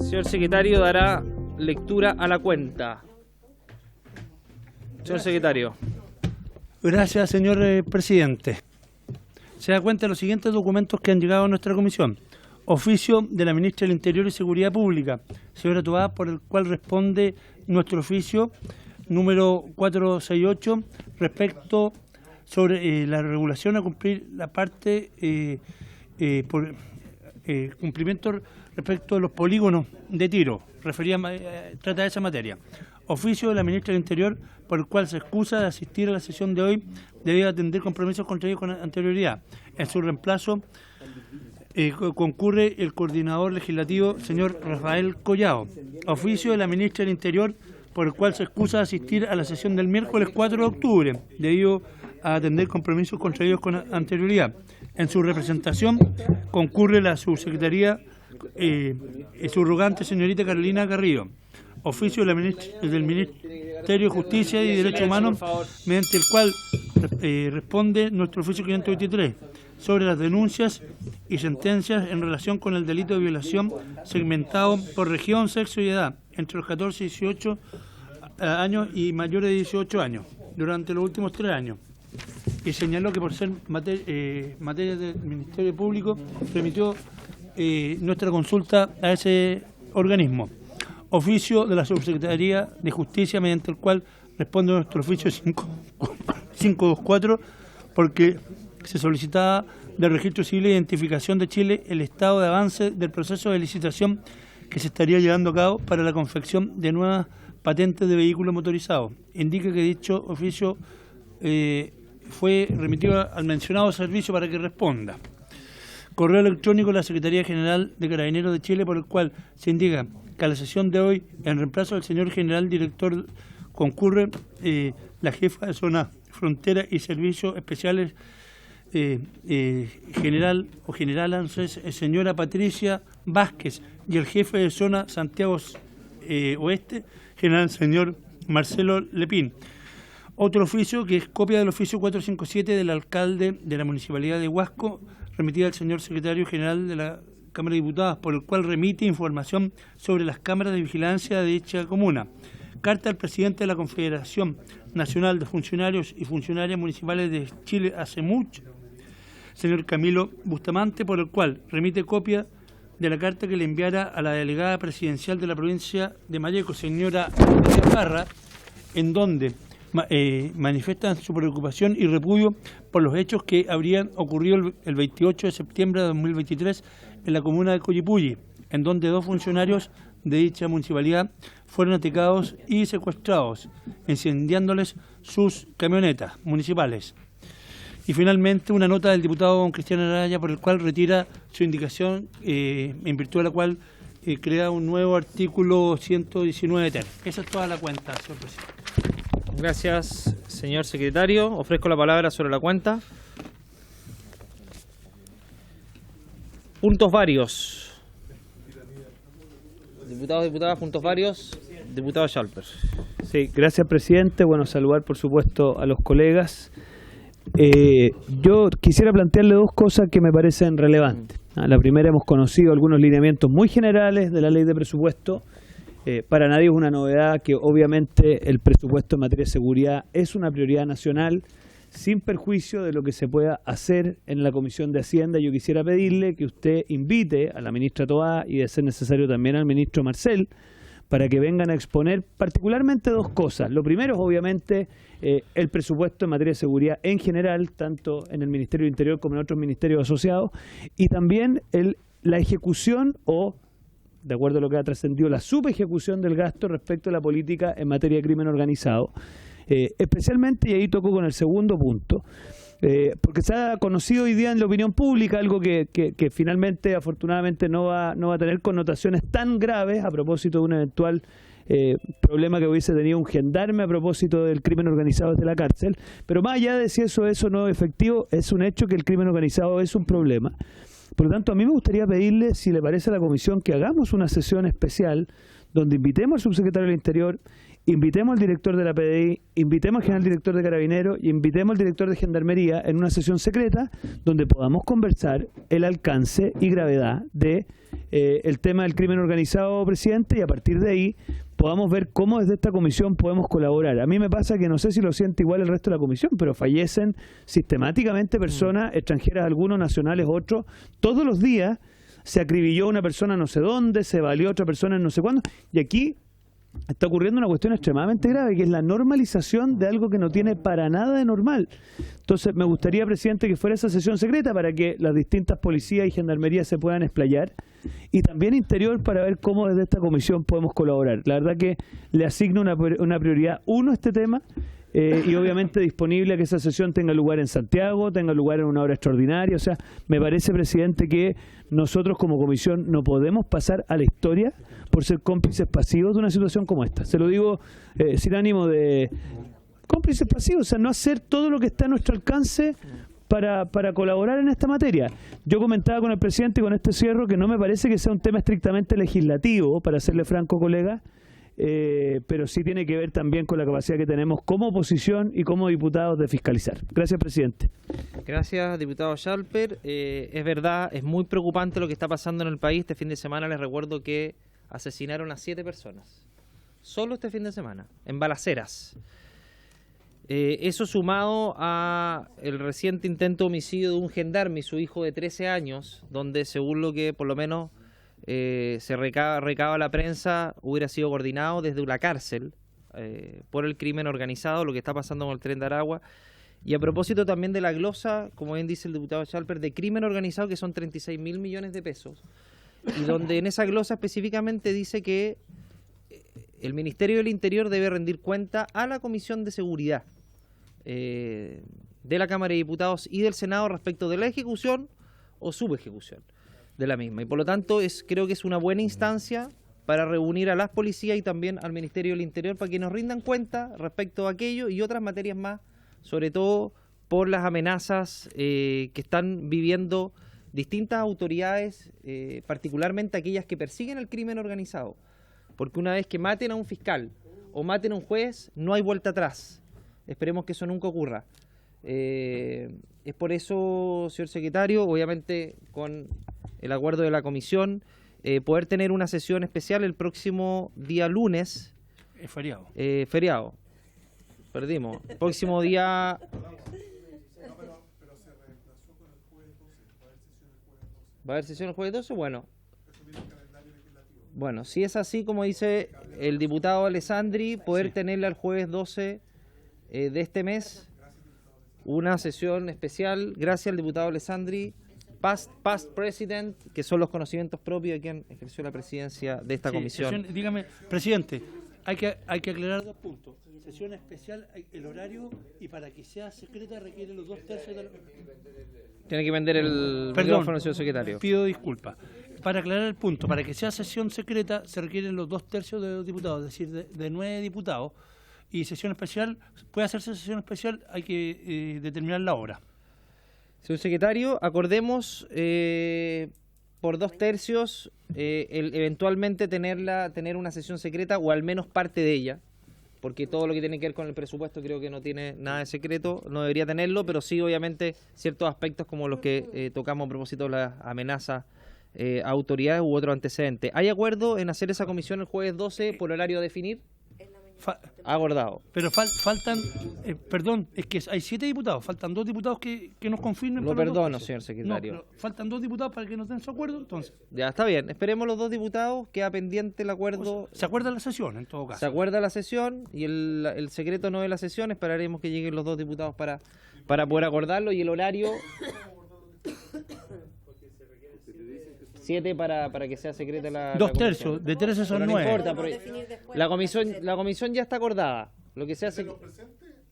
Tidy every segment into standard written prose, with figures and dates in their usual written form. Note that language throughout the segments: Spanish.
Señor secretario, dará lectura a la cuenta. Señor secretario. Gracias, señor presidente. Se da cuenta de los siguientes documentos que han llegado a nuestra comisión. Oficio de la ministra del Interior y Seguridad Pública, señora Toá, por el cual responde nuestro oficio número 468 respecto sobre la regulación a cumplir la parte por cumplimiento respecto de los polígonos de tiro. Trata de esa materia. Oficio de la ministra del Interior por el cual se excusa de asistir a la sesión de hoy debido a atender compromisos contraídos con anterioridad. En su reemplazo concurre el coordinador legislativo, señor Rafael Collado. Oficio de la ministra del Interior por el cual se excusa de asistir a la sesión del miércoles 4 de octubre debido a atender compromisos contraídos con anterioridad. En su representación concurre la subsecretaría subrogante señorita Carolina Carrillo. Oficio de del Ministerio de Justicia y Derechos Humanos, mediante el cual responde nuestro oficio 523 sobre las denuncias y sentencias en relación con el delito de violación segmentado por región, sexo y edad entre los 14 y 18 años y mayores de 18 años durante los últimos 3 años. Y señaló que por ser materia del Ministerio Público remitió nuestra consulta a ese organismo. Oficio de la Subsecretaría de Justicia, mediante el cual responde nuestro oficio 524, porque se solicitaba del Registro Civil de Identificación de Chile el estado de avance del proceso de licitación que se estaría llevando a cabo para la confección de nuevas patentes de vehículos motorizados. Indica que dicho oficio fue remitido al mencionado servicio para que responda. Correo electrónico de la Secretaría General de Carabineros de Chile, por el cual se indica que a la sesión de hoy, en reemplazo del señor general director, concurre la jefa de zona frontera y servicios especiales general o generala, señora Patricia Vázquez, y el jefe de zona Santiago Oeste, general señor Marcelo Lepín. Otro oficio que es copia del oficio 457 del alcalde de la Municipalidad de Huasco, remitida al señor secretario general de la Cámara de Diputados, por el cual remite información sobre las cámaras de vigilancia de dicha comuna. Carta al presidente de la Confederación Nacional de Funcionarios y Funcionarias Municipales de Chile, ACEMUCH, señor Camilo Bustamante, por el cual remite copia de la carta que le enviara a la delegada presidencial de la provincia de Malleco, señora Parra, en donde manifiestan su preocupación y repudio por los hechos que habrían ocurrido el 28 de septiembre de 2023 en la comuna de Coyipulli, en donde 2 funcionarios de dicha municipalidad fueron atacados y secuestrados, incendiándoles sus camionetas municipales. Y finalmente una nota del diputado don Cristian Araya, por el cual retira su indicación, en virtud de la cual crea un nuevo artículo 119 ter. Esa es toda la cuenta, señor presidente. Gracias, señor secretario. Ofrezco la palabra sobre la cuenta. Puntos varios. Diputados, diputadas, puntos varios. Diputado Schalper. Sí, gracias, presidente. Bueno, saludar, por supuesto, a los colegas. Yo quisiera plantearle 2 cosas que me parecen relevantes. La primera, hemos conocido algunos lineamientos muy generales de la ley de presupuesto. Para nadie es una novedad que obviamente el presupuesto en materia de seguridad es una prioridad nacional, sin perjuicio de lo que se pueda hacer en la Comisión de Hacienda. Yo quisiera pedirle que usted invite a la ministra Toá y, de ser necesario, también al ministro Marcel, para que vengan a exponer particularmente 2 cosas. Lo primero es obviamente el presupuesto en materia de seguridad en general, tanto en el Ministerio del Interior como en otros ministerios asociados, y también la ejecución o, de acuerdo a lo que ha trascendido, la subejecución del gasto respecto a la política en materia de crimen organizado. Especialmente, y ahí toco con el segundo punto, porque se ha conocido hoy día en la opinión pública algo que finalmente, afortunadamente, no va a tener connotaciones tan graves a propósito de un eventual problema que hubiese tenido un gendarme a propósito del crimen organizado desde la cárcel. Pero más allá de si eso es o no efectivo, es un hecho que el crimen organizado es un problema. Por lo tanto, a mí me gustaría pedirle, si le parece a la comisión, que hagamos una sesión especial donde invitemos al subsecretario del Interior invitemos al director de la PDI, invitemos al general director de Carabineros y invitemos al director de Gendarmería en una sesión secreta donde podamos conversar el alcance y gravedad de el tema del crimen organizado, presidente, y a partir de ahí podamos ver cómo desde esta comisión podemos colaborar. A mí me pasa que no sé si lo siente igual el resto de la comisión, pero fallecen sistemáticamente personas extranjeras, algunos nacionales, otros, todos los días. Se acribilló una persona no sé dónde, se valió otra persona en no sé cuándo, y aquí está ocurriendo una cuestión extremadamente grave, que es la normalización de algo que no tiene para nada de normal. Entonces, me gustaría, presidente, que fuera esa sesión secreta para que las distintas policías y gendarmerías se puedan explayar, y también Interior para ver cómo desde esta comisión podemos colaborar. La verdad que le asigno una prioridad, a este tema, y obviamente disponible a que esa sesión tenga lugar en Santiago, tenga lugar en una hora extraordinaria. O sea, me parece, presidente, que nosotros como comisión no podemos pasar a la historia por ser cómplices pasivos de una situación como esta. Se lo digo sin ánimo de cómplices pasivos, o sea, no hacer todo lo que está a nuestro alcance para colaborar en esta materia. Yo comentaba con el presidente y con este cierro que no me parece que sea un tema estrictamente legislativo, para serle franco, colega, pero sí tiene que ver también con la capacidad que tenemos como oposición y como diputados de fiscalizar. Gracias, presidente. Gracias, diputado Schalper. Es verdad, es muy preocupante lo que está pasando en el país. Este fin de semana les recuerdo que asesinaron a 7 personas. Solo este fin de semana, en balaceras. Eso sumado a el reciente intento de homicidio de un gendarme y su hijo de 13 años, donde según lo que por lo menos se recaba la prensa, hubiera sido coordinado desde la cárcel por el crimen organizado, lo que está pasando con el Tren de Aragua. Y a propósito también de la glosa, como bien dice el diputado Schalper, de crimen organizado, que son 36.000 millones de pesos, y donde en esa glosa específicamente dice que el Ministerio del Interior debe rendir cuenta a la Comisión de Seguridad de la Cámara de Diputados y del Senado respecto de la ejecución o subejecución de la misma. Y por lo tanto creo que es una buena instancia para reunir a las policías y también al Ministerio del Interior para que nos rindan cuenta respecto a aquello y otras materias más, sobre todo por las amenazas que están viviendo distintas autoridades, particularmente aquellas que persiguen el crimen organizado. Porque una vez que maten a un fiscal o maten a un juez, no hay vuelta atrás. Esperemos que eso nunca ocurra. Es por eso, señor secretario, obviamente con el acuerdo de la comisión, poder tener una sesión especial el próximo día lunes. Es feriado. Feriado. Perdimos. El próximo día... ¿Va a haber sesión el jueves 12? Bueno, si es así como dice el diputado Alessandri, poder tenerle al jueves 12 de este mes una sesión especial. Gracias al diputado Alessandri, past president, que son los conocimientos propios de quien ejerció la presidencia de esta comisión. Dígame, presidente, hay que aclarar 2 puntos. Sesión especial, el horario, y para que sea secreta requiere los 2/3 de la... Tiene que vender el micrófono, señor secretario. Pido disculpas. Para aclarar el punto, para que sea sesión secreta se requieren los 2/3 de los diputados, es decir, de 9 diputados, y sesión especial, puede hacerse sesión especial, hay que determinar la hora. Señor secretario, acordemos por 2/3 eventualmente tener una sesión secreta o al menos parte de ella, porque todo lo que tiene que ver con el presupuesto creo que no tiene nada de secreto, no debería tenerlo, pero sí obviamente ciertos aspectos como los que tocamos a propósito de las amenazas a autoridades u otros antecedentes. ¿Hay acuerdo en hacer esa comisión el jueves 12 por horario a definir? Acordado. Pero faltan, perdón, es que hay 7 diputados, faltan 2 diputados que nos confirmen. Lo perdono, señor secretario. No, faltan 2 diputados para que nos den su acuerdo, entonces. Ya, está bien, esperemos los 2 diputados, queda pendiente el acuerdo. Se acuerda la sesión, en todo caso. Se acuerda la sesión y el secreto no de la sesión, esperaremos que lleguen los 2 diputados para poder acordarlo, y el horario 7 para que sea secreta la 2/3, de 13 son 9. No importa, pero la comisión ya está acordada. Lo que se hace...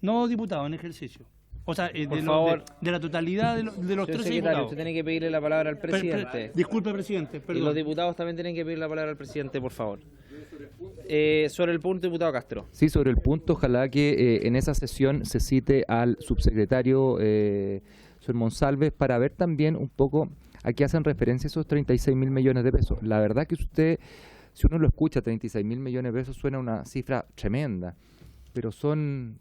No diputados en ejercicio. O sea, de la totalidad de los 13 diputados. Usted tiene que pedirle la palabra al presidente. Disculpe, presidente, perdón. Y los diputados también tienen que pedir la palabra al presidente, por favor. Sobre el punto, diputado Castro. Sí, sobre el punto, ojalá que en esa sesión se cite al subsecretario señor Monsalves para ver también un poco a qué hacen referencia esos 36.000 millones de pesos. La verdad que usted si uno lo escucha, 36.000 millones de pesos suena una cifra tremenda, pero son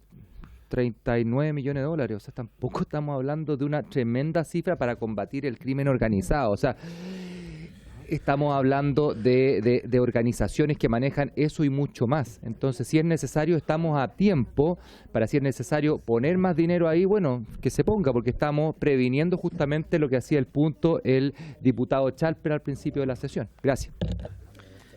39 millones de dólares, o sea, tampoco estamos hablando de una tremenda cifra para combatir el crimen organizado, o sea, estamos hablando de organizaciones que manejan eso y mucho más. Entonces, si es necesario, estamos a tiempo para, si es necesario, poner más dinero ahí, bueno, que se ponga, porque estamos previniendo justamente lo que hacía el punto el diputado Chalper al principio de la sesión. Gracias.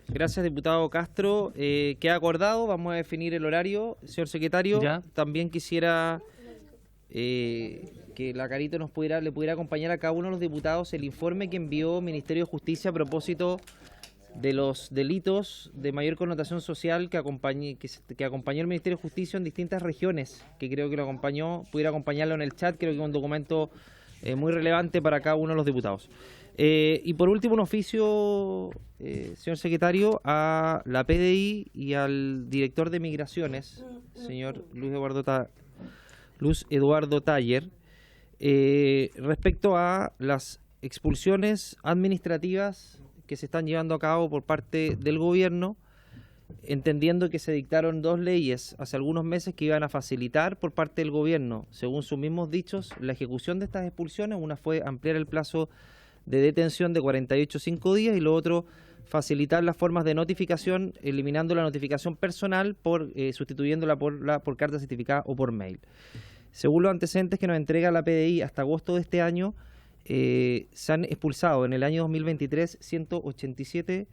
Gracias, diputado Castro. Queda acordado, vamos a definir el horario. Señor secretario, Ya. también quisiera que la Carito le pudiera acompañar a cada uno de los diputados el informe que envió Ministerio de Justicia a propósito de los delitos de mayor connotación social que acompañó el Ministerio de Justicia en distintas regiones, que creo que lo acompañó, pudiera acompañarlo en el chat, creo que es un documento muy relevante para cada uno de los diputados. Y por último, un oficio, señor secretario, a la PDI y al director de Migraciones, señor Luz Eduardo Taller, respecto a las expulsiones administrativas que se están llevando a cabo por parte del gobierno, entendiendo que se dictaron 2 leyes hace algunos meses que iban a facilitar por parte del gobierno, según sus mismos dichos, la ejecución de estas expulsiones. Una fue ampliar el plazo de detención de 48 a 5 días y lo otro, facilitar las formas de notificación, eliminando la notificación personal, sustituyéndola por carta certificada o por mail. Según los antecedentes que nos entrega la PDI, hasta agosto de este año se han expulsado en el año 2023 187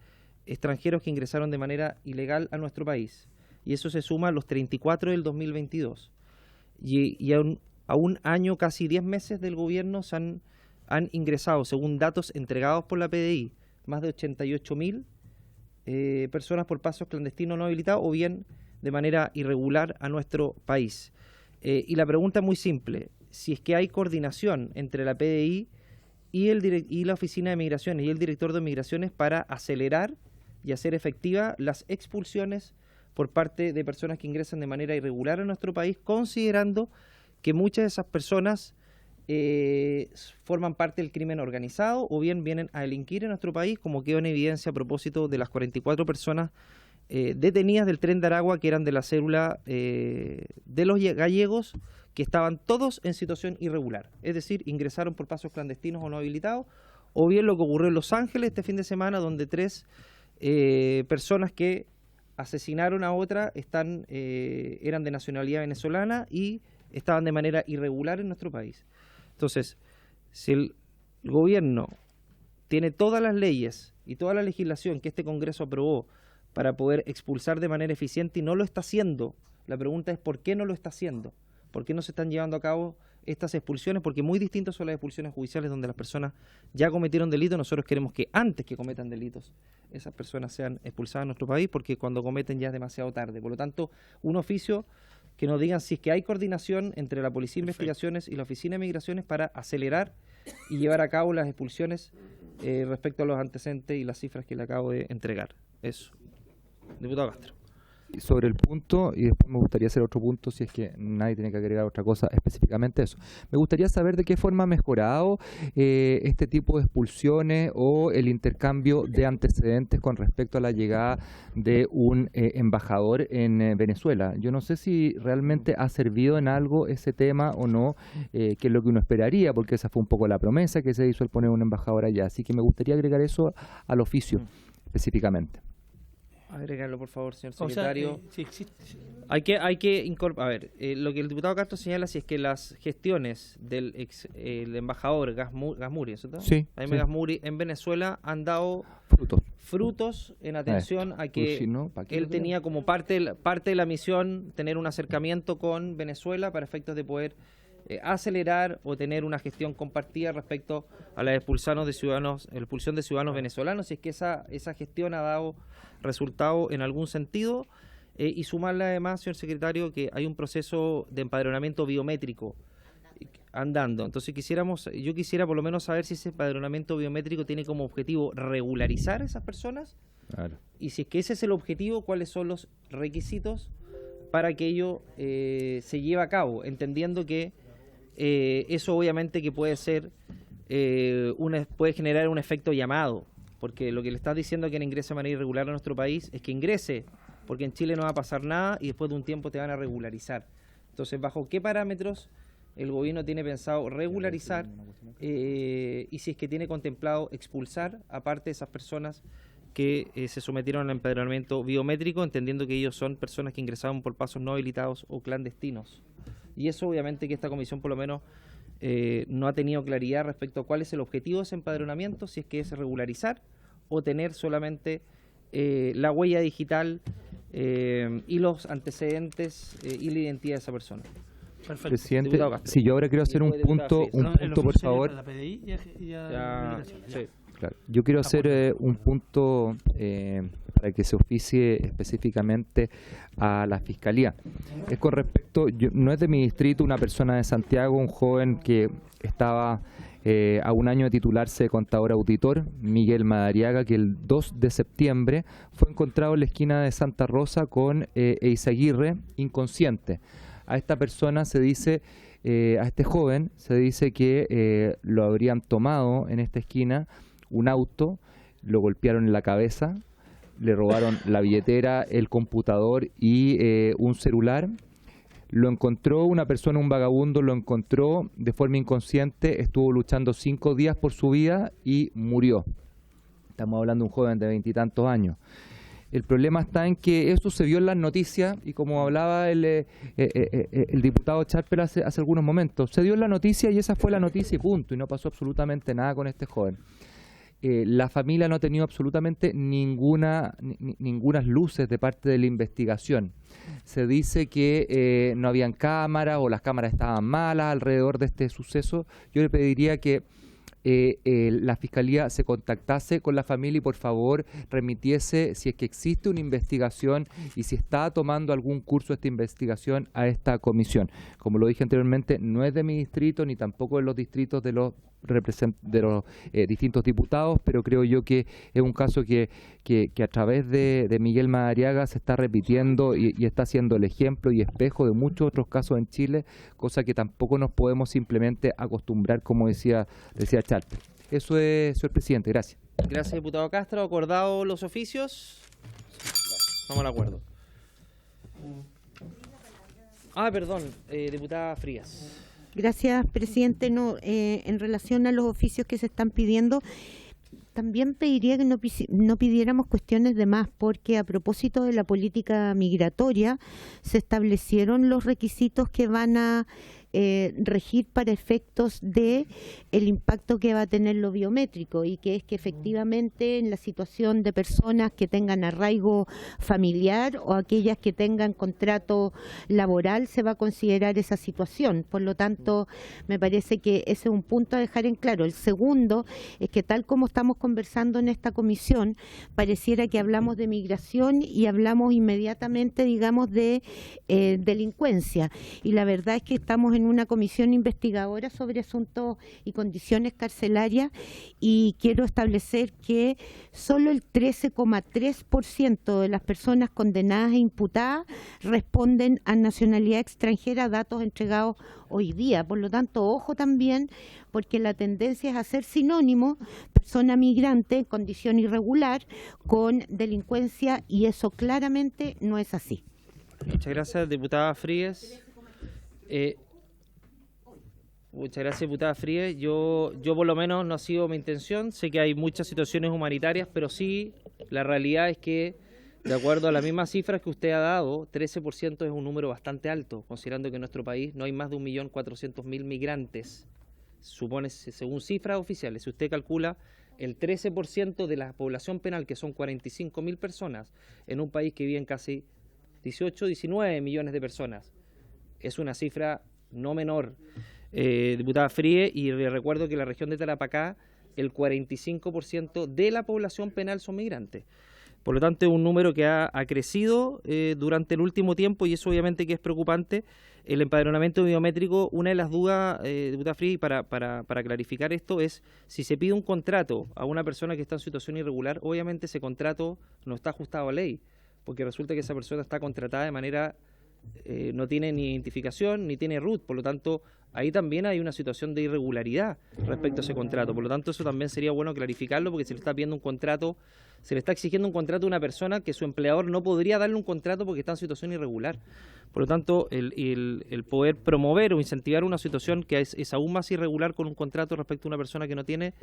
extranjeros que ingresaron de manera ilegal a nuestro país. Y eso se suma a los 34 del 2022. Y a un año, casi 10 meses del gobierno, han ingresado, según datos entregados por la PDI, más de 88.000 personas por pasos clandestinos no habilitados o bien de manera irregular a nuestro país. Y la pregunta es muy simple: si es que hay coordinación entre la PDI y la Oficina de Migraciones y el director de Migraciones para acelerar y hacer efectiva las expulsiones por parte de personas que ingresan de manera irregular a nuestro país, considerando que muchas de esas personas forman parte del crimen organizado o bien vienen a delinquir en nuestro país, como quedó en evidencia a propósito de las 44 personas detenidas del Tren de Aragua, que eran de la célula de los gallegos, que estaban todos en situación irregular, es decir, ingresaron por pasos clandestinos o no habilitados, o bien lo que ocurrió en Los Ángeles este fin de semana, donde 3 personas que asesinaron a otra eran de nacionalidad venezolana y estaban de manera irregular en nuestro país. Entonces, si el gobierno tiene todas las leyes y toda la legislación que este Congreso aprobó para poder expulsar de manera eficiente y no lo está haciendo, la pregunta es ¿por qué no lo está haciendo? ¿Por qué no se están llevando a cabo estas expulsiones? Porque muy distintas son las expulsiones judiciales donde las personas ya cometieron delitos. Nosotros queremos que antes que cometan delitos esas personas sean expulsadas de nuestro país, porque cuando cometen ya es demasiado tarde. Por lo tanto, un oficio que nos digan si es que hay coordinación entre la Policía de Investigaciones y la Oficina de Migraciones para acelerar y llevar a cabo las expulsiones respecto a los antecedentes y las cifras que le acabo de entregar. Eso. Diputado Castro. Sobre el punto, y después me gustaría hacer otro punto, si es que nadie tiene que agregar otra cosa específicamente eso. Me gustaría saber de qué forma ha mejorado este tipo de expulsiones o el intercambio de antecedentes con respecto a la llegada de un embajador en Venezuela. Yo no sé si realmente ha servido en algo ese tema o no, que es lo que uno esperaría, porque esa fue un poco la promesa que se hizo al poner un embajador allá. Así que me gustaría agregar eso al oficio específicamente. Agregarlo, por favor, señor secretario. Si existe. Hay que incorporar. A ver, lo que el diputado Castro señala, si es que las gestiones del el embajador Gasmuri, ¿cierto? Sí, Jaime sí. Gasmuri en Venezuela han dado frutos en atención a que Pues si no, ¿para qué él lo tenía como parte de la misión tener un acercamiento con Venezuela para efectos de poder acelerar o tener una gestión compartida respecto a la expulsión de ciudadanos venezolanos, si es que esa gestión ha dado resultado en algún sentido, y sumarle además, señor secretario, que hay un proceso de empadronamiento biométrico andando. Entonces yo quisiera por lo menos saber si ese empadronamiento biométrico tiene como objetivo regularizar a esas personas. Claro. Y si es que ese es el objetivo, ¿cuáles son los requisitos para que ello se lleve a cabo? Entendiendo que eso obviamente que puede ser puede generar un efecto llamado porque lo que le estás diciendo a quien ingrese de manera irregular a nuestro país es que ingrese, porque en Chile no va a pasar nada y después de un tiempo te van a regularizar. Entonces, ¿bajo qué parámetros el gobierno tiene pensado regularizar y si es que tiene contemplado expulsar, aparte de esas personas que se sometieron al empadronamiento biométrico, entendiendo que ellos son personas que ingresaron por pasos no habilitados o clandestinos? Y eso obviamente que esta comisión por lo menos no ha tenido claridad respecto a cuál es el objetivo de ese empadronamiento, si es que es regularizar o tener solamente la huella digital y los antecedentes y la identidad de esa persona. Perfecto. Presidente, si yo ahora quiero hacer un punto, por favor. Sí. Claro. Yo quiero hacer un punto para que se oficie específicamente a la Fiscalía. Es con respecto, no es de mi distrito, una persona de Santiago, un joven que estaba a un año de titularse de contador auditor, Miguel Madariaga, que el 2 de septiembre fue encontrado en la esquina de Santa Rosa con Eizaguirre, inconsciente. A esta persona se dice, a este joven se dice que lo habrían tomado en esta esquina un auto, lo golpearon en la cabeza, le robaron la billetera, el computador y un celular. Lo encontró una persona, un vagabundo, lo encontró de forma inconsciente, estuvo luchando 5 días por su vida y murió. Estamos hablando de un joven de 20 y tantos años. El problema está en que eso se vio en las noticias y como hablaba el diputado Charper hace algunos momentos, se dio en la noticia y esa fue la noticia y punto, y no pasó absolutamente nada con este joven. La familia no ha tenido absolutamente ninguna luces de parte de la investigación. Se dice que no habían cámaras o las cámaras estaban malas alrededor de este suceso. Yo le pediría que la Fiscalía se contactase con la familia y por favor remitiese si es que existe una investigación y si está tomando algún curso esta investigación a esta comisión. Como lo dije anteriormente, no es de mi distrito ni tampoco de los distritos de los distintos diputados, pero creo yo que es un caso que a través de Miguel Madariaga se está repitiendo y está siendo el ejemplo y espejo de muchos otros casos en Chile, cosa que tampoco nos podemos simplemente acostumbrar, como decía Charpe. Eso es, señor presidente, gracias. Gracias, diputado Castro. ¿Acordado los oficios? Estamos de acuerdo. Perdón, diputada Frías. Gracias, presidente. No, en relación a los oficios que se están pidiendo, también pediría que no pidiéramos cuestiones de más, porque a propósito de la política migratoria se establecieron los requisitos que van a regir para efectos de el impacto que va a tener lo biométrico, y que es que efectivamente en la situación de personas que tengan arraigo familiar o aquellas que tengan contrato laboral se va a considerar esa situación. Por lo tanto, me parece que ese es un punto a dejar en claro. El segundo es que tal como estamos conversando en esta comisión, pareciera que hablamos de migración y hablamos inmediatamente, digamos, de delincuencia, y la verdad es que estamos en una comisión investigadora sobre asuntos y condiciones carcelarias, y quiero establecer que solo el 13,3% de las personas condenadas e imputadas responden a nacionalidad extranjera, datos entregados hoy día. Por lo tanto, ojo también, porque la tendencia es hacer sinónimo persona migrante en condición irregular con delincuencia, y eso claramente no es así. Muchas gracias, diputada Fríes. Muchas gracias, diputada Fríes. Yo por lo menos no ha sido mi intención. Sé que hay muchas situaciones humanitarias, pero sí, la realidad es que, de acuerdo a las mismas cifras que usted ha dado, 13% es un número bastante alto, considerando que en nuestro país no hay más de 1.400.000 migrantes. Supone, según cifras oficiales, si usted calcula el 13% de la población penal, que son 45.000 personas, en un país que viven casi 19 millones de personas, es una cifra no menor. Diputada Fríe, y le recuerdo que en la región de Tarapacá el 45% de la población penal son migrantes. Por lo tanto, es un número que ha crecido durante el último tiempo, y eso obviamente que es preocupante. El empadronamiento biométrico, una de las dudas, diputada Fríe, para clarificar esto, es si se pide un contrato a una persona que está en situación irregular, obviamente ese contrato no está ajustado a ley, porque resulta que esa persona está contratada de manera no tiene ni identificación ni tiene RUT, por lo tanto ahí también hay una situación de irregularidad respecto a ese contrato, por lo tanto eso también sería bueno clarificarlo, porque se le está pidiendo un contrato, se le está exigiendo un contrato a una persona que su empleador no podría darle un contrato porque está en situación irregular. Por lo tanto, el poder promover o incentivar una situación que es aún más irregular con un contrato respecto a una persona que no tiene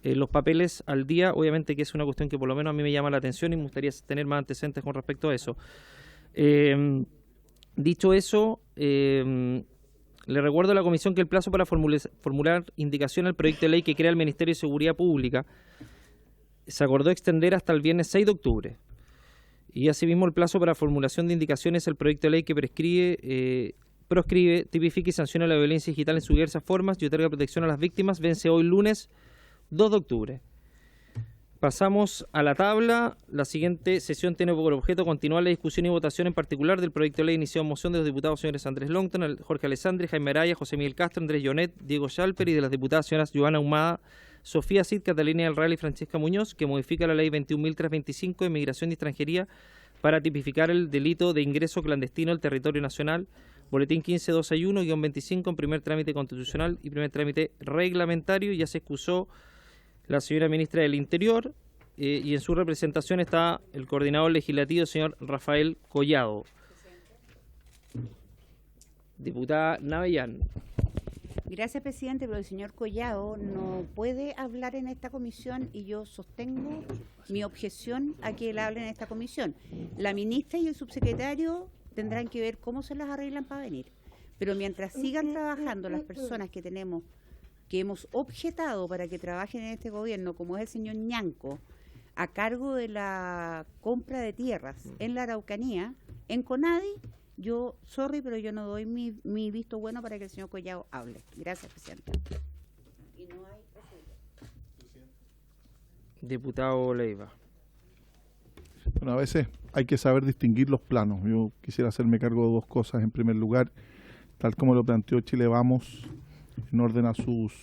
los papeles al día, obviamente que es una cuestión que por lo menos a mí me llama la atención y me gustaría tener más antecedentes con respecto a eso. Dicho eso, le recuerdo a la Comisión que el plazo para formular indicación al proyecto de ley que crea el Ministerio de Seguridad Pública se acordó extender hasta el viernes 6 de octubre. Y asimismo el plazo para formulación de indicaciones al proyecto de ley que proscribe, tipifica y sanciona la violencia digital en sus diversas formas y otorga protección a las víctimas vence hoy lunes 2 de octubre. Pasamos a la tabla. La siguiente sesión tiene por objeto continuar la discusión y votación en particular del proyecto de ley iniciado en moción de los diputados señores Andrés Longton, Jorge Alessandri, Jaime Araya, José Miguel Castro, Andrés Llonet, Diego Schalper y de las diputadas señoras Giovanna Ahumada, Sofía Cid, Catalina del Real y Francesca Muñoz, que modifica la ley 21.325 de Migración y Extranjería para tipificar el delito de ingreso clandestino al territorio nacional, boletín 15.261-25 en primer trámite constitucional y primer trámite reglamentario. Ya se excusó la señora ministra del Interior y en su representación está el coordinador legislativo, señor Rafael Collado. Diputada Navellán. Gracias, presidente, pero el señor Collado no puede hablar en esta comisión y yo sostengo mi objeción a que él hable en esta comisión. La ministra y el subsecretario tendrán que ver cómo se las arreglan para venir, pero mientras sigan trabajando las personas que tenemos, que hemos objetado para que trabajen en este gobierno, como es el señor Ñanco, a cargo de la compra de tierras en la Araucanía, en CONADI, yo, pero yo no doy mi visto bueno para que el señor Collado hable. Gracias, presidente. Y no hay Diputado Leiva. Bueno, a veces hay que saber distinguir los planos. Yo quisiera hacerme cargo de dos cosas. En primer lugar, tal como lo planteó Chile Vamos, en orden a sus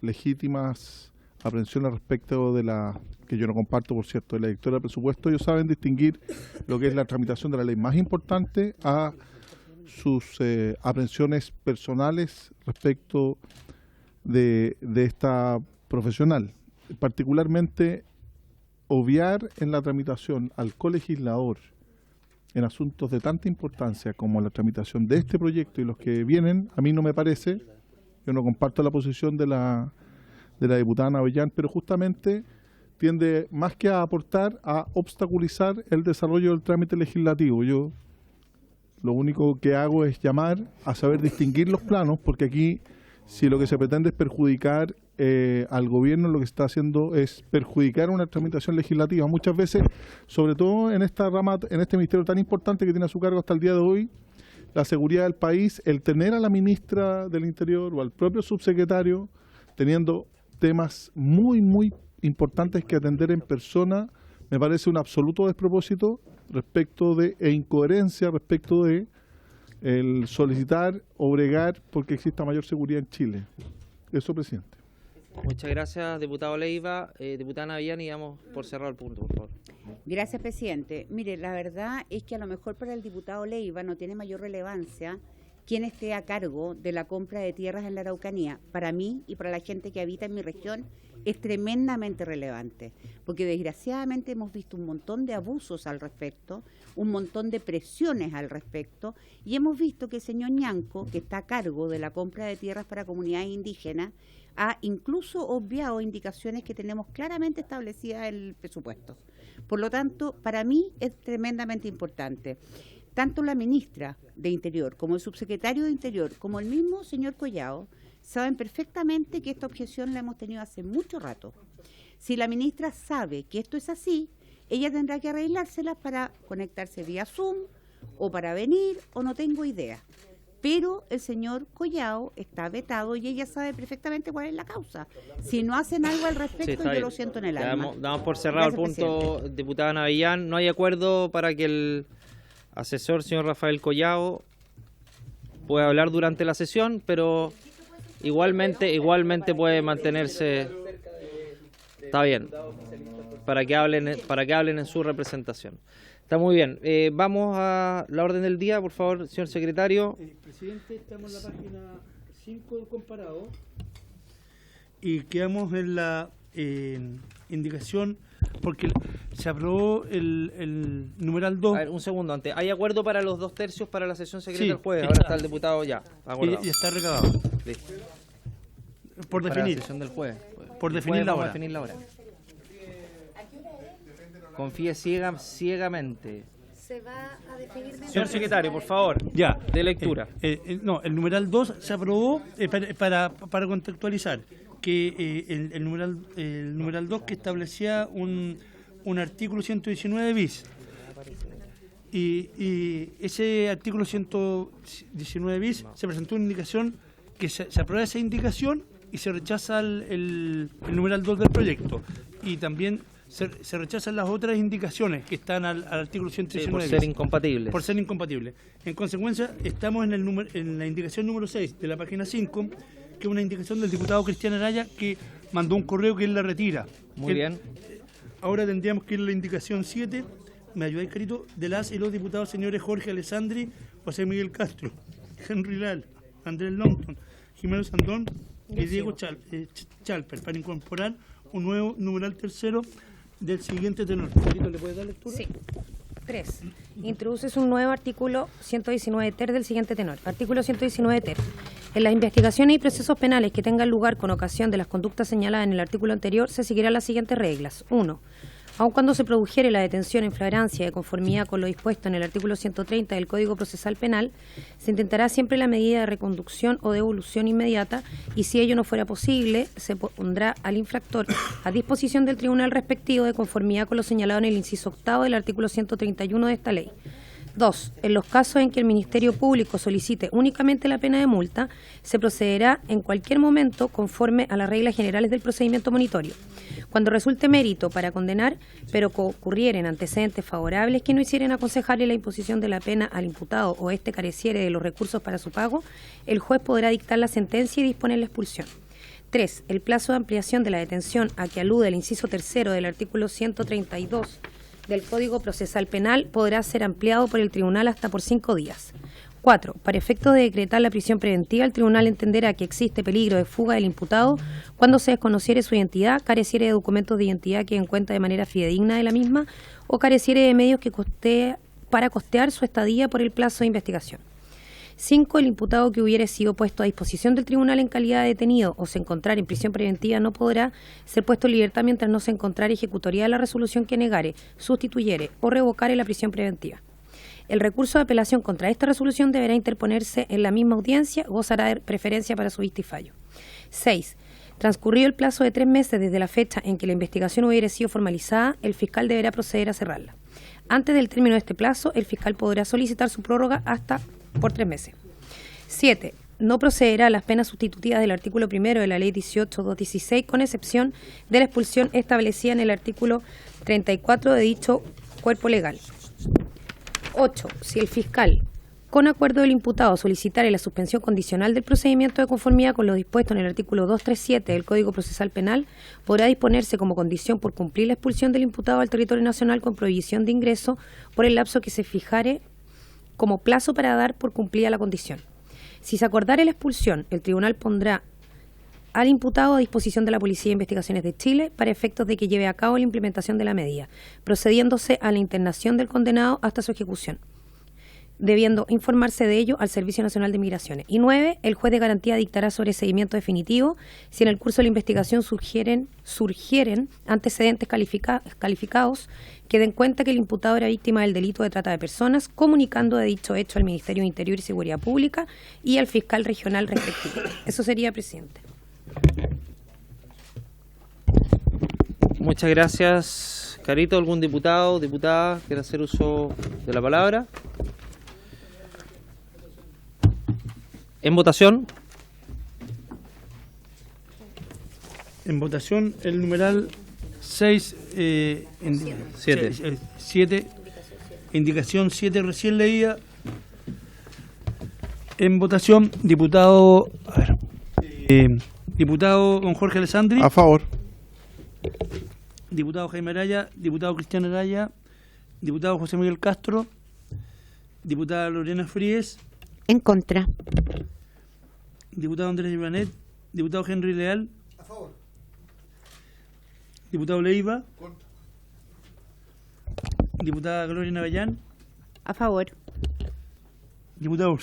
legítimas aprensiones respecto de la, que yo no comparto, por cierto, de la directora de presupuesto, ellos saben distinguir lo que es la tramitación de la ley más importante a sus aprensiones personales respecto de esta profesional. Particularmente, obviar en la tramitación al colegislador en asuntos de tanta importancia como la tramitación de este proyecto y los que vienen, a mí no me parece. Yo no comparto la posición de la diputada Navellán, pero justamente tiende más que a aportar, a obstaculizar el desarrollo del trámite legislativo. Yo lo único que hago es llamar a saber distinguir los planos, porque aquí, si lo que se pretende es perjudicar al gobierno, lo que está haciendo es perjudicar una tramitación legislativa. Muchas veces, sobre todo en esta rama, en este ministerio tan importante que tiene a su cargo hasta el día de hoy, la seguridad del país, el tener a la ministra del Interior o al propio subsecretario teniendo temas muy, muy importantes que atender en persona, me parece un absoluto despropósito respecto de, e incoherencia respecto de el solicitar o bregar porque exista mayor seguridad en Chile. Eso, presidente. Muchas gracias, diputado Leiva. Diputada Navellán, y damos por cerrado el punto, por favor. Gracias, presidente. Mire, la verdad es que a lo mejor para el diputado Leiva no tiene mayor relevancia quién esté a cargo de la compra de tierras en la Araucanía. Para mí y para la gente que habita en mi región es tremendamente relevante, porque desgraciadamente hemos visto un montón de abusos al respecto, un montón de presiones al respecto, y hemos visto que el señor Ñanco, que está a cargo de la compra de tierras para comunidades indígenas, ha incluso obviado indicaciones que tenemos claramente establecidas en el presupuesto. Por lo tanto, para mí es tremendamente importante. Tanto la ministra de Interior como el subsecretario de Interior, como el mismo señor Collado, saben perfectamente que esta objeción la hemos tenido hace mucho rato. Si la ministra sabe que esto es así, ella tendrá que arreglárselas para conectarse vía Zoom o para venir, o no tengo idea. Pero el señor Collado está vetado y ella sabe perfectamente cuál es la causa. Si no hacen algo al respecto, yo lo siento en el alma. Damos por cerrado el punto, presidente. Diputada Navellán. No hay acuerdo para que el asesor, señor Rafael Collado, pueda hablar durante la sesión, pero igualmente puede mantenerse. Está bien, para que hablen en su representación. Está muy bien. Vamos a la orden del día, por favor, señor secretario. Presidente, estamos en la página 5 del comparado y quedamos en la indicación, porque se aprobó el numeral 2. A ver, un segundo antes. ¿Hay acuerdo para los 2/3 para la sesión secreta Sí, el jueves? está. Ahora está el diputado ya. Acordado. Y está recabado. Listo. Por Para definir. la sesión del jueves. Por El definir jueves la vamos a hora. definir la hora. Confíe ciegamente. Se va a definir Señor secretario, por favor. Ya. De lectura. No, el numeral 2 se aprobó para contextualizar que el numeral 2 que establecía un artículo 119 bis. Y ese artículo 119 bis se presentó una indicación que se aprueba esa indicación y se rechaza el numeral 2 del proyecto. Y también se rechazan las otras indicaciones que están al artículo Sí, 119 por bis. ser incompatibles. Por ser incompatible. En consecuencia, estamos en la indicación número 6 de la página 5, que es una indicación del diputado Cristian Araya, que mandó un correo que él la retira. Muy bien. Ahora tendríamos que ir a la indicación 7, ¿me ayudáis, Carito? De las y los diputados señores Jorge Alessandri, José Miguel Castro, Henry Lal, Andrés Longton, Jimeno Sandón y Diego Chalper, para incorporar un nuevo numeral tercero del siguiente tenor. Carito, ¿le puedes dar lectura? Sí. 3. Introduces un nuevo artículo 119 ter del siguiente tenor. Artículo 119 ter. En las investigaciones y procesos penales que tengan lugar con ocasión de las conductas señaladas en el artículo anterior, se seguirán las siguientes reglas. 1. Aun cuando se produjere la detención en flagrancia de conformidad con lo dispuesto en el artículo 130 del Código Procesal Penal, se intentará siempre la medida de reconducción o devolución inmediata y si ello no fuera posible, se pondrá al infractor a disposición del tribunal respectivo de conformidad con lo señalado en el inciso octavo del artículo 131 de esta ley. 2. En los casos en que el Ministerio Público solicite únicamente la pena de multa, se procederá en cualquier momento conforme a las reglas generales del procedimiento monitorio. Cuando resulte mérito para condenar, pero concurrieren antecedentes favorables que no hicieren aconsejable la imposición de la pena al imputado o éste careciere de los recursos para su pago, el juez podrá dictar la sentencia y disponer la expulsión. 3. El plazo de ampliación de la detención a que alude el inciso tercero del artículo 132 del Código Procesal Penal podrá ser ampliado por el tribunal hasta por 5 días. 4. Para efectos de decretar la prisión preventiva, el tribunal entenderá que existe peligro de fuga del imputado cuando se desconociere su identidad, careciere de documentos de identidad que den cuenta de manera fidedigna de la misma o careciere de medios para costear su estadía por el plazo de investigación. 5. El imputado que hubiere sido puesto a disposición del tribunal en calidad de detenido o se encontrare en prisión preventiva no podrá ser puesto en libertad mientras no se encontrare ejecutoria la resolución que negare, sustituyere o revocare la prisión preventiva. El recurso de apelación contra esta resolución deberá interponerse en la misma audiencia, gozará de preferencia para su vista y fallo. 6. Transcurrido el plazo de 3 meses desde la fecha en que la investigación hubiere sido formalizada, el fiscal deberá proceder a cerrarla. Antes del término de este plazo, el fiscal podrá solicitar su prórroga hasta por 3 meses. 7. No procederá a las penas sustitutivas del artículo 1 de la Ley 18.216, con excepción de la expulsión establecida en el artículo 34 de dicho cuerpo legal. 8. Si el fiscal, con acuerdo del imputado, solicitare la suspensión condicional del procedimiento de conformidad con lo dispuesto en el artículo 237 del Código Procesal Penal, podrá disponerse como condición por cumplir la expulsión del imputado al territorio nacional con prohibición de ingreso por el lapso que se fijare como plazo para dar por cumplida la condición. Si se acordare la expulsión, el tribunal pondrá al imputado a disposición de la Policía de Investigaciones de Chile para efectos de que lleve a cabo la implementación de la medida, procediéndose a la internación del condenado hasta su ejecución, debiendo informarse de ello al Servicio Nacional de Migraciones. Y 9. El juez de garantía dictará sobreseimiento definitivo si en el curso de la investigación surgieren antecedentes calificados que den cuenta que el imputado era víctima del delito de trata de personas, comunicando de dicho hecho al Ministerio de Interior y Seguridad Pública y al fiscal regional respectivo. Eso sería, presidente. Muchas gracias, Carito. ¿Algún diputado, diputada quiere hacer uso de la palabra? En votación. En votación, el numeral 6, 7, indicación 7 recién leída. En votación, diputado don Jorge Alessandri. A favor. Diputado Jaime Araya, diputado Cristian Araya, Diputado José Miguel Castro. Diputada Lorena Fríes. En contra. Diputado Andrés Ibanet. Diputado Henry Leal. A favor. Diputado Leiva. Contra. Diputada Gloria Navellán. A favor. Diputado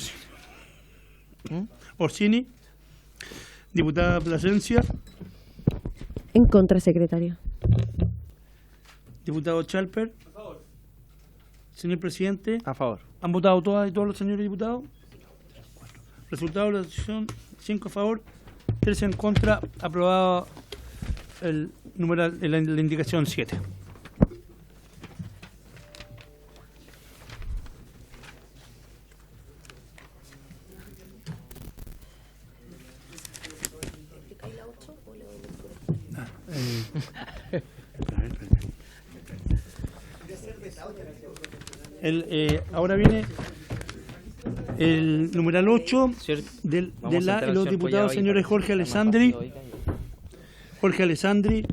Orsini. Diputada Plasencia. En contra, secretario. Diputado Chalper. A favor. Señor presidente, A favor. ¿han votado todas y todos los señores diputados? Resultado de la decisión: 5 a favor, 3 en contra. Aprobado el numeral, la indicación 7. Ahora viene el numeral 8 de los diputados señores Jorge Alessandri,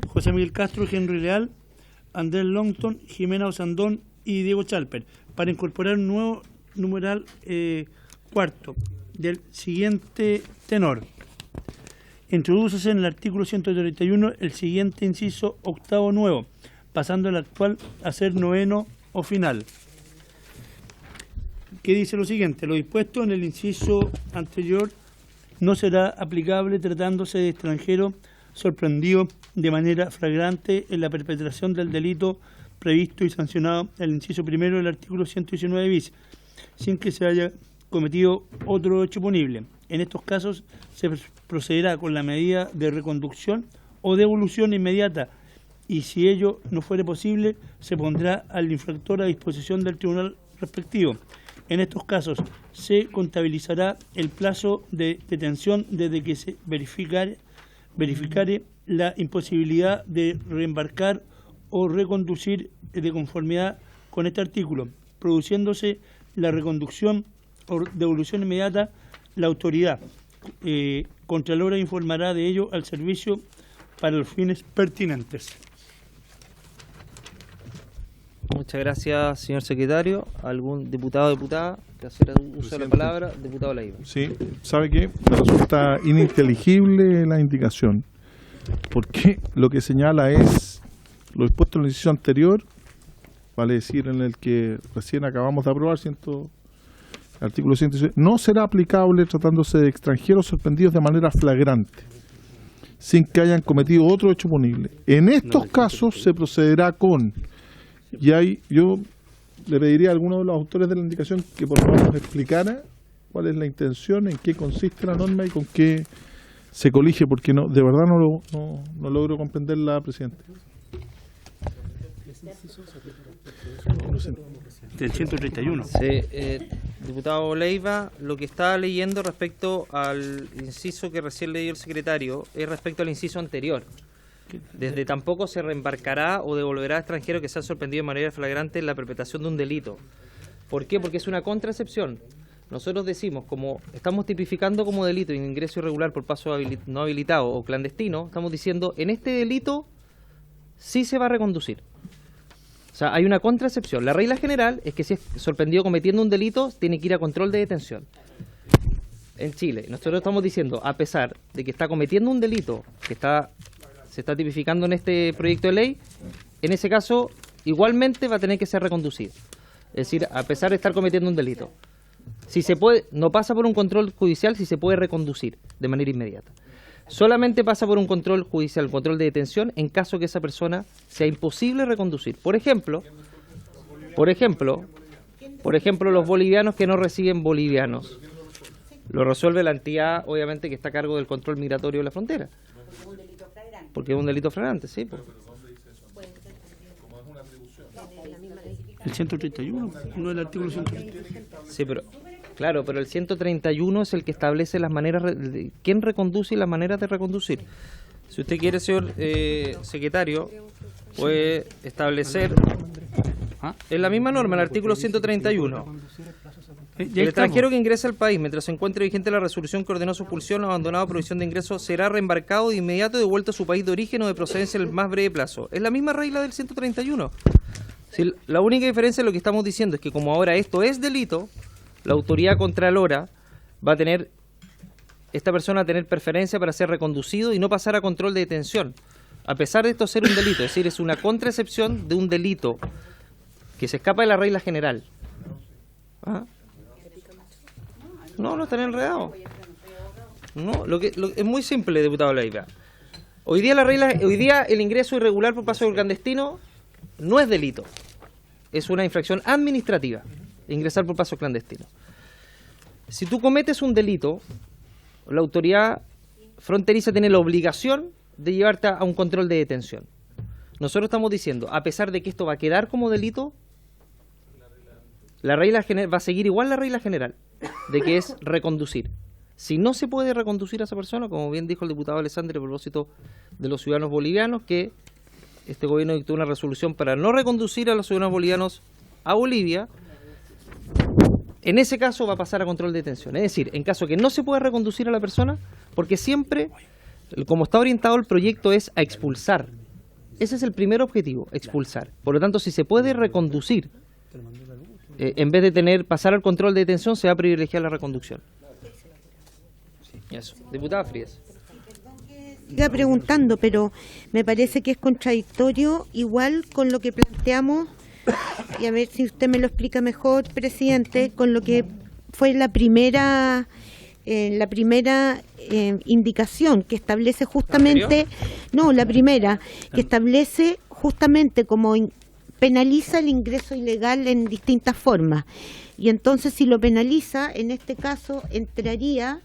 José Miguel Castro, Henry Leal, Andrés Longton, Jimena Osandón y Diego Chalper, para incorporar un nuevo numeral cuarto del siguiente tenor. Introdúcese en el artículo 131 el siguiente inciso octavo nuevo, pasando el actual a ser noveno o final, que dice lo siguiente: lo dispuesto en el inciso anterior no será aplicable tratándose de extranjero sorprendido de manera flagrante en la perpetración del delito previsto y sancionado en el inciso primero del artículo 119 bis, sin que se haya cometido otro hecho punible. En estos casos se procederá con la medida de reconducción o devolución inmediata, y si ello no fuere posible, se pondrá al infractor a disposición del tribunal respectivo. En estos casos se contabilizará el plazo de detención desde que se verificare la imposibilidad de reembarcar o reconducir de conformidad con este artículo. Produciéndose la reconducción o devolución inmediata, la autoridad contralora informará de ello al servicio para los fines pertinentes. Muchas gracias, señor secretario. ¿Algún diputado o diputada que hacer uso de la palabra? Diputado Leiva. Sí, ¿sabe qué? Me resulta ininteligible la indicación, porque lo que señala es lo dispuesto en el inciso anterior, vale decir en el que recién acabamos de aprobar, artículo 116, no será aplicable tratándose de extranjeros sorprendidos de manera flagrante, sin que hayan cometido otro hecho punible. En estos casos se procederá con... Y ahí yo le pediría a alguno de los autores de la indicación que por favor nos explicara cuál es la intención, en qué consiste la norma y con qué se colige, porque no, de verdad no logro comprenderla, presidente. Del 131. Sí, diputado Leiva, lo que estaba leyendo respecto al inciso que recién leyó el secretario es respecto al inciso anterior. Desde tampoco se reembarcará o devolverá a extranjeros que se han sorprendido de manera flagrante en la perpetración de un delito. ¿Por qué? Porque es una contraexcepción. Nosotros decimos, como estamos tipificando como delito ingreso irregular por paso no habilitado o clandestino, estamos diciendo, en este delito sí se va a reconducir. O sea, hay una contraexcepción. La regla general es que si es sorprendido cometiendo un delito, tiene que ir a control de detención. En Chile, nosotros estamos diciendo, a pesar de que está cometiendo un delito que se está tipificando en este proyecto de ley, en ese caso igualmente va a tener que ser reconducido. Es decir, a pesar de estar cometiendo un delito. Si se puede, no pasa por un control judicial, si se puede reconducir de manera inmediata. Solamente pasa por un control judicial, un control de detención, en caso que esa persona sea imposible reconducir. Por ejemplo, los bolivianos que no reciben bolivianos. Lo resuelve la entidad, obviamente, que está a cargo del control migratorio de la frontera. Porque es un delito flagrante, sí. Pues. El 131, no el artículo 131. Sí, pero claro, pero el 131 es el que establece las maneras, quién reconduce y las maneras de reconducir. Si usted quiere, señor secretario, puede establecer en la misma norma, el artículo 131. El extranjero que ingresa al país mientras se encuentre vigente la resolución que ordenó su expulsión o abandonado provisión de ingreso será reembarcado de inmediato y devuelto a su país de origen o de procedencia en el más breve plazo. Es la misma regla del 131. Sí, la única diferencia de lo que estamos diciendo es que como ahora esto es delito, la autoridad contralora va a tener, esta persona a tener preferencia para ser reconducido y no pasar a control de detención, a pesar de esto ser un delito, es decir, es una contraexcepción de un delito que se escapa de la regla general. ¿Ah? No están enredados. No, es muy simple, diputado Leiva. Hoy día el ingreso irregular por paso clandestino no es delito, es una infracción administrativa, ingresar por paso clandestino. Si tú cometes un delito, la autoridad fronteriza tiene la obligación de llevarte a un control de detención. Nosotros estamos diciendo, a pesar de que esto va a quedar como delito, la regla general va a seguir igual la regla general, de que es reconducir. Si no se puede reconducir a esa persona, como bien dijo el diputado Alessandri a propósito de los ciudadanos bolivianos, que este gobierno dictó una resolución para no reconducir a los ciudadanos bolivianos a Bolivia, en ese caso va a pasar a control de detención. Es decir, en caso que no se pueda reconducir a la persona, porque siempre, como está orientado el proyecto, es a expulsar. Ese es el primer objetivo, expulsar. Por lo tanto, si se puede reconducir, en vez de pasar al control de detención, se va a privilegiar la reconducción. Eso. Diputada Frías. Siga preguntando, pero me parece que es contradictorio igual con lo que planteamos, y a ver si usted me lo explica mejor, presidente, con lo que fue la primera indicación que establece justamente, que establece justamente como penaliza el ingreso ilegal en distintas formas. Y entonces si lo penaliza, en este caso entraría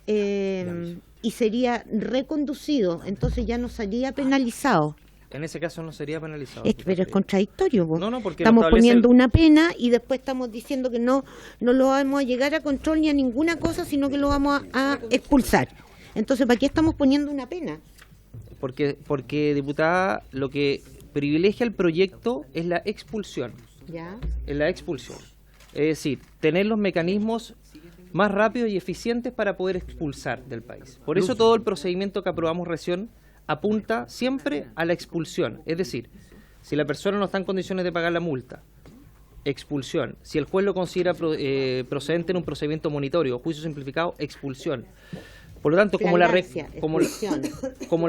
y sería reconducido, entonces ya no sería penalizado. En ese caso no sería penalizado. Pero es contradictorio, vos. No, porque estamos poniendo una pena y después estamos diciendo que no lo vamos a llegar a control ni a ninguna cosa, sino que lo vamos a expulsar. Entonces, ¿para qué estamos poniendo una pena? Porque, diputada, lo que privilegia el proyecto es la expulsión. ¿Ya? Es la expulsión. Es decir, tener los mecanismos más rápidos y eficientes para poder expulsar del país. Por eso todo el procedimiento que aprobamos recién apunta siempre a la expulsión. Es decir, si la persona no está en condiciones de pagar la multa, expulsión. Si el juez lo considera procedente en un procedimiento monitorio o juicio simplificado, expulsión. Por lo tanto, como la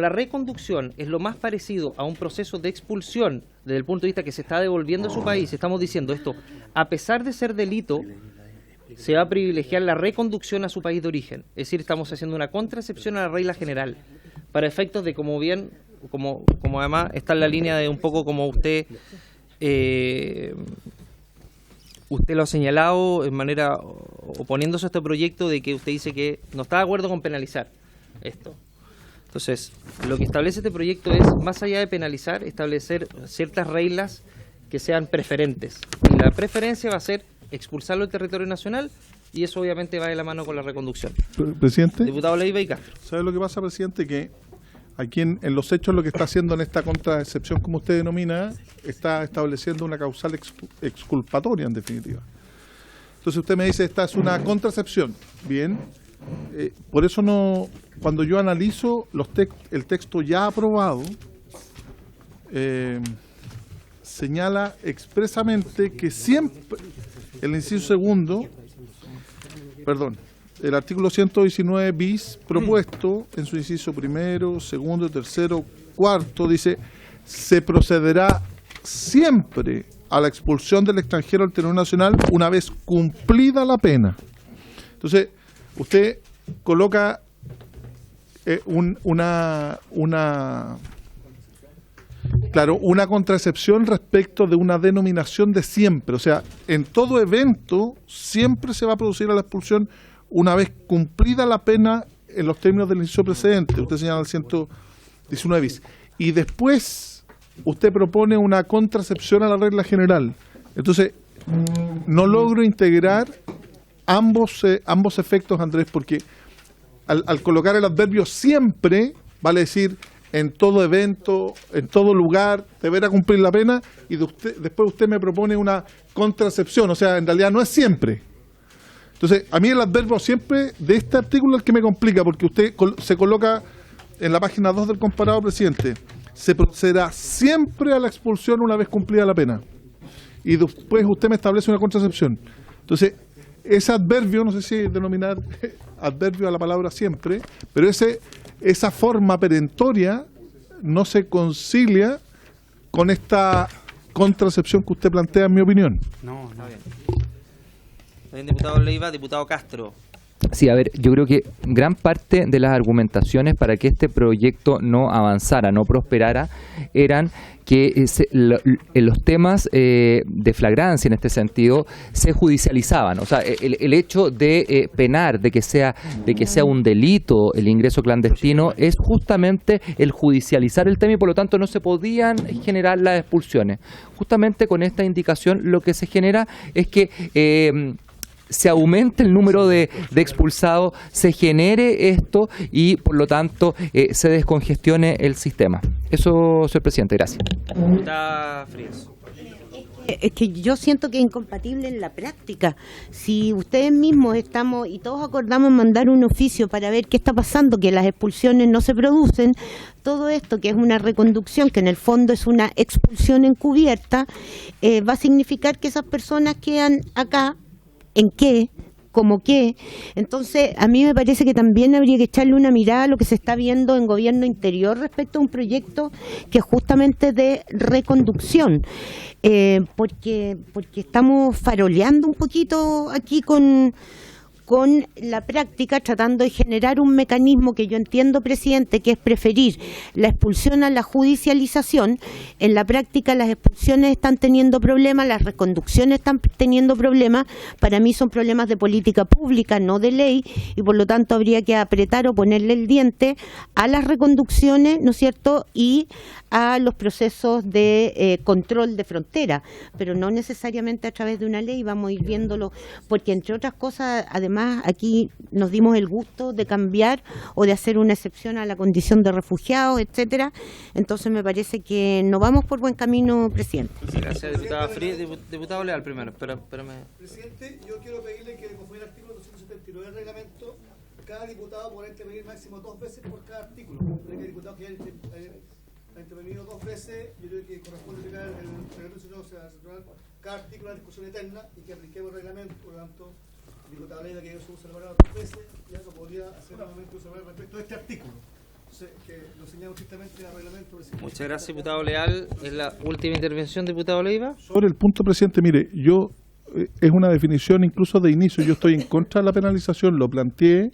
reconducción es lo más parecido a un proceso de expulsión desde el punto de vista que se está devolviendo a su país, estamos diciendo esto, a pesar de ser delito, se va a privilegiar la reconducción a su país de origen. Es decir, estamos haciendo una contraexcepción a la regla general, para efectos de como además está en la línea de un poco como usted lo ha señalado en manera oponiéndose a este proyecto, de que usted dice que no está de acuerdo con penalizar esto. Entonces, lo que establece este proyecto es, más allá de penalizar, establecer ciertas reglas que sean preferentes. Y la preferencia va a ser expulsarlo del territorio nacional, y eso obviamente va de la mano con la reconducción. Presidente. Diputado Leiva y Castro. ¿Sabe lo que pasa, presidente? Que aquí en los hechos lo que está haciendo en esta contraexcepción, como usted denomina, está estableciendo una causal exculpatoria, en definitiva. Entonces usted me dice, esta es una contraexcepción. Bien. Por eso no, cuando yo analizo el texto ya aprobado, señala expresamente que siempre el inciso segundo, el artículo 119 bis propuesto en su inciso primero, segundo, tercero, cuarto, dice, se procederá siempre a la expulsión del extranjero al territorio nacional una vez cumplida la pena. Entonces, usted coloca una contraexcepción respecto de una denominación de siempre. O sea, en todo evento siempre se va a producir la expulsión una vez cumplida la pena en los términos del inciso precedente. Usted señala el 119 bis. Y después usted propone una contraexcepción a la regla general. Entonces, no logro integrar ambos efectos, Andrés, porque al colocar el adverbio siempre, vale decir en todo evento, en todo lugar, deberá cumplir la pena, y después usted me propone una contraexcepción, o sea, en realidad no es siempre. Entonces, a mí el adverbio siempre de este artículo es el que me complica, porque usted se coloca en la página 2 del comparado, presidente, se procederá siempre a la expulsión una vez cumplida la pena. Y después usted me establece una contracepción. Entonces, ese adverbio, no sé si denominar adverbio a la palabra siempre, pero esa forma perentoria no se concilia con esta contracepción que usted plantea, en mi opinión. No, Está bien. Está bien, diputado Leiva. Diputado Castro. Sí, a ver, yo creo que gran parte de las argumentaciones para que este proyecto no avanzara, no prosperara, eran que los temas de flagrancia en este sentido se judicializaban. O sea, el hecho de penar, de que sea un delito el ingreso clandestino, es justamente el judicializar el tema y por lo tanto no se podían generar las expulsiones. Justamente con esta indicación lo que se genera es que se aumente el número de expulsados, se genere esto y por lo tanto se descongestione el sistema. Eso, señor presidente, gracias. Diputada Frías. Es que yo siento que es incompatible en la práctica. Si ustedes mismos estamos y todos acordamos en mandar un oficio para ver qué está pasando, que las expulsiones no se producen, todo esto que es una reconducción, que en el fondo es una expulsión encubierta, va a significar que esas personas quedan acá. ¿En qué? ¿Cómo qué? Entonces, a mí me parece que también habría que echarle una mirada a lo que se está viendo en gobierno interior respecto a un proyecto que es justamente de reconducción, porque estamos faroleando un poquito aquí con la práctica, tratando de generar un mecanismo que yo entiendo, presidente, que es preferir la expulsión a la judicialización. En la práctica las expulsiones están teniendo problemas, las reconducciones están teniendo problemas. Para mí son problemas de política pública, no de ley, y por lo tanto habría que apretar o ponerle el diente a las reconducciones, ¿no es cierto?, y a los procesos de control de frontera, pero no necesariamente a través de una ley. Vamos a ir viéndolo, porque entre otras cosas, además, aquí nos dimos el gusto de cambiar o de hacer una excepción a la condición de refugiados, etcétera. Entonces me parece que no vamos por buen camino, presidente. Gracias, diputada Frías. Diputado Leal primero. Espérame. Presidente, yo quiero pedirle que, conforme al artículo 279 del reglamento, cada diputado podrá intervenir máximo 2 veces por cada artículo. Creo que el diputado que ha intervenido 2 veces, yo creo que corresponde aplicar el reglamento, cada artículo a la discusión eterna y que apliquemos el reglamento. Por lo tanto, diputada Leiva, que yo se usa la palabra 2 veces, ya no podría hacer nuevamente uso respecto a este artículo. Entonces, que lo señalamos estrictamente al reglamento. Muchas gracias, diputado Leal. Es la última intervención, diputado Leiva. Sobre el punto, presidente, mire, es una definición incluso de inicio. Yo estoy en contra de la penalización, lo planteé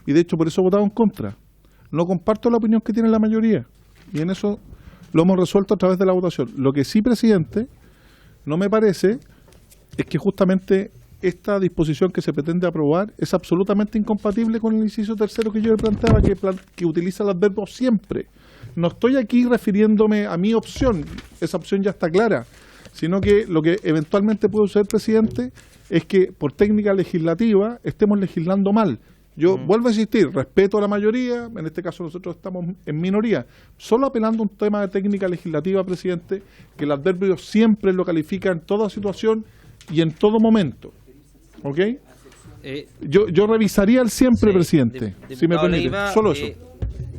y de hecho por eso he votado en contra. No comparto la opinión que tiene la mayoría y en eso lo hemos resuelto a través de la votación. Lo que sí, presidente, no me parece es que justamente esta disposición que se pretende aprobar es absolutamente incompatible con el inciso tercero que yo le planteaba, que utiliza el adverbio siempre. No estoy aquí refiriéndome a mi opción, esa opción ya está clara, sino que lo que eventualmente puede suceder, presidente, es que por técnica legislativa estemos legislando mal. Yo vuelvo a insistir, respeto a la mayoría, en este caso nosotros estamos en minoría, solo apelando a un tema de técnica legislativa, presidente, que el adverbio siempre lo califica en toda situación y en todo momento. ¿Ok? Yo revisaría el siempre, sí, presidente, si me permite. Leiva, solo eso.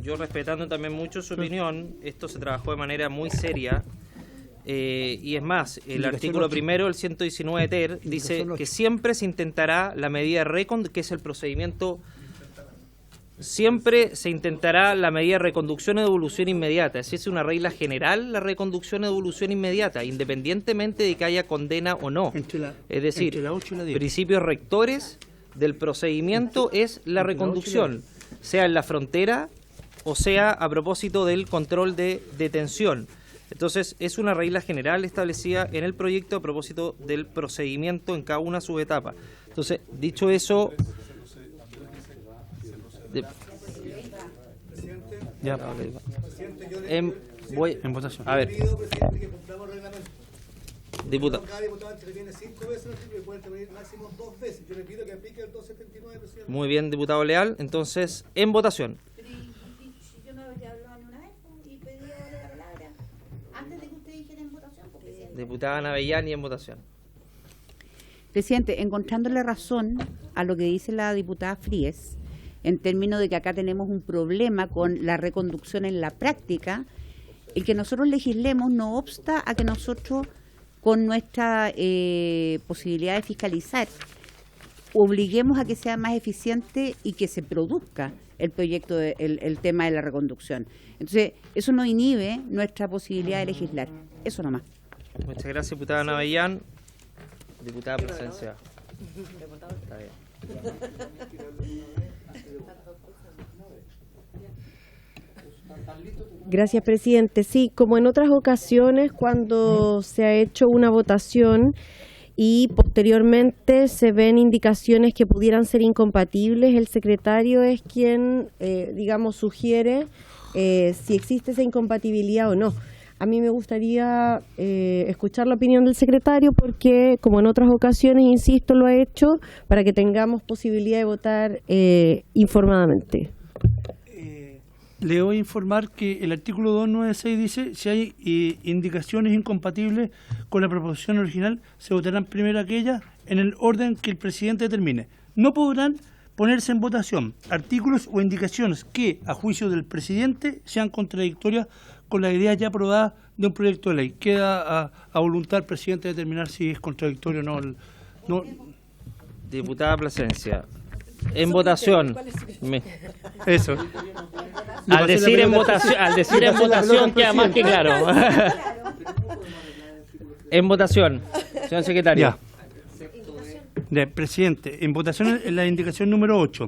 Yo respetando también mucho su opinión, esto se trabajó de manera muy seria. Y es más, el artículo primero, el 119 ter, dice que siempre se intentará la medida que es el procedimiento, siempre se intentará la medida de reconducción o devolución inmediata. Así es una regla general, la reconducción o devolución inmediata, independientemente de que haya condena o no. Es decir, principios rectores del procedimiento es la reconducción, sea en la frontera o sea a propósito del control de detención. Entonces, es una regla general establecida en el proyecto a propósito del procedimiento en cada una de sus etapas. Entonces, dicho eso... En votación. A ver. Presidente, que cumplamos el reglamento. Diputado. Cada diputado interviene 5 veces en el artículo y puede intervenir máximo 2 veces. Yo le pido que aplique el 279, presidente. Muy bien, diputado Leal. Entonces, en votación. Diputada Navellani, en votación. Presidente, encontrándole razón a lo que dice la diputada Frías, en términos de que acá tenemos un problema con la reconducción en la práctica, el que nosotros legislemos no obsta a que nosotros, con nuestra posibilidad de fiscalizar, obliguemos a que sea más eficiente y que se produzca el proyecto, el tema de la reconducción. Entonces, eso no inhibe nuestra posibilidad de legislar. Eso nomás. Muchas gracias, diputada Navellán. Diputada Plasencia. Está bien. Gracias, presidente. Sí, como en otras ocasiones, cuando se ha hecho una votación y posteriormente se ven indicaciones que pudieran ser incompatibles, el secretario es quien, sugiere si existe esa incompatibilidad o no. A mí me gustaría escuchar la opinión del secretario porque, como en otras ocasiones, insisto, lo ha hecho para que tengamos posibilidad de votar informadamente. Le voy a informar que el artículo 296 dice: si hay indicaciones incompatibles con la proposición original, se votarán primero aquellas en el orden que el presidente determine. No podrán ponerse en votación artículos o indicaciones que, a juicio del presidente, sean contradictorias con las ideas ya aprobadas de un proyecto de ley. Queda a voluntad del presidente determinar si es contradictorio o no. Diputada Plasencia, en votación. Eso. Al decir en votación queda más que claro. En votación, señor secretario. Ya. Presidente, en votación en la indicación número 8.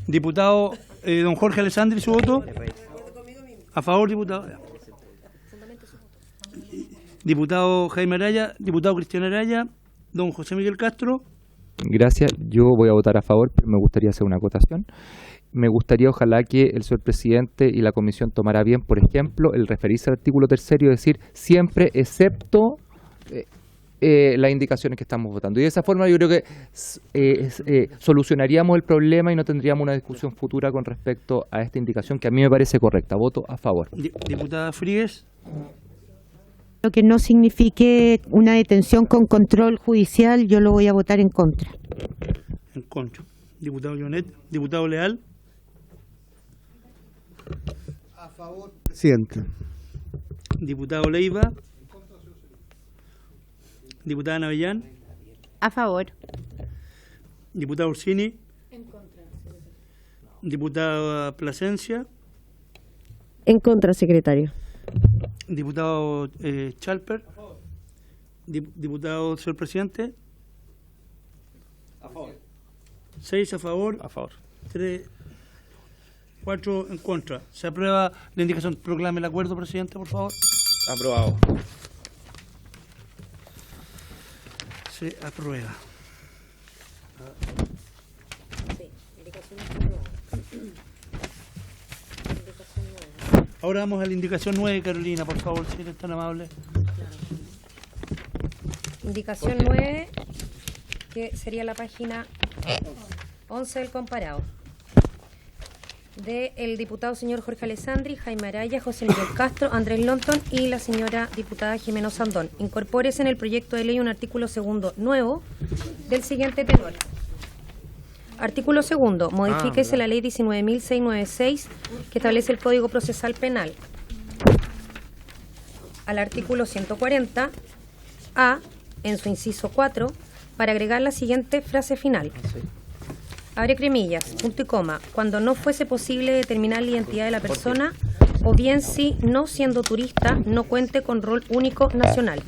Diputado don Jorge Alessandri, su voto. A favor, diputado. Diputado Jaime Araya, diputado Cristian Araya, don José Miguel Castro. Gracias, yo voy a votar a favor, pero me gustaría hacer una acotación. Me gustaría, ojalá, que el señor presidente y la comisión tomara bien, por ejemplo, el referirse al artículo 3 y decir siempre excepto las indicaciones que estamos votando. Y de esa forma yo creo que solucionaríamos el problema y no tendríamos una discusión futura con respecto a esta indicación que a mí me parece correcta. Voto a favor. Diputada Fríguez. Lo que no signifique una detención con control judicial, yo lo voy a votar en contra. En contra. Diputado Llonet. Diputado Leal. A favor, presidente. Diputado Leiva. Diputada Navellán. A favor. Diputado Ursini. En contra. Diputada Plasencia. En contra, secretario. Diputado Chalper. Diputado, señor presidente. A favor. 6 a favor. A favor. 3, 4 en contra. Se aprueba la indicación. Proclame el acuerdo, presidente, por favor. Aprobado. Se aprueba. Ahora vamos a la indicación 9, Carolina, por favor, si eres tan amable. Indicación 9, que sería la página 11 del comparado. Del diputado señor Jorge Alessandri, Jaime Araya, José Miguel Castro, Andrés Lonton y la señora diputada Jimena Sandón. Incorpórese en el proyecto de ley un artículo segundo nuevo del siguiente tenor. Artículo segundo, modifíquese la ley 19.696 que establece el Código Procesal Penal. Al artículo 140, A, en su inciso 4, para agregar la siguiente frase final. Abre cremillas, punto y coma, cuando no fuese posible determinar la identidad de la persona o bien si, no siendo turista, no cuente con rol único nacional.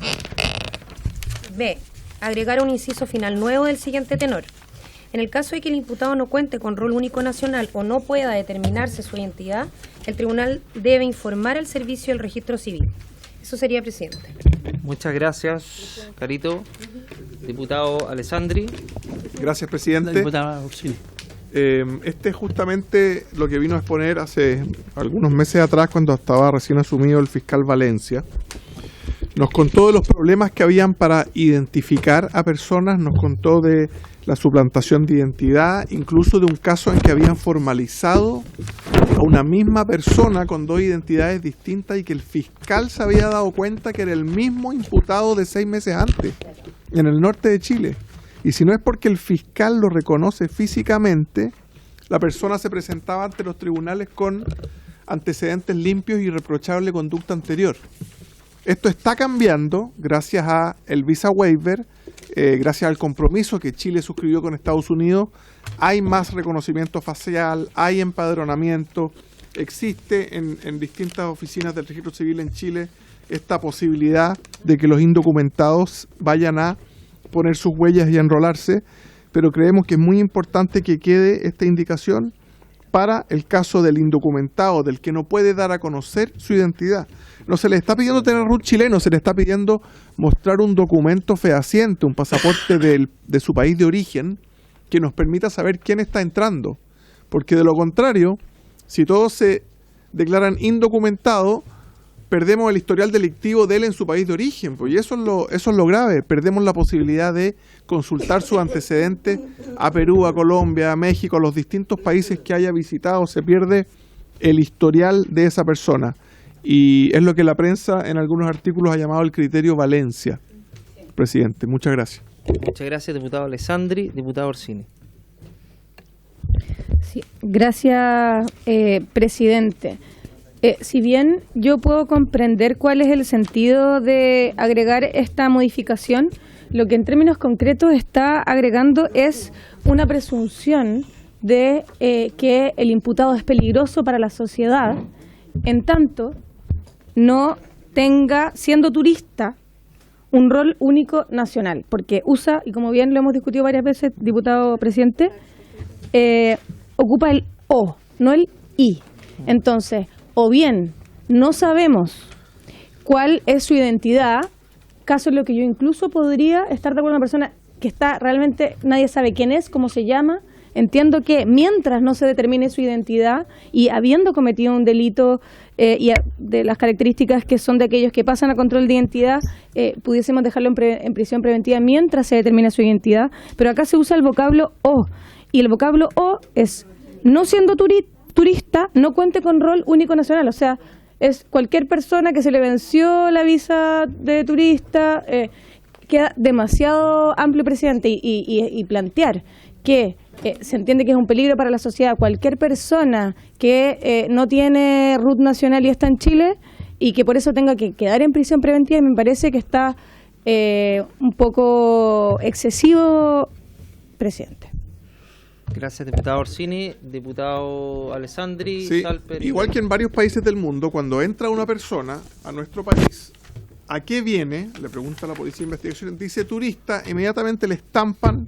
B, agregar un inciso final nuevo del siguiente tenor. En el caso de que el imputado no cuente con rol único nacional o no pueda determinarse su identidad, el tribunal debe informar al servicio del registro civil. Eso sería, presidente. Muchas gracias, Carito. Diputado Alessandri. Gracias, presidente. Diputada Ursini. Este es justamente lo que vino a exponer hace algunos meses atrás, cuando estaba recién asumido el fiscal Valencia. Nos contó de los problemas que habían para identificar a personas, nos contó de la suplantación de identidad, incluso de un caso en que habían formalizado a una misma persona con 2 identidades distintas y que el fiscal se había dado cuenta que era el mismo imputado de 6 meses antes, en el norte de Chile. Y si no es porque el fiscal lo reconoce físicamente, la persona se presentaba ante los tribunales con antecedentes limpios y irreprochable conducta anterior. Esto está cambiando gracias a el visa waiver, gracias al compromiso que Chile suscribió con Estados Unidos. Hay más reconocimiento facial, hay empadronamiento, existe en distintas oficinas del registro civil en Chile esta posibilidad de que los indocumentados vayan a poner sus huellas y a enrolarse, pero creemos que es muy importante que quede esta indicación para el caso del indocumentado, del que no puede dar a conocer su identidad. No se le está pidiendo tener RUT chileno, se le está pidiendo mostrar un documento fehaciente, un pasaporte de su país de origen, que nos permita saber quién está entrando. Porque de lo contrario, si todos se declaran indocumentados, perdemos el historial delictivo de él en su país de origen, pues, y eso es lo grave. Perdemos la posibilidad de consultar sus antecedentes a Perú, a Colombia, a México, a los distintos países que haya visitado. Se pierde el historial de esa persona, y es lo que la prensa en algunos artículos ha llamado el criterio Valencia. Presidente, muchas gracias. Muchas gracias, diputado Alessandri. Diputado Orsini. Sí, gracias, presidente. Si bien yo puedo comprender cuál es el sentido de agregar esta modificación, lo que en términos concretos está agregando es una presunción de que el imputado es peligroso para la sociedad, en tanto no tenga, siendo turista, un rol único nacional, porque usa, y como bien lo hemos discutido varias veces, diputado presidente, ocupa el O, no el I. Entonces, o bien no sabemos cuál es su identidad, caso en lo que yo incluso podría estar de acuerdo con una persona que está realmente, nadie sabe quién es, cómo se llama. Entiendo que mientras no se determine su identidad y habiendo cometido un delito de las características que son de aquellos que pasan a control de identidad, pudiésemos dejarlo en prisión preventiva mientras se determine su identidad. Pero acá se usa el vocablo O, y el vocablo O es no siendo turista, no cuente con rol único nacional. O sea, es cualquier persona que se le venció la visa de turista. Queda demasiado amplio, presidente, y plantear que se entiende que es un peligro para la sociedad cualquier persona que no tiene RUT nacional y está en Chile, y que por eso tenga que quedar en prisión preventiva, me parece que está un poco excesivo, presidente. Gracias, diputado Orsini. Diputado Alessandri. Sí, Salper, igual que en varios países del mundo, cuando entra una persona a nuestro país, ¿a qué viene? Le pregunta la Policía de Investigación, dice turista, inmediatamente le estampan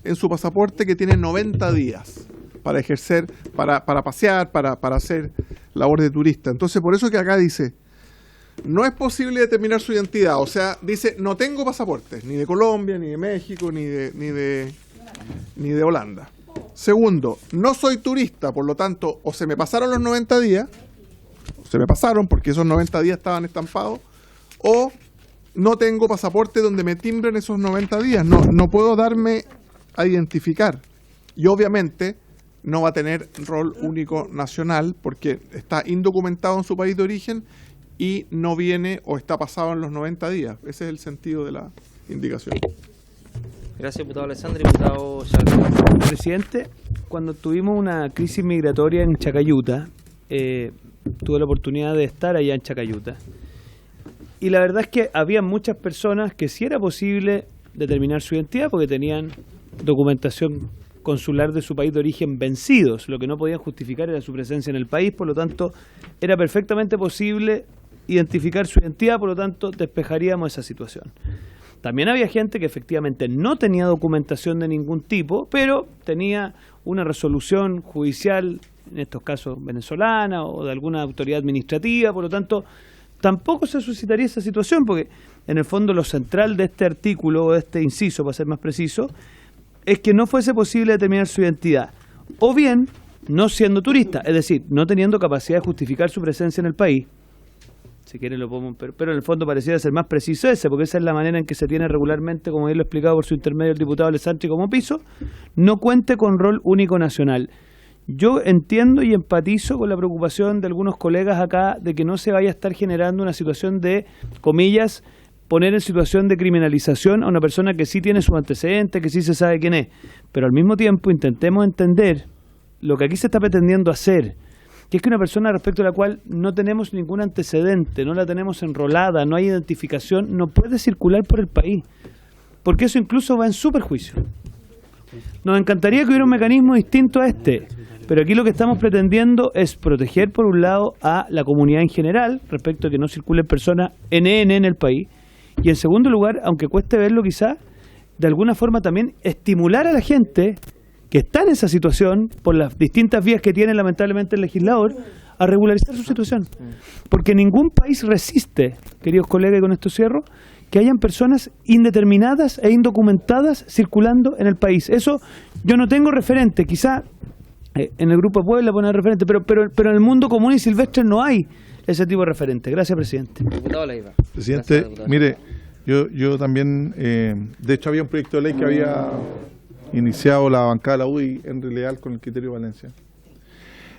en su pasaporte que tiene 90 días para ejercer, para pasear, para hacer labor de turista. Entonces, por eso que acá dice, no es posible determinar su identidad. O sea, dice, no tengo pasaportes, ni de Colombia, ni de México, ni de Holanda. Segundo, no soy turista, por lo tanto, o se me pasaron los 90 días, o se me pasaron porque esos 90 días estaban estampados, o no tengo pasaporte donde me timbren esos 90 días. No puedo darme a identificar. Y obviamente no va a tener rol único nacional porque está indocumentado en su país de origen y no viene o está pasado en los 90 días. Ese es el sentido de la indicación. Gracias, diputado Alessandri. Diputado Salper. Presidente, cuando tuvimos una crisis migratoria en Chacayuta, tuve la oportunidad de estar allá en Chacayuta. Y la verdad es que había muchas personas que sí era posible determinar su identidad porque tenían documentación consular de su país de origen vencidos. Lo que no podían justificar era su presencia en el país, por lo tanto era perfectamente posible identificar su identidad, por lo tanto despejaríamos esa situación. También había gente que efectivamente no tenía documentación de ningún tipo, pero tenía una resolución judicial, en estos casos venezolana o de alguna autoridad administrativa, por lo tanto tampoco se suscitaría esa situación, porque en el fondo lo central de este artículo, o de este inciso, para ser más preciso, es que no fuese posible determinar su identidad, o bien no siendo turista, es decir, no teniendo capacidad de justificar su presencia en el país. Si quieren lo podemos, pero en el fondo pareciera ser más preciso ese, porque esa es la manera en que se tiene regularmente, como bien lo ha explicado por su intermedio el diputado Alessandri como piso, no cuente con rol único nacional. Yo entiendo y empatizo con la preocupación de algunos colegas acá de que no se vaya a estar generando una situación de, comillas, poner en situación de criminalización a una persona que sí tiene sus antecedentes, que sí se sabe quién es. Pero al mismo tiempo intentemos entender lo que aquí se está pretendiendo hacer, que es que una persona respecto a la cual no tenemos ningún antecedente, no la tenemos enrolada, no hay identificación, no puede circular por el país, porque eso incluso va en su perjuicio. Nos encantaría que hubiera un mecanismo distinto a este, pero aquí lo que estamos pretendiendo es proteger por un lado a la comunidad en general respecto a que no circulen personas NN en el país, y en segundo lugar, aunque cueste verlo quizá, de alguna forma también estimular a la gente que está en esa situación, por las distintas vías que tiene lamentablemente el legislador, a regularizar su situación. Porque ningún país resiste, queridos colegas, y con esto cierro, que hayan personas indeterminadas e indocumentadas circulando en el país. Eso yo no tengo referente, quizá en el Grupo Puebla poner referente, pero en el mundo común y silvestre no hay ese tipo de referente. Gracias, presidente. Diputado Leiva. Presidente, Gracias, diputado. mire, yo también, de hecho había un proyecto de ley que había iniciado la bancada de la UDI en realidad con el criterio Valencia.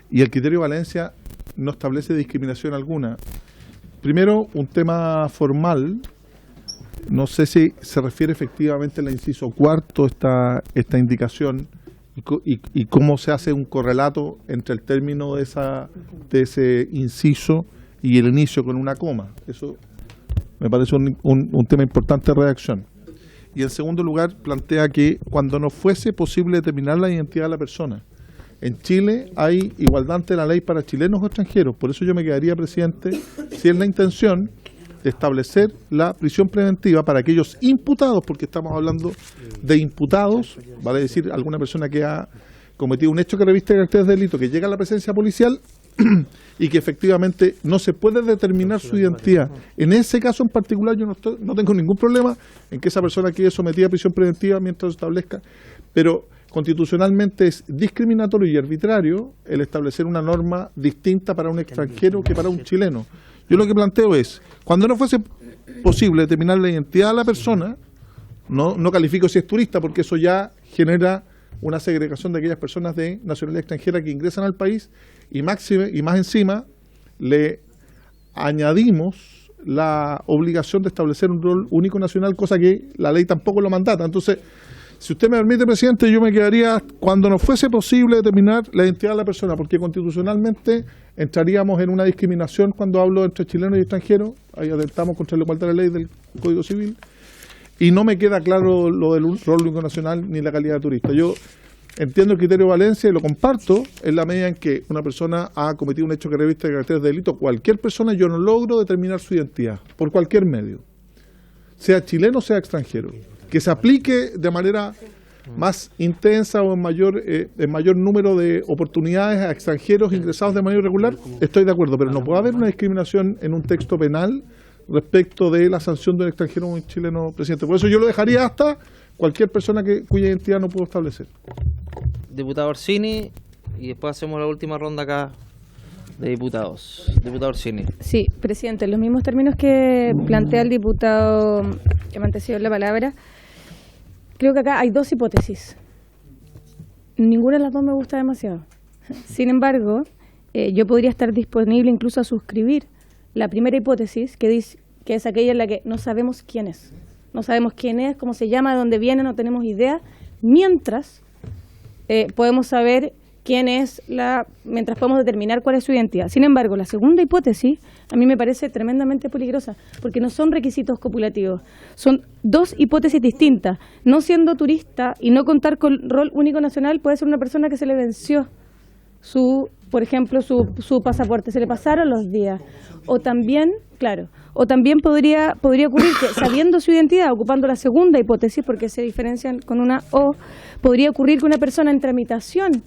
Y el criterio Valencia no establece discriminación alguna. Primero, un tema formal, no sé si se refiere efectivamente al inciso cuarto esta indicación y cómo se hace un correlato entre el término de ese inciso y el inicio con una coma. Eso me parece un tema importante de redacción. Y en segundo lugar, plantea que cuando no fuese posible determinar la identidad de la persona. En Chile hay igualdad ante la ley para chilenos o extranjeros. Por eso yo me quedaría, presidente, si es la intención de establecer la prisión preventiva para aquellos imputados, porque estamos hablando de imputados, vale decir, alguna persona que ha cometido un hecho que reviste caracteres de delito, que llega a la presencia policial y que efectivamente no se puede determinar su identidad. En ese caso en particular yo no tengo ningún problema en que esa persona quede sometida a prisión preventiva mientras se establezca, pero constitucionalmente es discriminatorio y arbitrario el establecer una norma distinta para un extranjero que para un chileno. Yo lo que planteo es, cuando no fuese posible determinar la identidad de la persona, no califico si es turista, porque eso ya genera una segregación de aquellas personas de nacionalidad extranjera que ingresan al país, y más encima le añadimos la obligación de establecer un rol único nacional, cosa que la ley tampoco lo mandata. Entonces, si usted me permite, presidente, yo me quedaría cuando no fuese posible determinar la identidad de la persona, porque constitucionalmente entraríamos en una discriminación cuando hablo entre chilenos y extranjeros, ahí atentamos contra la igualdad de la ley del Código Civil, y no me queda claro lo del rol único nacional ni la calidad de turista. Yo entiendo el criterio Valencia y lo comparto en la medida en que una persona ha cometido un hecho que reviste caracteres de delito. Cualquier persona, yo no logro determinar su identidad, por cualquier medio, sea chileno o sea extranjero. Que se aplique de manera más intensa o en mayor número de oportunidades a extranjeros ingresados de manera irregular, estoy de acuerdo, pero no puede haber una discriminación en un texto penal respecto de la sanción de un extranjero o un chileno, presidente. Por eso yo lo dejaría hasta cualquier persona cuya identidad no puedo establecer. Diputado Orsini, y después hacemos la última ronda acá de diputados. Diputado Orsini. Sí, presidente, en los mismos términos que plantea el diputado que me antecedió la palabra, creo que acá hay dos hipótesis. Ninguna de las dos me gusta demasiado. Sin embargo, yo podría estar disponible incluso a suscribir la primera hipótesis, que es aquella en la que no sabemos quién es. No sabemos quién es, cómo se llama, de dónde viene, no tenemos idea, mientras podemos saber quién es mientras podemos determinar cuál es su identidad. Sin embargo, la segunda hipótesis a mí me parece tremendamente peligrosa, porque no son requisitos copulativos, son dos hipótesis distintas. No siendo turista y no contar con rol único nacional, puede ser una persona que se le venció por ejemplo, su pasaporte, se le pasaron los días. O también, podría ocurrir que, sabiendo su identidad, ocupando la segunda hipótesis, porque se diferencian con una O, podría ocurrir que una persona en tramitación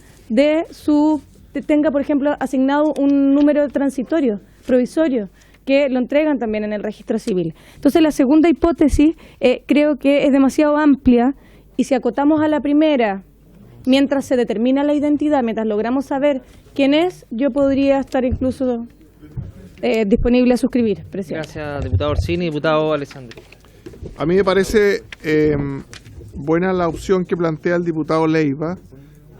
tenga, por ejemplo, asignado un número transitorio, provisorio, que lo entregan también en el registro civil. Entonces, la segunda hipótesis creo que es demasiado amplia, y si acotamos a la primera, mientras se determina la identidad, mientras logramos saber quién es, yo podría estar incluso disponible a suscribir, presidente. Gracias, diputado Orsini. Diputado Alessandri. A mí me parece buena la opción que plantea el diputado Leiva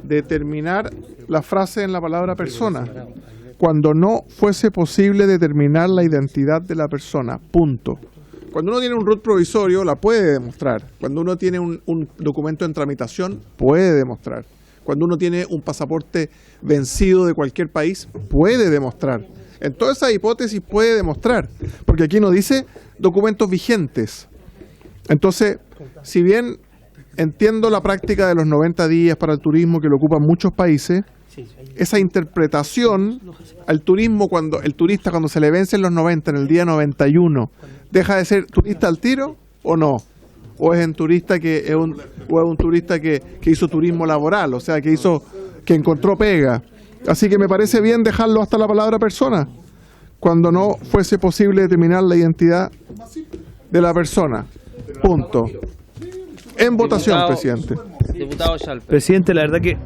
de terminar la frase en la palabra persona. Cuando no fuese posible determinar la identidad de la persona, punto. Cuando uno tiene un RUT provisorio, la puede demostrar. Cuando uno tiene un documento en tramitación, puede demostrar. cuando uno tiene un pasaporte vencido de cualquier país, puede demostrar. En todas esas hipótesis puede demostrar, porque aquí no dice documentos vigentes. Entonces, si bien entiendo la práctica de los 90 días para el turismo que lo ocupan muchos países, esa interpretación al turismo, cuando el turista cuando se le vencen los 90 en el día 91, ¿deja de ser turista al tiro o no? ¿O es un turista que hizo turismo laboral, o sea, que encontró pega? Así que me parece bien dejarlo hasta la palabra persona, cuando no fuese posible determinar la identidad de la persona. Punto. En votación, presidente. Diputado Schalper. Presidente, la verdad que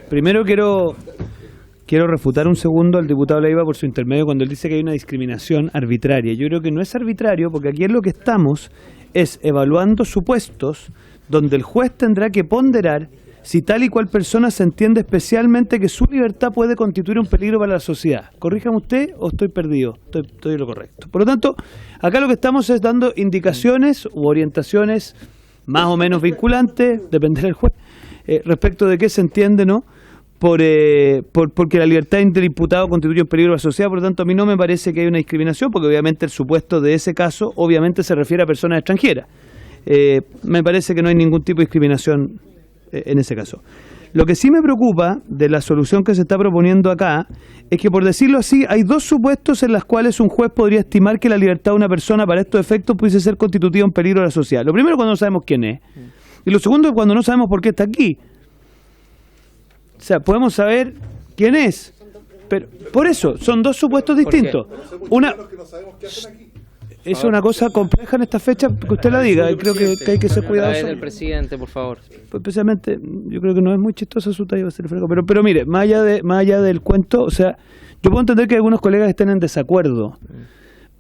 primero quiero refutar un segundo al diputado Leiva por su intermedio cuando él dice que hay una discriminación arbitraria. Yo creo que no es arbitrario, porque aquí en lo que estamos es evaluando supuestos donde el juez tendrá que ponderar si tal y cual persona se entiende especialmente que su libertad puede constituir un peligro para la sociedad. Corríjame usted o estoy perdido, estoy en lo correcto. Por lo tanto, acá lo que estamos es dando indicaciones u orientaciones más o menos vinculantes, depende del juez, respecto de qué se entiende, ¿no? Porque la libertad del imputado constituye un peligro a la sociedad. Por lo tanto, a mí no me parece que hay una discriminación, porque obviamente el supuesto de ese caso obviamente se refiere a personas extranjeras. Me parece que no hay ningún tipo de discriminación en ese caso. Lo que sí me preocupa de la solución que se está proponiendo acá es que, por decirlo así, hay dos supuestos en los cuales un juez podría estimar que la libertad de una persona para estos efectos pudiese ser constitutiva un peligro a la sociedad. Lo primero, cuando no sabemos quién es, y lo segundo, cuando no sabemos por qué está aquí. O sea, podemos saber quién es, pero por eso son dos supuestos distintos. Una es una cosa compleja en esta fecha que usted la diga, y creo que hay que ser cuidadoso. del presidente, por favor. Pues especialmente, yo creo que no es muy chistosa su talla, va a ser fresco, pero mire, más allá del cuento, o sea, yo puedo entender que algunos colegas estén en desacuerdo,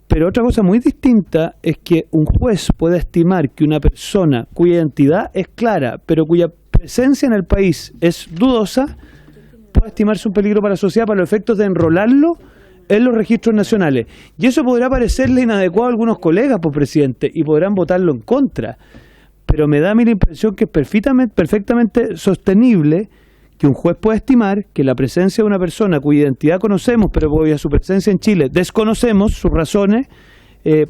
pero otra cosa muy distinta es que un juez pueda estimar que una persona cuya identidad es clara, pero cuya presencia en el país es dudosa, puede estimarse un peligro para la sociedad para los efectos de enrolarlo en los registros nacionales. Y eso podrá parecerle inadecuado a algunos colegas, por presidente, y podrán votarlo en contra. Pero me da a mí la impresión que es perfectamente sostenible que un juez pueda estimar que la presencia de una persona cuya identidad conocemos, pero cuya su presencia en Chile desconocemos sus razones,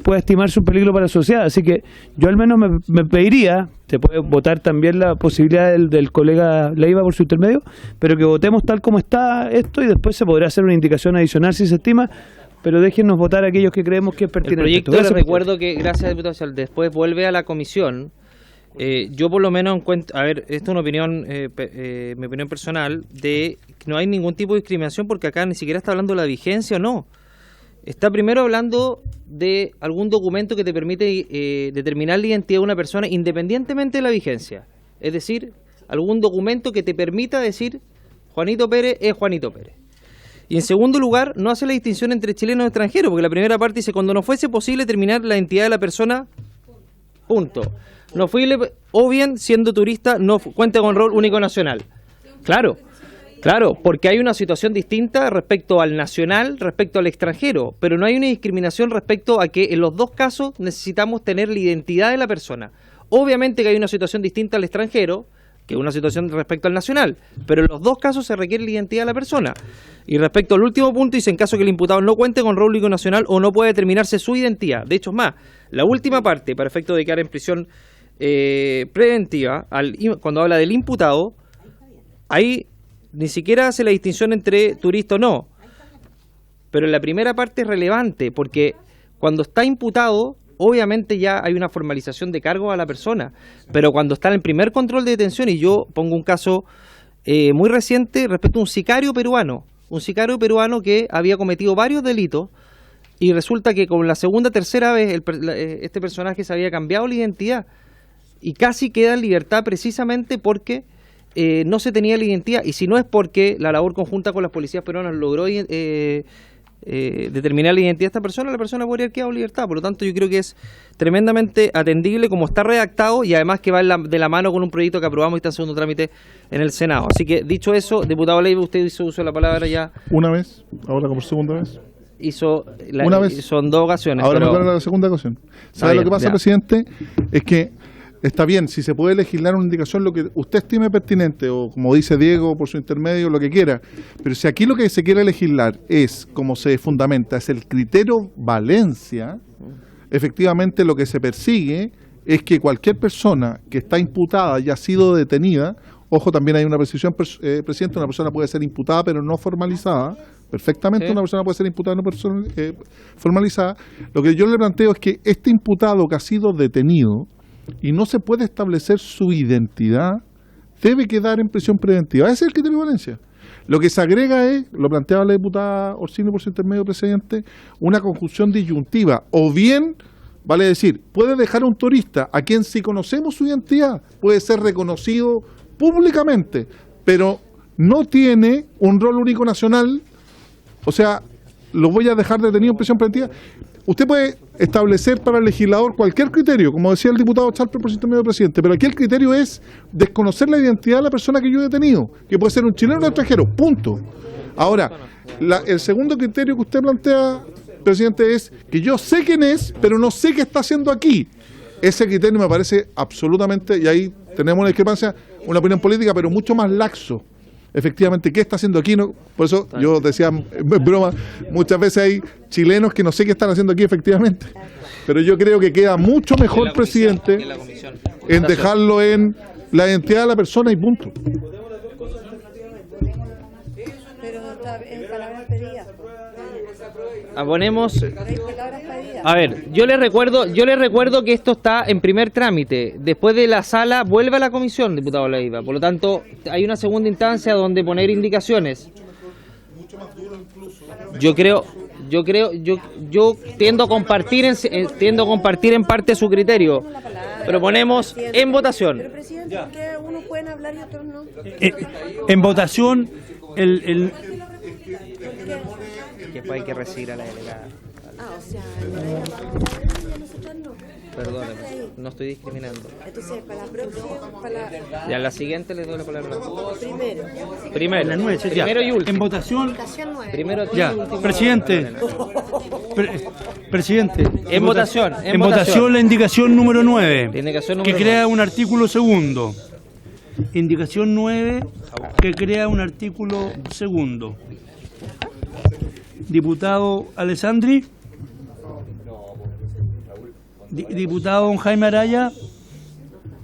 puede estimarse un peligro para la sociedad. Así que yo al menos me pediría, se puede votar también la posibilidad del colega Leiva por su intermedio, pero que votemos tal como está esto y después se podrá hacer una indicación adicional si se estima, pero déjennos votar aquellos que creemos que es pertinente. El proyecto, les recuerdo que, gracias diputado, después vuelve a la comisión. Yo por lo menos encuentro, a ver, esto es una opinión, mi opinión personal, de que no hay ningún tipo de discriminación porque acá ni siquiera está hablando de la vigencia o no. Está primero hablando de algún documento que te permite determinar la identidad de una persona independientemente de la vigencia. Es decir, algún documento que te permita decir Juanito Pérez es Juanito Pérez. Y en segundo lugar, no hace la distinción entre chilenos y extranjeros, porque la primera parte dice, cuando no fuese posible determinar la identidad de la persona, punto. No fue, o bien, siendo turista, no cuenta con rol único nacional. Claro, porque hay una situación distinta respecto al nacional, respecto al extranjero, pero no hay una discriminación respecto a que en los dos casos necesitamos tener la identidad de la persona. Obviamente que hay una situación distinta al extranjero, que una situación respecto al nacional, pero en los dos casos se requiere la identidad de la persona. Y respecto al último punto, dice en caso que el imputado no cuente con rol único nacional o no puede determinarse su identidad. De hecho, es más, la última parte, para efecto de quedar en prisión preventiva, cuando habla del imputado, ahí ni siquiera hace la distinción entre turista o no. Pero en la primera parte es relevante, porque cuando está imputado, obviamente ya hay una formalización de cargo a la persona. Pero cuando está en el primer control de detención, y yo pongo un caso muy reciente respecto a un sicario peruano que había cometido varios delitos, y resulta que con la segunda, tercera vez este personaje se había cambiado la identidad y casi queda en libertad precisamente porque no se tenía la identidad, y si no es porque la labor conjunta con las policías peruanas logró determinar la identidad de esta persona, la persona podría haber quedado en libertad. Por lo tanto, yo creo que es tremendamente atendible como está redactado, y además que va de la mano con un proyecto que aprobamos y está en segundo trámite en el Senado. Así que, dicho eso, diputado Leiva, usted hizo uso de la palabra ya. Una vez, ahora como segunda vez. Una vez. Son dos ocasiones. Ahora me toca la segunda ocasión. ¿Sabe lo que pasa, presidente? Es que está bien, si se puede legislar una indicación, lo que usted estime pertinente, o como dice Diego, por su intermedio, lo que quiera, pero si aquí lo que se quiere legislar es, como se fundamenta, es el criterio Valencia, efectivamente lo que se persigue es que cualquier persona que está imputada y ha sido detenida, ojo, también hay una precisión, presidente, una persona puede ser imputada pero no formalizada, perfectamente una persona puede ser imputada no formalizada. Lo que yo le planteo es que este imputado que ha sido detenido y no se puede establecer su identidad, debe quedar en prisión preventiva. Ese es el criterio de Valencia. Lo que se agrega es, lo planteaba la diputada Orsini por su intermedio, presidente, una conjunción disyuntiva, o bien, vale decir, puede dejar a un turista a quien si conocemos su identidad puede ser reconocido públicamente, pero no tiene un rol único nacional, o sea, lo voy a dejar detenido en prisión preventiva. Usted puede establecer para el legislador cualquier criterio, como decía el diputado Chalper por su intermedio, presidente, pero aquí el criterio es desconocer la identidad de la persona que yo he detenido, que puede ser un chileno o un extranjero, punto. Ahora, el segundo criterio que usted plantea, presidente, es que yo sé quién es, pero no sé qué está haciendo aquí. Ese criterio me parece absolutamente, y ahí tenemos una discrepancia, una opinión política, pero mucho más laxo. Efectivamente, ¿qué está haciendo aquí? No, por eso yo decía, en broma, muchas veces hay chilenos que no sé qué están haciendo aquí efectivamente. Pero yo creo que queda mucho mejor, presidente, en dejarlo en la identidad de la persona y punto. Abonemos. A ver, yo le recuerdo que esto está en primer trámite. Después de la sala vuelve a la comisión, diputado Leiva. Por lo tanto, hay una segunda instancia donde poner indicaciones. Yo tiendo a compartir en parte su criterio. Pero ponemos en votación. Pero, presidente, ¿por qué unos pueden hablar y otros no? En votación, el Que después hay que recibir a la delegada. O sea, Perdóneme, no estoy discriminando. entonces, para la próxima, Y a la siguiente le doy la palabra. primero. Primero y último. En votación. Primero Ya, presidente. Presidente. En votación. En votación la indicación número 9, Indicación que número crea 9. un artículo segundo. Indicación 9, que crea un artículo segundo. Diputado Alessandri. Diputado don Jaime Araya.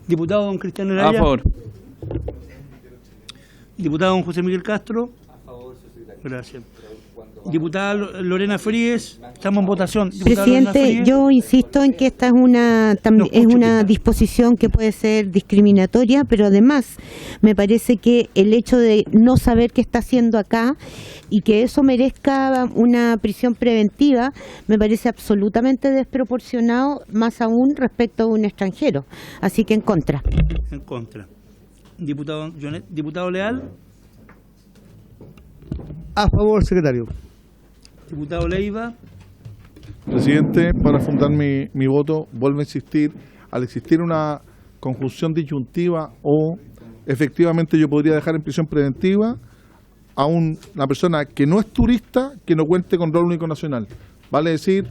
Diputado don Cristian Araya. A favor. Diputado don José Miguel Castro. A favor, secretario. Gracias. Diputada Lorena Fríes, estamos en votación. Diputada Presidente, yo insisto en que esta es una disposición que puede ser discriminatoria, pero además me parece que el hecho de no saber qué está haciendo acá y que eso merezca una prisión preventiva me parece absolutamente desproporcionado, más aún respecto a un extranjero. Así que en contra. En contra. Diputado Leal. A favor, secretario. Diputado Leiva. Presidente, para fundar mi voto, vuelvo a insistir, al existir una conjunción disyuntiva o efectivamente yo podría dejar en prisión preventiva a una persona que no es turista, que no cuente con rol único nacional. Vale decir,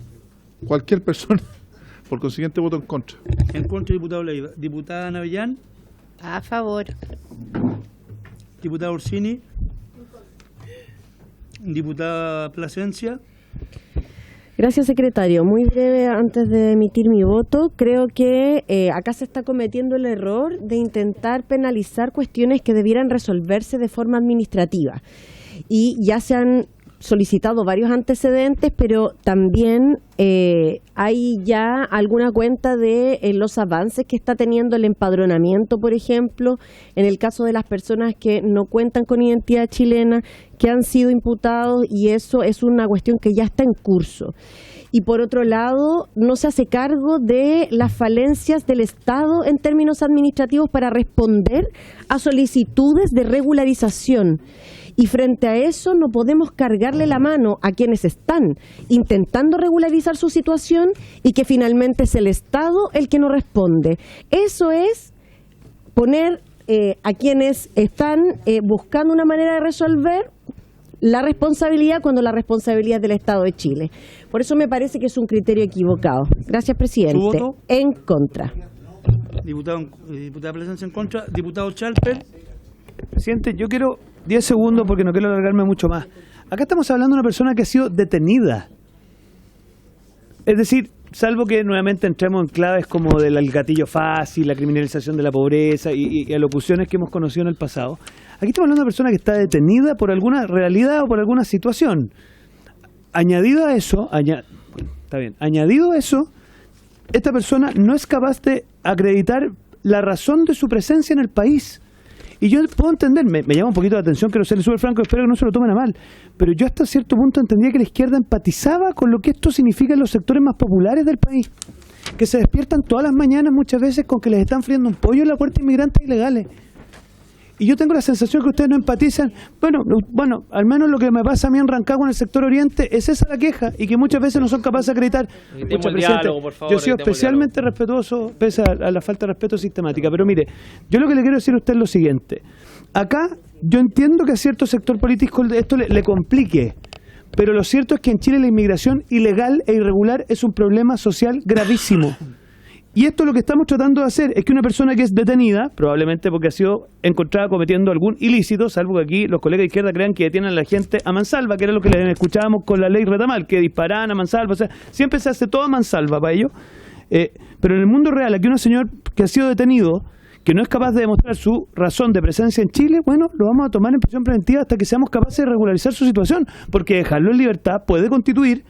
cualquier persona. Por consiguiente, voto en contra. En contra, diputado Leiva. Diputada Navellán. A favor. Diputado Orsini. Diputada Plasencia. Gracias, secretario. Muy breve antes de emitir mi voto. Creo que acá se está cometiendo el error de intentar penalizar cuestiones que debieran resolverse de forma administrativa. Y ya se han solicitado varios antecedentes, pero también hay ya alguna cuenta de los avances que está teniendo el empadronamiento, por ejemplo, en el caso de las personas que no cuentan con identidad chilena, que han sido imputados, y eso es una cuestión que ya está en curso. Y por otro lado, no se hace cargo de las falencias del Estado en términos administrativos para responder a solicitudes de regularización. Y frente a eso no podemos cargarle la mano a quienes están intentando regularizar su situación y que finalmente es el Estado el que no responde. Eso es poner a quienes están buscando una manera de resolver la responsabilidad cuando la responsabilidad es del Estado de Chile. Por eso me parece que es un criterio equivocado. Gracias, presidente. ¿Su voto? En contra. Diputada Plasencia en contra. Diputado Chalper. Presidente, yo quiero 10 segundos porque no quiero alargarme mucho más. Acá estamos hablando de una persona que ha sido detenida. Es decir, salvo que nuevamente entremos en claves como del gatillo fácil, la criminalización de la pobreza y alocuciones que hemos conocido en el pasado. Aquí estamos hablando de una persona que está detenida por alguna realidad o por alguna situación. Añadido a eso, añadido a eso, esta persona no es capaz de acreditar la razón de su presencia en el país. Y yo puedo entender, me llama un poquito la atención, quiero serle súper franco, espero que no se lo tomen a mal, pero yo hasta cierto punto entendía que la izquierda empatizaba con lo que esto significa en los sectores más populares del país, que se despiertan todas las mañanas muchas veces con que les están friendo un pollo en la puerta a inmigrantes ilegales. Y yo tengo la sensación que ustedes no empatizan. Bueno, al menos lo que me pasa a mí en Rancagua, en el sector oriente, es esa la queja, y que muchas veces no son capaces de acreditar. Yo he sido especialmente respetuoso, pese a la falta de respeto sistemática. Pero mire, yo lo que le quiero decir a usted es lo siguiente. Acá yo entiendo que a cierto sector político esto le complique, pero lo cierto es que en Chile la inmigración ilegal e irregular es un problema social gravísimo. Y esto lo que estamos tratando de hacer es que una persona que es detenida, probablemente porque ha sido encontrada cometiendo algún ilícito, salvo que aquí los colegas de izquierda crean que detienen a la gente a mansalva, que era lo que les escuchábamos con la ley Retamal, que disparaban a mansalva, o sea, siempre se hace todo a mansalva para ello. Pero en el mundo real, aquí un señor que ha sido detenido, que no es capaz de demostrar su razón de presencia en Chile, bueno, lo vamos a tomar en prisión preventiva hasta que seamos capaces de regularizar su situación, porque dejarlo en libertad puede constituir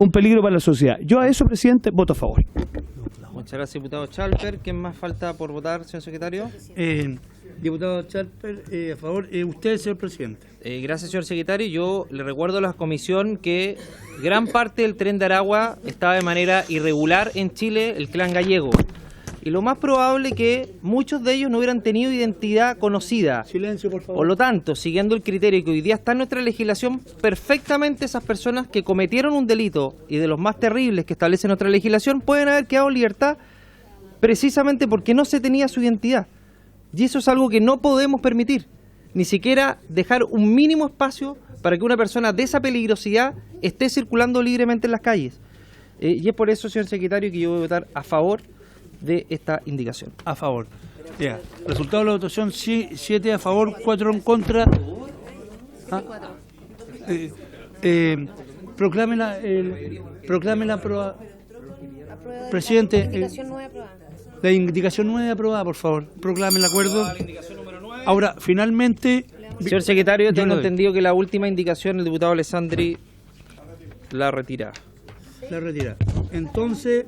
un peligro para la sociedad. Yo a eso, presidente, voto a favor. Muchas gracias, diputado Chalper. ¿Quién más falta por votar, señor secretario? Diputado Chalper, a favor. Usted, señor presidente. Gracias, señor secretario. Yo le recuerdo a la comisión que gran parte del Tren de Aragua estaba de manera irregular en Chile, el clan gallego. Y lo más probable que muchos de ellos no hubieran tenido identidad conocida. Silencio, por favor. Por lo tanto, siguiendo el criterio que hoy día está en nuestra legislación, perfectamente esas personas que cometieron un delito y de los más terribles que establece nuestra legislación pueden haber quedado en libertad precisamente porque no se tenía su identidad. Y eso es algo que no podemos permitir. Ni siquiera dejar un mínimo espacio para que una persona de esa peligrosidad esté circulando libremente en las calles. Y es por eso, señor secretario, que yo voy a votar a favor de esta indicación. A favor. Ya. Resultado de la votación: 7 a favor, 4 en contra. Proclame la aprobada. Presidente, la indicación 9 aprobada, por favor. Proclame el acuerdo. Ahora, finalmente... Señor secretario, tengo entendido que la última indicación el diputado Alessandri la retira. La retira. Entonces...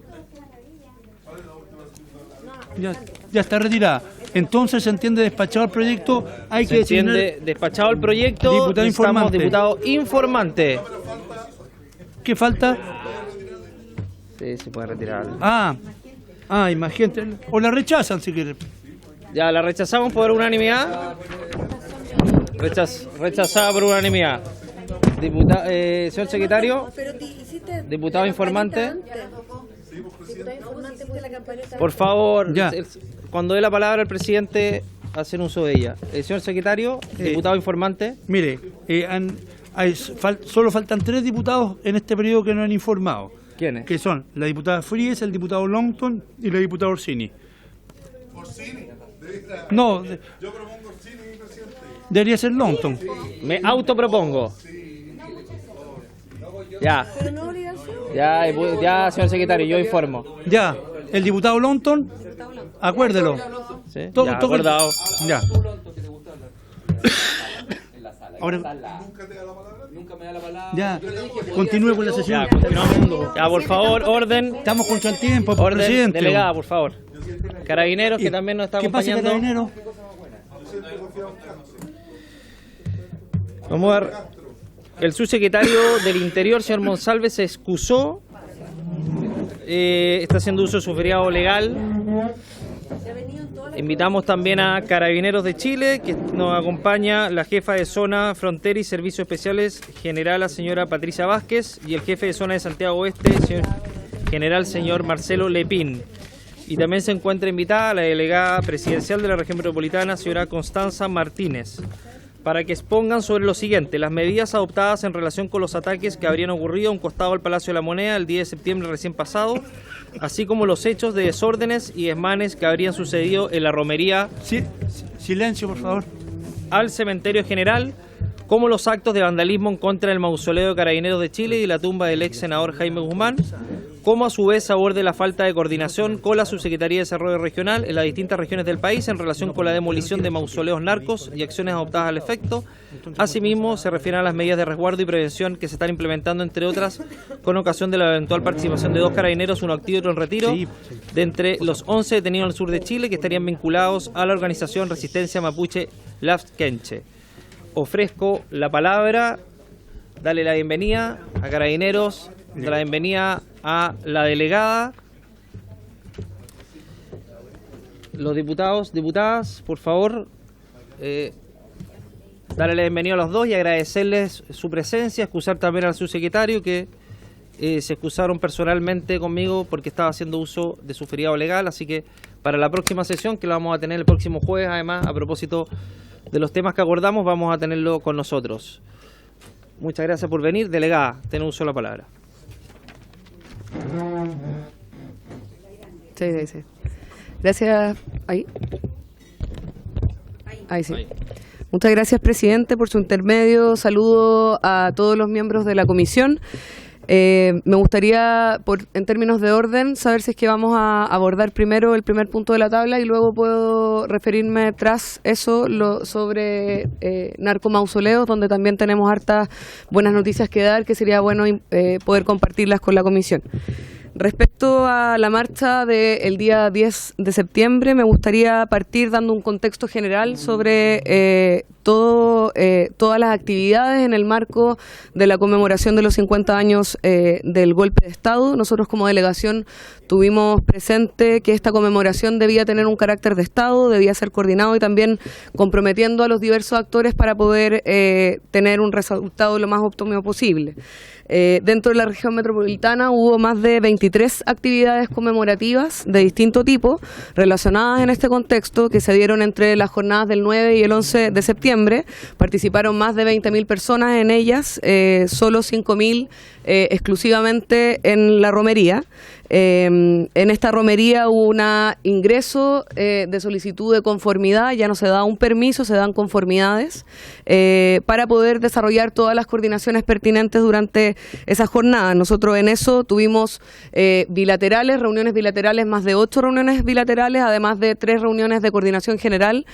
Ya está retirada. Entonces se entiende despachado el proyecto. Hay que designar... Se entiende despachado el proyecto. Diputado informante. Diputado informante. ¿Qué falta? Sí, se puede retirar. Imagínate. O la rechazan si quieren. Ya, la rechazamos por unanimidad. Rechazada por unanimidad. Señor secretario. Diputado informante. Por favor, cuando dé la palabra al presidente, hacen uso de ella. Señor secretario, diputado informante. Mire, solo faltan 3 diputados en este periodo que no han informado. ¿Quiénes? Que son la diputada Fríes, el diputado Longton y la diputada Orsini. ¿Orsini? No. Yo propongo Orsini, presidente. Debería ser Longton. Me autopropongo. Ya, señor secretario, yo informo. Ya, el diputado Longton, acuérdelo. ¿Sí? Ya, acordado. Ya. Ahora, Nunca me da la palabra. Ya, continúe con la sesión. Ya, por favor, orden. Estamos contra el tiempo, orden, presidente. Delegada, por favor. Carabineros, que también nos está acompañando. ¿Qué pasa, Carabineros? Vamos a ver. El subsecretario del Interior, señor Monsalve, se excusó. Está haciendo uso de su feriado legal. Invitamos también a Carabineros de Chile, que nos acompaña la jefa de zona frontera y servicios especiales, general la señora Patricia Vázquez, y el jefe de zona de Santiago Oeste, general señor Marcelo Lepín. Y también se encuentra invitada la delegada presidencial de la región metropolitana, señora Constanza Martínez. para que expongan sobre lo siguiente: las medidas adoptadas en relación con los ataques que habrían ocurrido a un costado del Palacio de la Moneda el 10 de septiembre recién pasado, así como los hechos de desórdenes y desmanes que habrían sucedido en la romería. Sí, silencio, por favor. Al Cementerio General, como los actos de vandalismo en contra del mausoleo de Carabineros de Chile y la tumba del ex senador Jaime Guzmán, como a su vez aborde la falta de coordinación con la Subsecretaría de Desarrollo Regional en las distintas regiones del país en relación con la demolición de mausoleos narcos y acciones adoptadas al efecto. Asimismo, se refieren a las medidas de resguardo y prevención que se están implementando, entre otras, con ocasión de la eventual participación de 2 carabineros, uno activo y otro en retiro, de entre los 11 detenidos al sur de Chile que estarían vinculados a la organización Resistencia Mapuche Lafkenche. Ofrezco la palabra, dale la bienvenida a Carabineros, la bienvenida a la delegada. Los diputados, diputadas, por favor, darle la bienvenida a los dos y agradecerles su presencia, excusar también al subsecretario que se excusaron personalmente conmigo porque estaba haciendo uso de su feriado legal, así que para la próxima sesión, que la vamos a tener el próximo jueves, además, a propósito de los temas que acordamos, vamos a tenerlo con nosotros. Muchas gracias por venir. Delegada, tiene uso de la palabra. Sí. Gracias. Ahí sí. Muchas gracias, presidente, por su intermedio. Saludo a todos los miembros de la comisión. Me gustaría, en términos de orden, saber si es que vamos a abordar primero el primer punto de la tabla y luego puedo referirme tras eso sobre narcomausoleos, donde también tenemos hartas buenas noticias que dar, que sería bueno poder compartirlas con la comisión. Respecto a la marcha del día 10 de septiembre, me gustaría partir dando un contexto general sobre todas las actividades en el marco de la conmemoración de los 50 años del golpe de Estado. Nosotros como delegación tuvimos presente que esta conmemoración debía tener un carácter de Estado, debía ser coordinado y también comprometiendo a los diversos actores para poder tener un resultado lo más óptimo posible. Dentro de la región metropolitana hubo más de 23 actividades conmemorativas de distinto tipo relacionadas en este contexto que se dieron entre las jornadas del 9 y el 11 de septiembre. Participaron más de 20.000 personas en ellas, solo 5.000 exclusivamente en la romería. En esta romería hubo un ingreso de solicitud de conformidad, ya no se da un permiso, se dan conformidades para poder desarrollar todas las coordinaciones pertinentes durante esa jornada. Nosotros en eso tuvimos reuniones bilaterales, más de 8 reuniones bilaterales, además de 3 reuniones de coordinación general,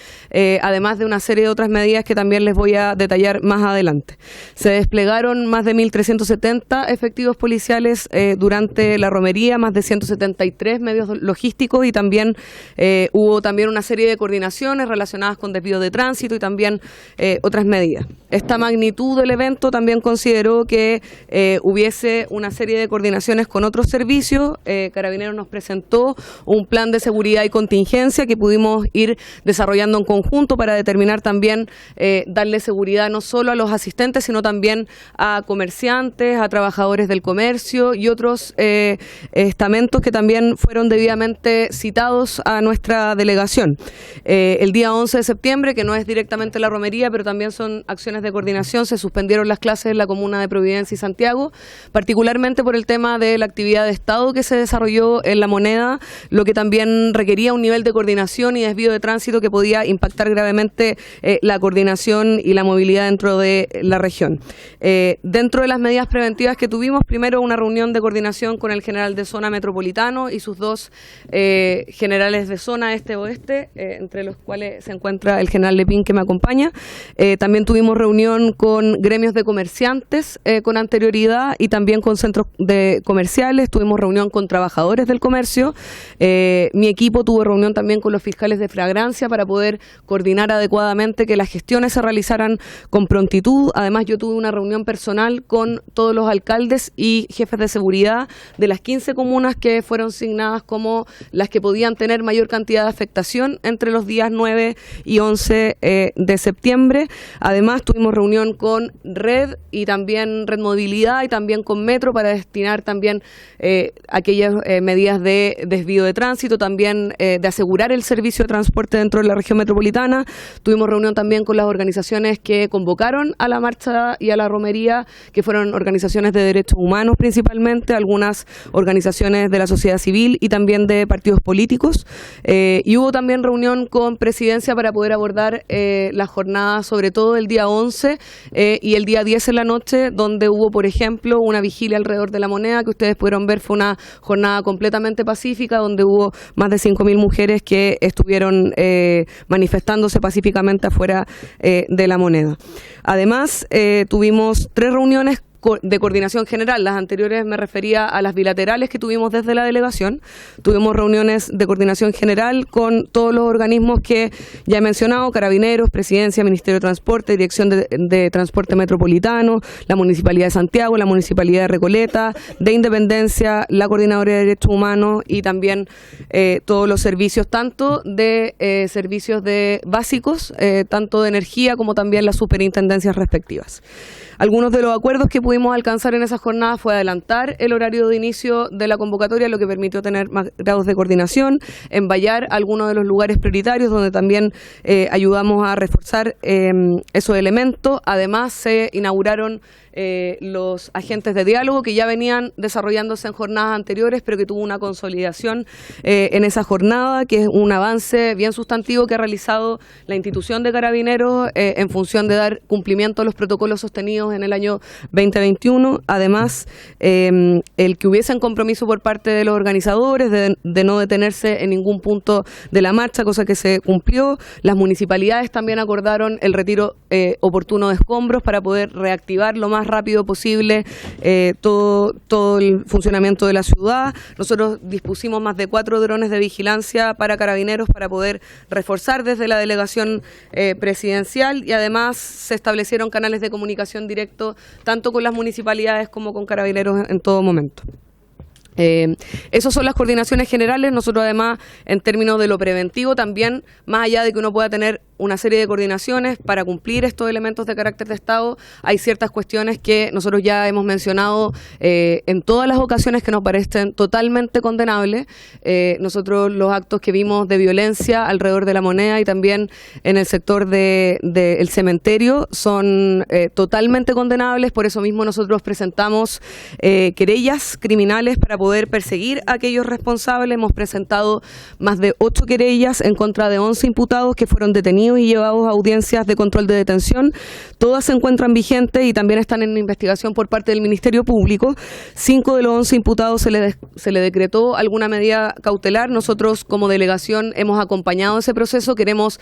además de una serie de otras medidas que también les voy a detallar más adelante. Se desplegaron más de 1.370 efectivos policiales durante la romería, más de 173 medios logísticos y también hubo también una serie de coordinaciones relacionadas con desvío de tránsito y también otras medidas. Esta magnitud del evento también consideró que hubiese una serie de coordinaciones con otros servicios. Carabineros nos presentó un plan de seguridad y contingencia que pudimos ir desarrollando en conjunto para determinar también darle seguridad no solo a los asistentes, sino también a comerciantes, a trabajadores del comercio y otros estamentos que también fueron debidamente citados a nuestra delegación. El día 11 de septiembre, que no es directamente la romería, pero también son acciones de coordinación, se suspendieron las clases en la comuna de Providencia y Santiago, particularmente por el tema de la actividad de Estado que se desarrolló en La Moneda, lo que también requería un nivel de coordinación y desvío de tránsito que podía impactar gravemente la coordinación y la movilidad dentro de la región. Dentro de las medidas preventivas que tuvimos, primero una reunión de coordinación con el general de zona metropolitano y sus 2 generales de zona este-oeste, entre los cuales se encuentra el general Lepín, que me acompaña. También tuvimos reunión con gremios de comerciantes con anterioridad y también con centros comerciales. Tuvimos reunión con trabajadores del comercio. Mi equipo tuvo reunión también con los fiscales de flagrancia para poder coordinar adecuadamente que las gestiones se realizaran con prontitud. Además, yo tuve una reunión personal con todos los alcaldes y jefes de seguridad de las 15 comunidades comunas que fueron asignadas como las que podían tener mayor cantidad de afectación entre los días 9 y 11 de septiembre. Además, tuvimos reunión con Red y también Red Movilidad y también con Metro para destinar también aquellas medidas de desvío de tránsito, también de asegurar el servicio de transporte dentro de la región metropolitana. Tuvimos reunión también con las organizaciones que convocaron a la marcha y a la romería, que fueron organizaciones de derechos humanos principalmente, algunas organizaciones de la sociedad civil y también de partidos políticos. Y hubo también reunión con Presidencia para poder abordar la jornada, sobre todo el día 11 y el día 10 en la noche, donde hubo, por ejemplo, una vigilia alrededor de la Moneda, que ustedes pudieron ver, fue una jornada completamente pacífica, donde hubo más de 5.000 mujeres que estuvieron manifestándose pacíficamente afuera de la Moneda. Además, tuvimos 3 reuniones de coordinación general. Las anteriores me refería a las bilaterales que tuvimos desde la delegación. Tuvimos reuniones de coordinación general con todos los organismos que ya he mencionado: Carabineros, Presidencia, Ministerio de Transporte, Dirección de Transporte Metropolitano, la Municipalidad de Santiago, la Municipalidad de Recoleta, de Independencia, la Coordinadora de Derechos Humanos y también todos los servicios, tanto de servicios básicos, tanto de energía como también las superintendencias respectivas. Algunos de los acuerdos que pudimos alcanzar en esa jornada fue adelantar el horario de inicio de la convocatoria, lo que permitió tener más grados de coordinación, envallar algunos de los lugares prioritarios donde también ayudamos a reforzar esos elementos. Además, se inauguraron los agentes de diálogo que ya venían desarrollándose en jornadas anteriores, pero que tuvo una consolidación en esa jornada, que es un avance bien sustantivo que ha realizado la institución de Carabineros en función de dar cumplimiento a los protocolos sostenidos en el año 2021. Además, el que hubiesen compromiso por parte de los organizadores de no detenerse en ningún punto de la marcha, cosa que se cumplió. Las municipalidades también acordaron el retiro oportuno de escombros para poder reactivar lo más rápido posible todo el funcionamiento de la ciudad. Nosotros dispusimos más de 4 drones de vigilancia para Carabineros para poder reforzar desde la delegación presidencial, y además se establecieron canales de comunicación directo tanto con las municipalidades como con Carabineros en todo momento. Esas son las coordinaciones generales. Nosotros además, en términos de lo preventivo, también, más allá de que uno pueda tener una serie de coordinaciones para cumplir estos elementos de carácter de Estado, hay ciertas cuestiones que nosotros ya hemos mencionado en todas las ocasiones que nos parecen totalmente condenables. Nosotros los actos que vimos de violencia alrededor de la Moneda y también en el sector del cementerio son totalmente condenables. Por eso mismo nosotros presentamos querellas criminales para poder perseguir a aquellos responsables. Hemos presentado más de 8 querellas en contra de 11 imputados que fueron detenidos y llevados a audiencias de control de detención. Todas se encuentran vigentes y también están en investigación por parte del Ministerio Público. 5 de los 11 imputados se le decretó alguna medida cautelar. Nosotros, como delegación, hemos acompañado ese proceso. Queremos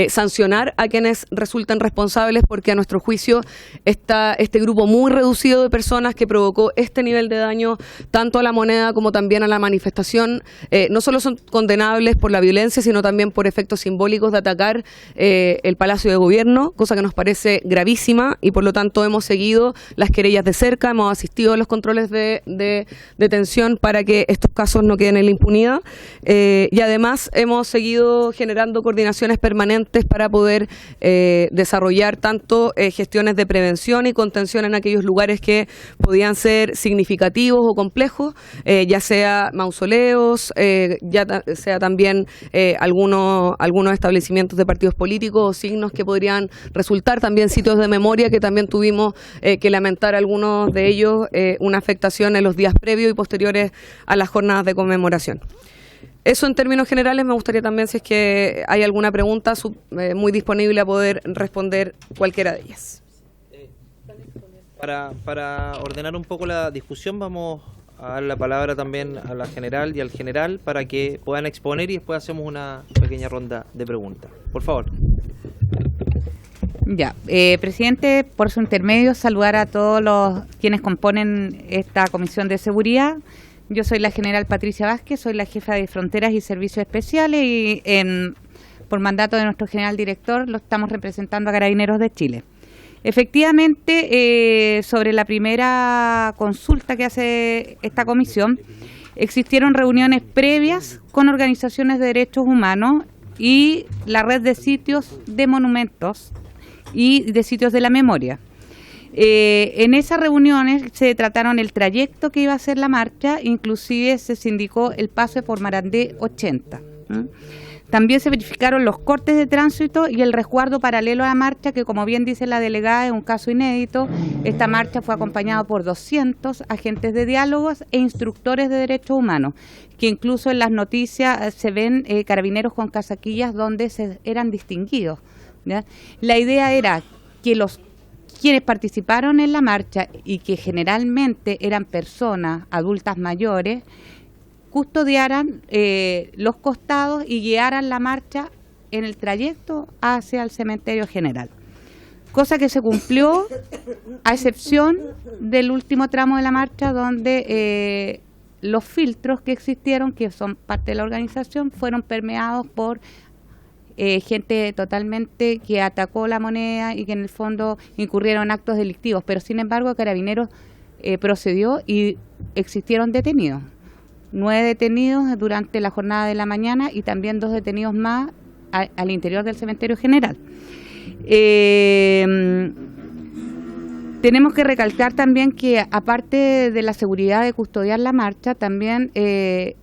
sancionar a quienes resulten responsables, porque a nuestro juicio este grupo muy reducido de personas que provocó este nivel de daño tanto a la Moneda como también a la manifestación no solo son condenables por la violencia, sino también por efectos simbólicos de atacar el Palacio de Gobierno, cosa que nos parece gravísima, y por lo tanto hemos seguido las querellas de cerca, hemos asistido a los controles de detención para que estos casos no queden en la impunidad, y además hemos seguido generando coordinaciones permanentes para poder desarrollar tanto gestiones de prevención y contención en aquellos lugares que podían ser significativos o complejos, ya sea mausoleos, ya sea también algunos establecimientos de partidos políticos o signos que podrían resultar también sitios de memoria, que también tuvimos que lamentar algunos de ellos una afectación en los días previos y posteriores a las jornadas de conmemoración. Eso en términos generales. Me gustaría también, si es que hay alguna pregunta, muy disponible a poder responder cualquiera de ellas. Para ordenar un poco la discusión, vamos a dar la palabra también a la general y al general para que puedan exponer, y después hacemos una pequeña ronda de preguntas. Por favor. Ya, presidente, por su intermedio, saludar a todos los quienes componen esta comisión de seguridad. Yo soy la general Patricia Vázquez, soy la jefa de Fronteras y Servicios Especiales y por mandato de nuestro general director lo estamos representando a Carabineros de Chile. Efectivamente, sobre la primera consulta que hace esta comisión, Existieron reuniones previas con organizaciones de derechos humanos y la red de sitios de monumentos y de sitios de la memoria. En esas reuniones se trataron el trayecto que iba a ser la marcha, inclusive se indicó el paso por Morandé 80. También se verificaron los cortes de tránsito y el resguardo paralelo a la marcha, que como bien dice la delegada es un caso inédito. Esta marcha fue acompañada por 200 agentes de diálogos e instructores de derechos humanos, que incluso en las noticias se ven carabineros con casaquillas donde se eran distinguidos, ¿ya? La idea era que quienes participaron en la marcha y que generalmente eran personas adultas mayores, custodiaran los costados y guiaran la marcha en el trayecto hacia el cementerio general. Cosa que se cumplió a excepción del último tramo de la marcha donde los filtros que existieron, que son parte de la organización, fueron permeados por gente totalmente que atacó la moneda y que en el fondo incurrieron en actos delictivos, pero sin embargo Carabineros procedió y existieron detenidos. 9 detenidos durante la jornada de la mañana y también 2 detenidos más al interior del cementerio general. Tenemos que recalcar también que aparte de la seguridad de custodiar la marcha, también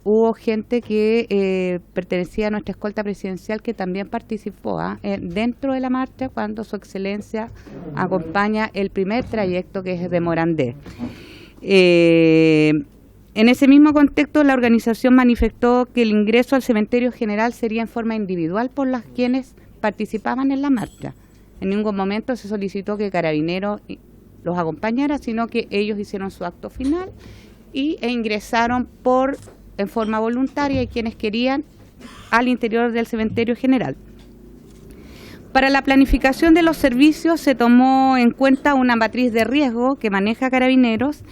hubo gente que pertenecía a nuestra escolta presidencial que también participó dentro de la marcha cuando Su Excelencia acompaña el primer trayecto, que es de Morandé. En ese mismo contexto, la organización manifestó que el ingreso al cementerio general sería en forma individual por las quienes participaban en la marcha. En ningún momento se solicitó que Carabineros los acompañara, sino que ellos hicieron su acto final e ingresaron en forma voluntaria y quienes querían al interior del cementerio general. Para la planificación de los servicios se tomó en cuenta una matriz de riesgo que maneja Carabineros,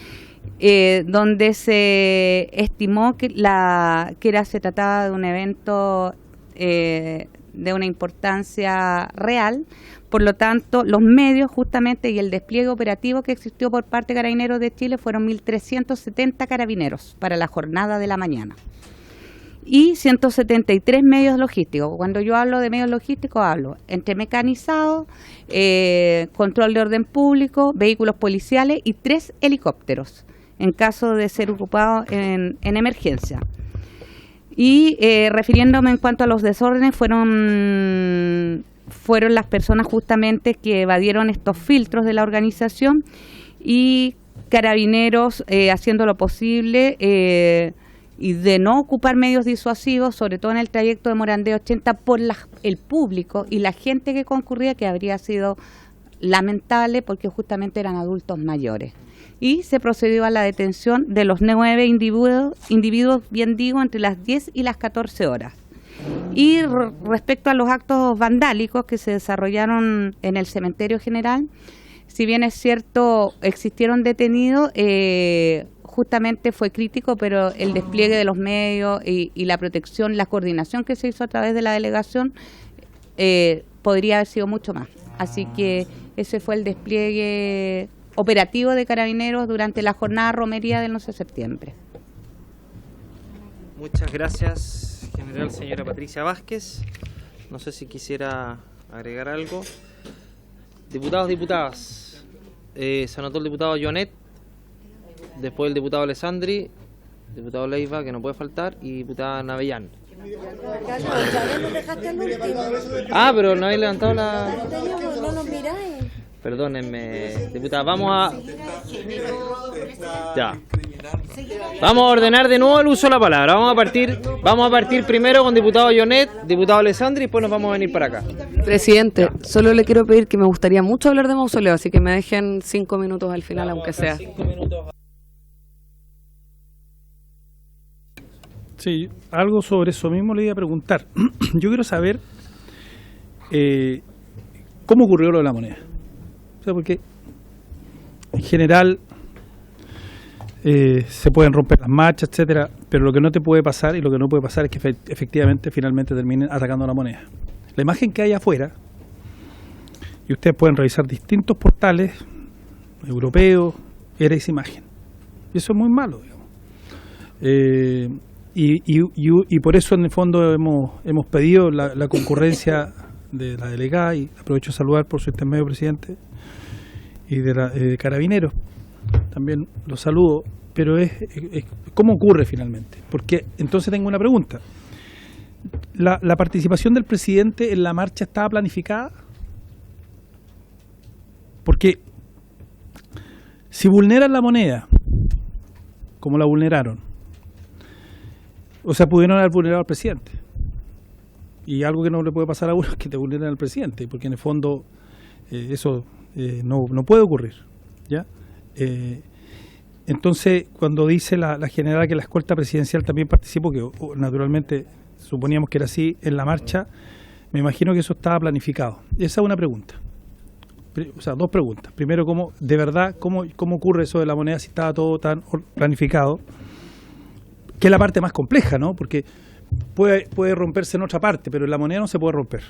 donde se estimó que se trataba de un evento de una importancia real. Por lo tanto, los medios justamente y el despliegue operativo que existió por parte de Carabineros de Chile fueron 1.370 carabineros para la jornada de la mañana y 173 medios logísticos. Cuando yo hablo de medios logísticos hablo entre mecanizados, control de orden público, vehículos policiales y 3 helicópteros en caso de ser ocupados en emergencia. Y refiriéndome en cuanto a los desórdenes, fueron las personas justamente que evadieron estos filtros de la organización y Carabineros haciendo lo posible y de no ocupar medios disuasivos, sobre todo en el trayecto de Morandé 80, por el público y la gente que concurría, que habría sido lamentable porque justamente eran adultos mayores. Y se procedió a la detención de los 9 individuos, bien digo, entre las 10 y las 14 horas. Y respecto a los actos vandálicos que se desarrollaron en el cementerio general, si bien es cierto, existieron detenidos, justamente fue crítico, pero el despliegue de los medios y la protección, la coordinación que se hizo a través de la delegación, podría haber sido mucho más. Así que ese fue el despliegue operativo de Carabineros durante la jornada romería del 11 de septiembre. Muchas gracias, general señora Patricia Vázquez. No sé si quisiera agregar algo. Diputados, diputadas. Se anotó el diputado Jonet, después el diputado Alessandri, diputado Leiva, que no puede faltar, y diputada Navellán. Ah, pero no habéis levantado la... No nos miráis. Perdónenme, diputada, vamos a... Ya. Vamos a ordenar de nuevo el uso de la palabra. Vamos a partir primero con diputado Jonet, diputado Alessandri, y después nos vamos a venir para acá. Presidente, solo le quiero pedir que me gustaría mucho hablar de mausoleo, así que me dejen 5 minutos al final, aunque sea. 5 minutos. Sí, algo sobre eso mismo le iba a preguntar. Yo quiero saber cómo ocurrió lo de la moneda. O sea, porque en general se pueden romper las marchas, etcétera, pero lo que no te puede pasar y lo que no puede pasar es que efectivamente finalmente terminen atacando la moneda. La imagen que hay afuera, y ustedes pueden revisar distintos portales europeos, era esa imagen. Y eso es muy malo, digamos. Y por eso en el fondo hemos pedido la concurrencia de la delegada, y aprovecho de saludar por su intermedio, presidente, y de Carabineros. También los saludo, pero ¿cómo ocurre finalmente? Porque entonces tengo una pregunta. ¿La participación del presidente en la marcha estaba planificada? Porque si vulneran la moneda, como la vulneraron, o sea, pudieron haber vulnerado al presidente. Y algo que no le puede pasar a uno es que te vulneren al presidente, porque en el fondo eso no puede ocurrir, ¿ya? Entonces, cuando dice la general que la escolta presidencial también participó, que naturalmente suponíamos que era así en la marcha, me imagino que eso estaba planificado. Esa es una pregunta. O sea, dos preguntas. Primero, ¿cómo ocurre eso de la moneda si estaba todo tan planificado? Que es la parte más compleja, ¿no? Porque puede romperse en otra parte, pero en la moneda no se puede romper.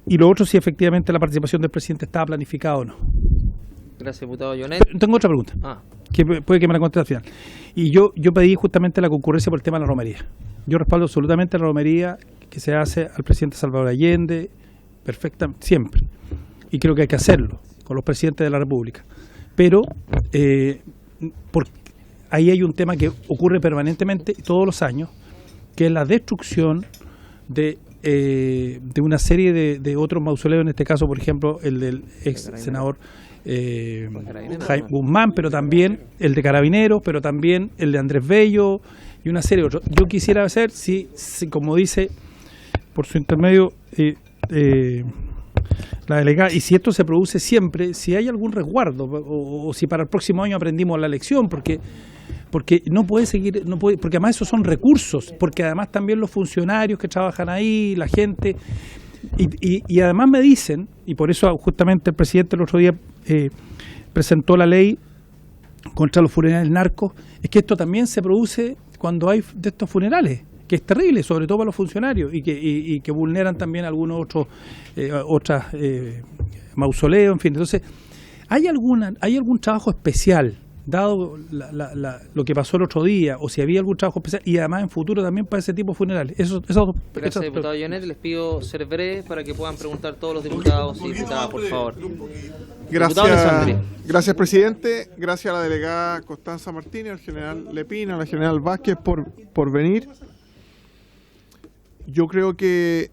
Y lo otro, si efectivamente la participación del presidente estaba planificada o no. Gracias, diputado Yonet. Pero tengo otra pregunta, que puede que me la conteste al final. Y yo pedí justamente la concurrencia por el tema de la romería. Yo respaldo absolutamente la romería que se hace al presidente Salvador Allende, perfectamente, siempre. Y creo que hay que hacerlo con los presidentes de la República. Pero ahí hay un tema que ocurre permanentemente todos los años, que es la destrucción de una serie de otros mausoleos, en este caso, por ejemplo, el del ex senador Jaime Guzmán, pero también el de Carabineros, pero también el de Andrés Bello y una serie de otros. Yo quisiera saber si como dice por su intermedio la delegada, y si esto se produce siempre, si hay algún resguardo o si para el próximo año aprendimos la lección, porque no puede seguir, porque además esos son recursos, porque además también los funcionarios que trabajan ahí, la gente, y además me dicen, y por eso justamente el presidente el otro día presentó la ley contra los funerales narcos, es que esto también se produce cuando hay de estos funerales, que es terrible, sobre todo para los funcionarios, y que vulneran también algunos otros mausoleos, en fin. Entonces, ¿hay algún trabajo especial, dado lo que pasó el otro día, o si había algún trabajo especial, y además en futuro también para ese tipo de funerales? Gracias, diputado Yonet. Les pido ser breves para que puedan preguntar todos los diputados y diputadas, por favor. Gracias, presidente. Gracias a la delegada Constanza Martínez, al general Lepín, a la general Vázquez por venir. Yo creo que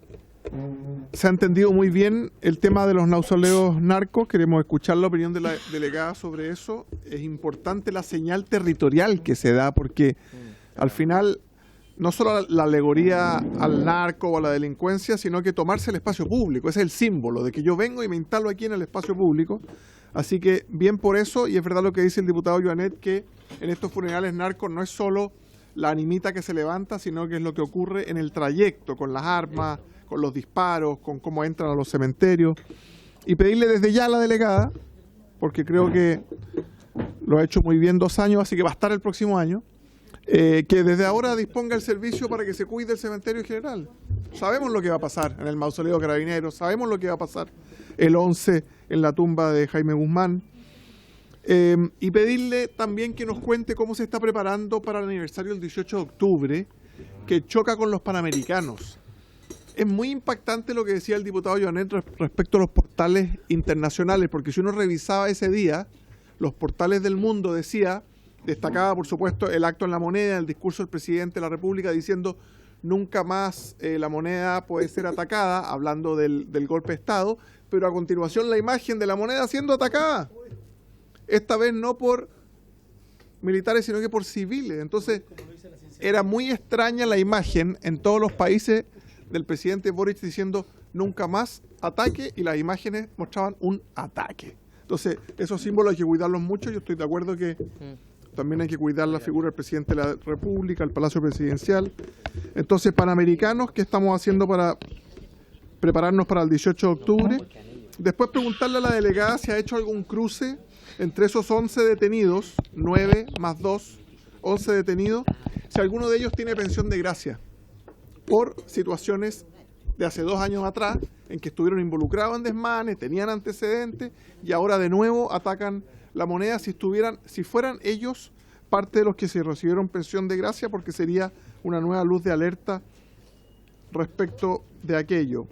se ha entendido muy bien el tema de los mausoleos narcos. Queremos escuchar la opinión de la delegada sobre eso. Es importante la señal territorial que se da, porque al final no solo la alegoría al narco o a la delincuencia, sino que tomarse el espacio público. Ese es el símbolo de que yo vengo y me instalo aquí en el espacio público. Así que bien por eso, y es verdad lo que dice el diputado Yonet, que en estos funerales narcos no es solo la animita que se levanta, sino que es lo que ocurre en el trayecto, con las armas, con los disparos, con cómo entran a los cementerios. Y pedirle desde ya a la delegada, porque creo que lo ha hecho muy bien 2 años, así que va a estar el próximo año, que desde ahora disponga el servicio para que se cuide el cementerio general. Sabemos lo que va a pasar en el mausoleo Carabineros, sabemos lo que va a pasar el 11 en la tumba de Jaime Guzmán. Y pedirle también que nos cuente cómo se está preparando para el aniversario del 18 de octubre, que choca con los Panamericanos. Es muy impactante lo que decía el diputado Yonet respecto a los portales internacionales, porque si uno revisaba ese día, los portales del mundo destacaba por supuesto el acto en la moneda, el discurso del presidente de la República diciendo nunca más la moneda puede ser atacada, hablando del golpe de Estado, pero a continuación la imagen de la moneda siendo atacada. Esta vez no por militares, sino que por civiles. Entonces, era muy extraña la imagen en todos los países del presidente Boric diciendo nunca más ataque, y las imágenes mostraban un ataque. Entonces, esos símbolos hay que cuidarlos mucho. Yo estoy de acuerdo que también hay que cuidar la figura del presidente de la República, el Palacio Presidencial. Entonces, Panamericanos, ¿qué estamos haciendo para prepararnos para el 18 de octubre? Después preguntarle a la delegada si ha hecho algún cruce entre esos 11 detenidos, 9 más 2, 11 detenidos, si alguno de ellos tiene pensión de gracia por situaciones de hace 2 años atrás, en que estuvieron involucrados en desmanes, tenían antecedentes y ahora de nuevo atacan la moneda, si fueran ellos parte de los que se recibieron pensión de gracia, porque sería una nueva luz de alerta respecto de aquello.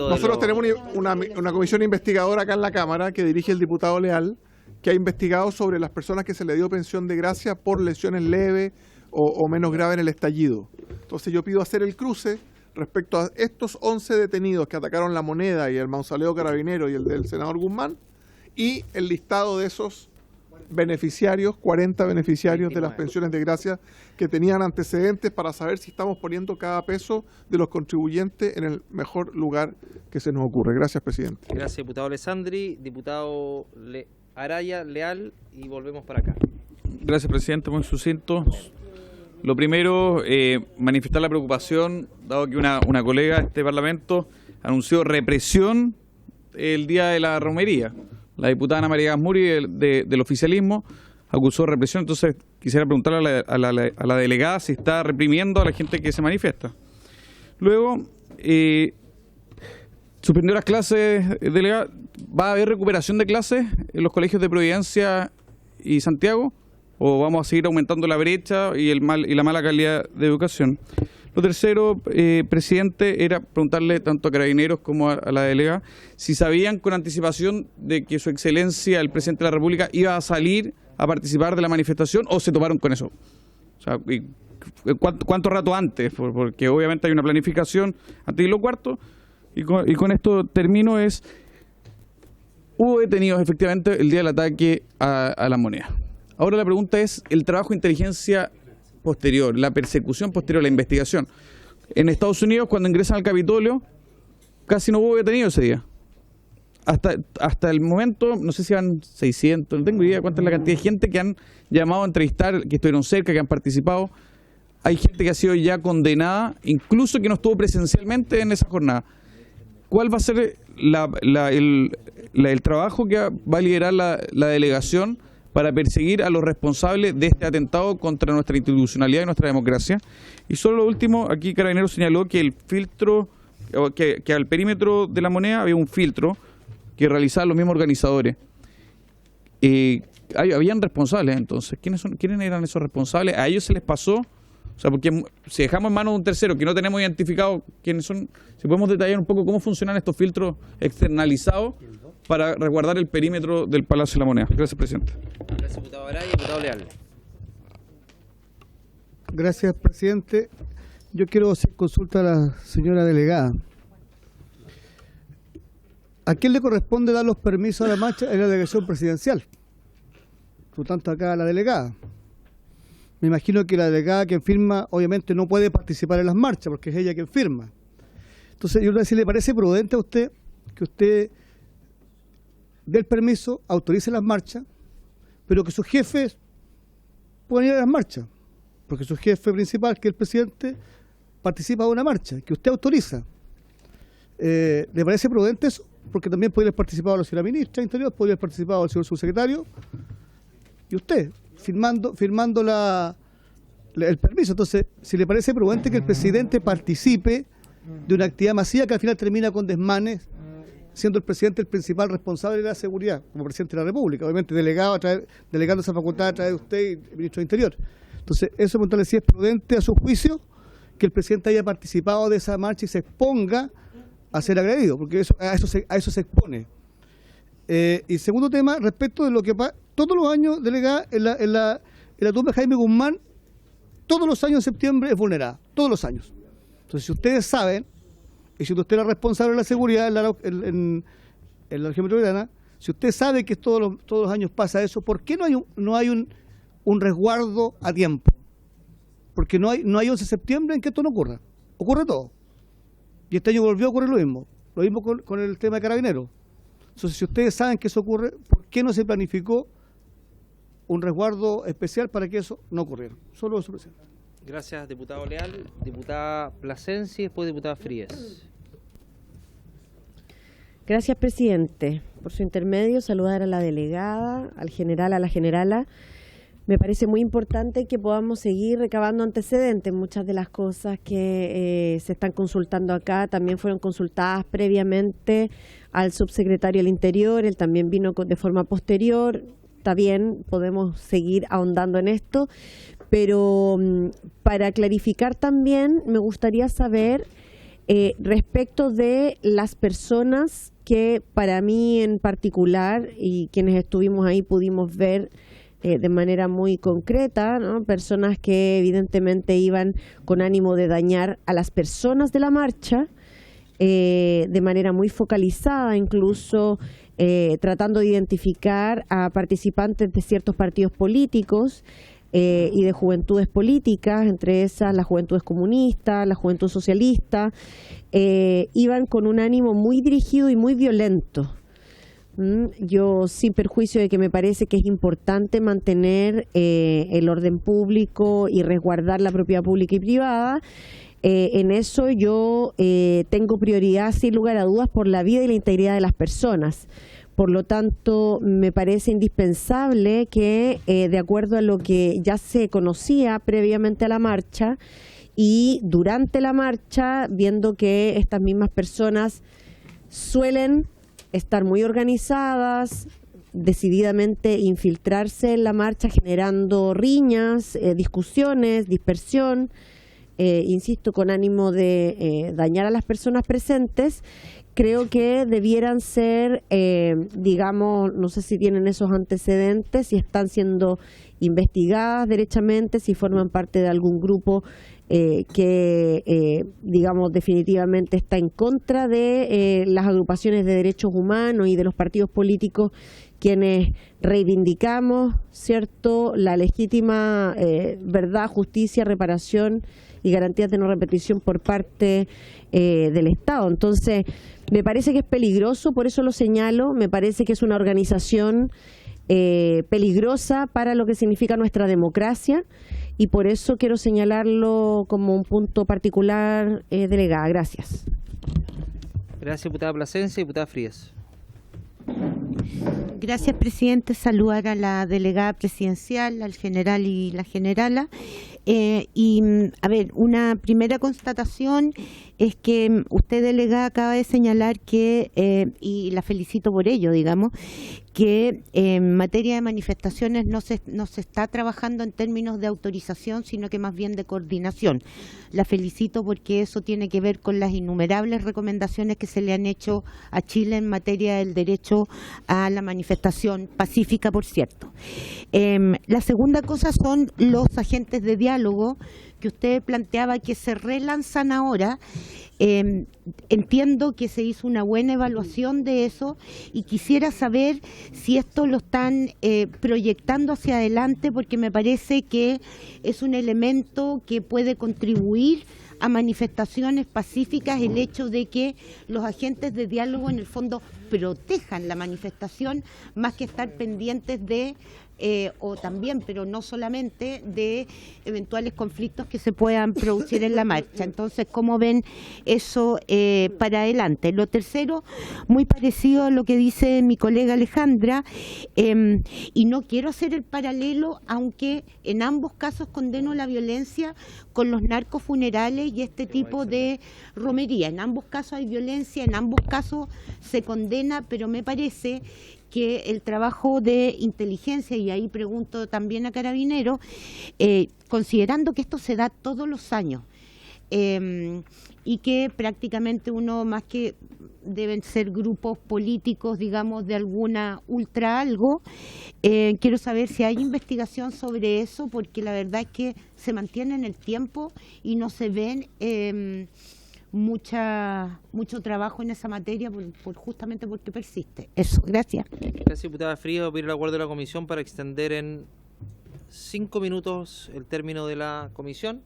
Nosotros tenemos una comisión investigadora acá en la Cámara que dirige el diputado Leal, que ha investigado sobre las personas que se le dio pensión de gracia por lesiones leves o menos graves en el estallido. Entonces yo pido hacer el cruce respecto a estos 11 detenidos que atacaron La Moneda y el mausoleo carabinero y el del senador Guzmán, y el listado de esos beneficiarios, 40 beneficiarios de las pensiones de gracia que tenían antecedentes, para saber si estamos poniendo cada peso de los contribuyentes en el mejor lugar que se nos ocurre. Gracias, presidente. Gracias, diputado Alessandri. Diputado Araya, Leal, y volvemos para acá. Gracias, presidente. Muy sucinto. Lo primero, manifestar la preocupación, dado que una colega de este Parlamento anunció represión el día de la romería. La diputada Ana María Gasmuri del oficialismo acusó represión. Entonces quisiera preguntarle a la delegada si está reprimiendo a la gente que se manifiesta. Luego, suspendió las clases, delegada. ¿Va a haber recuperación de clases en los colegios de Providencia y Santiago? ¿O vamos a seguir aumentando la brecha y la mala calidad de educación? Lo tercero, presidente, era preguntarle tanto a Carabineros como a la delegada si sabían con anticipación de que su excelencia, el presidente de la República, iba a salir a participar de la manifestación, o se toparon con eso. O sea, ¿cuánto rato antes? Porque obviamente hay una planificación antes. Y lo cuarto, y con esto termino, hubo detenidos efectivamente el día del ataque a La Moneda. Ahora la pregunta es el trabajo de inteligencia posterior, la persecución posterior, la investigación. En Estados Unidos, cuando ingresan al Capitolio, casi no hubo detenidos ese día. Hasta el momento, no sé si van 600, no tengo idea cuánta es la cantidad de gente que han llamado a entrevistar, que estuvieron cerca, que han participado. Hay gente que ha sido ya condenada, incluso que no estuvo presencialmente en esa jornada. ¿Cuál va a ser el trabajo que va a liderar la delegación para perseguir a los responsables de este atentado contra nuestra institucionalidad y nuestra democracia? Y solo lo último, aquí Carabineros señaló que el filtro, que al perímetro de La Moneda había un filtro que realizaban los mismos organizadores. Habían responsables entonces. ¿Quiénes eran esos responsables? ¿A ellos se les pasó? O sea, porque si dejamos en manos de un tercero que no tenemos identificado quiénes son, si podemos detallar un poco cómo funcionan estos filtros externalizados para resguardar el perímetro del Palacio de la Moneda. Gracias, presidente. Gracias, diputado Araya. Diputado Leal. Gracias, presidente. Yo quiero hacer consulta a la señora delegada. ¿A quién le corresponde dar los permisos a la marcha? Es la delegación presidencial. Por lo tanto, acá a la delegada. Me imagino que la delegada quien firma, obviamente, no puede participar en las marchas, porque es ella quien firma. Entonces, yo le voy a decir, ¿le parece prudente a usted que usted dé el permiso, autorice las marchas, pero que sus jefes puedan ir a las marchas? Porque su jefe principal, que es el presidente, participa de una marcha, que usted autoriza. ¿Le parece prudente eso? Porque también podría haber participado la señora ministra de Interior, podría haber participado el señor subsecretario, y usted, firmando el permiso. Entonces, si le parece prudente que el presidente participe de una actividad masiva que al final termina con desmanes, siendo el presidente el principal responsable de la seguridad, como presidente de la República, obviamente delegando esa facultad a través de usted y el ministro de Interior. Entonces, eso preguntarle si es prudente a su juicio que el presidente haya participado de esa marcha y se exponga a ser agredido, porque a eso se expone. Y segundo tema, respecto de lo que pasa, todos los años, delegada, en la tumba de Jaime Guzmán, todos los años en septiembre es vulnerada, todos los años. Entonces, si ustedes saben, y si usted es responsable de la seguridad en la región metropolitana, si usted sabe que todos los años pasa eso, ¿por qué no hay un resguardo a tiempo? Porque no hay 11 de septiembre en que esto no ocurra. Ocurre todo. Y este año volvió a ocurrir lo mismo con el tema de Carabineros. Entonces, si ustedes saben que eso ocurre, ¿por qué no se planificó un resguardo especial para que eso no ocurriera? Solo eso, presidente. Gracias, diputado Leal. Diputada Plasencia y después diputada Frías. Gracias, presidente. Por su intermedio, saludar a la delegada, al general, a la generala. Me parece muy importante que podamos seguir recabando antecedentes. Muchas de las cosas que se están consultando acá también fueron consultadas previamente al subsecretario del Interior. Él también vino de forma posterior. está bien, podemos seguir ahondando en esto, pero para clarificar también me gustaría saber respecto de las personas que para mí en particular y quienes estuvimos ahí pudimos ver de manera muy concreta, ¿no? Personas que evidentemente iban con ánimo de dañar a las personas de la marcha, de manera muy focalizada, incluso tratando de identificar a participantes de ciertos partidos políticos y de juventudes políticas, entre esas las juventudes comunistas, la juventud socialista, iban con un ánimo muy dirigido y muy violento. Yo, sin perjuicio de que me parece que es importante mantener el orden público y resguardar la propiedad pública y privada, en eso yo tengo prioridad, sin lugar a dudas, por la vida y la integridad de las personas. Por lo tanto, me parece indispensable que, de acuerdo a lo que ya se conocía previamente a la marcha y durante la marcha, viendo que estas mismas personas suelen estar muy organizadas, decididamente infiltrarse en la marcha, generando riñas, discusiones, dispersión, insisto, con ánimo de dañar a las personas presentes, creo que debieran ser, digamos, no sé si tienen esos antecedentes, si están siendo investigadas derechamente, si forman parte de algún grupo que, digamos, definitivamente está en contra de las agrupaciones de derechos humanos y de los partidos políticos quienes reivindicamos, ¿cierto?, la legítima verdad, justicia, reparación y garantías de no repetición por parte del Estado. Entonces, me parece que es peligroso, por eso lo señalo, me parece que es una organización peligrosa para lo que significa nuestra democracia y por eso quiero señalarlo como un punto particular, delegada. Gracias. Gracias, diputada Plasencia. Diputada Frías. Gracias, presidente. Saludar a la delegada presidencial, al general y la generala. A ver, una primera constatación es que usted, delegada, acaba de señalar que, y la felicito por ello, digamos, que en materia de manifestaciones no se está trabajando en términos de autorización, sino que más bien de coordinación. La felicito porque eso tiene que ver con las innumerables recomendaciones que se le han hecho a Chile en materia del derecho a la manifestación pacífica, por cierto. La segunda cosa son los agentes de diálogo que usted planteaba que se relanzan ahora. Entiendo que se hizo una buena evaluación de eso y quisiera saber si esto lo están proyectando hacia adelante, porque me parece que es un elemento que puede contribuir a manifestaciones pacíficas, el hecho de que los agentes de diálogo en el fondo protejan la manifestación más que estar pendientes de o también, pero no solamente, de eventuales conflictos que se puedan producir en la marcha. Entonces, ¿cómo ven eso para adelante? Lo tercero, muy parecido a lo que dice mi colega Alejandra, y no quiero hacer el paralelo, aunque en ambos casos condeno la violencia con los narcofunerales y este tipo de romería. En ambos casos hay violencia, en ambos casos se condena, pero me parece que el trabajo de inteligencia, y ahí pregunto también a Carabineros, considerando que esto se da todos los años y que prácticamente uno, más que deben ser grupos políticos, digamos, de alguna ultra algo, quiero saber si hay investigación sobre eso, porque la verdad es que se mantiene en el tiempo y no se ven mucho trabajo en esa materia justamente porque persiste. Eso, gracias. Gracias, diputada Frías. Voy a pedir el acuerdo de la comisión para extender en 5 minutos el término de la comisión.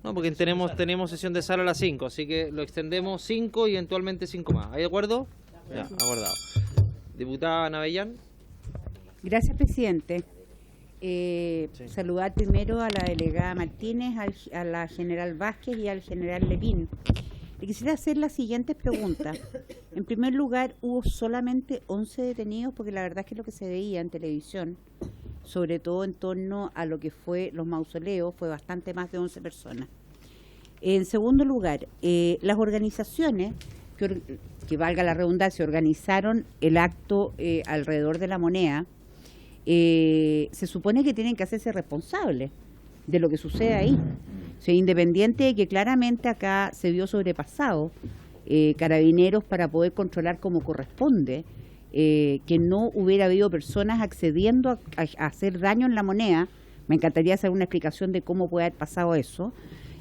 No, porque tenemos sesión de sala a las 5, así que lo extendemos 5 y eventualmente 5 más. ¿Hay de acuerdo? Ya, acordado. Diputada Navellán. Gracias, presidente. Saludar primero a la delegada Martínez, a la general Vázquez y al general Lepín. Le quisiera hacer las siguientes preguntas. En primer lugar, hubo solamente 11 detenidos, porque la verdad es que lo que se veía en televisión, sobre todo en torno a lo que fue los mausoleos, fue bastante más de 11 personas. En segundo lugar, las organizaciones que valga la redundancia, organizaron el acto alrededor de la moneda, se supone que tienen que hacerse responsables de lo que sucede ahí. O sea, independiente de que claramente acá se vio sobrepasado Carabineros para poder controlar como corresponde, que no hubiera habido personas accediendo a hacer daño en la moneda. Me encantaría hacer una explicación de cómo puede haber pasado eso,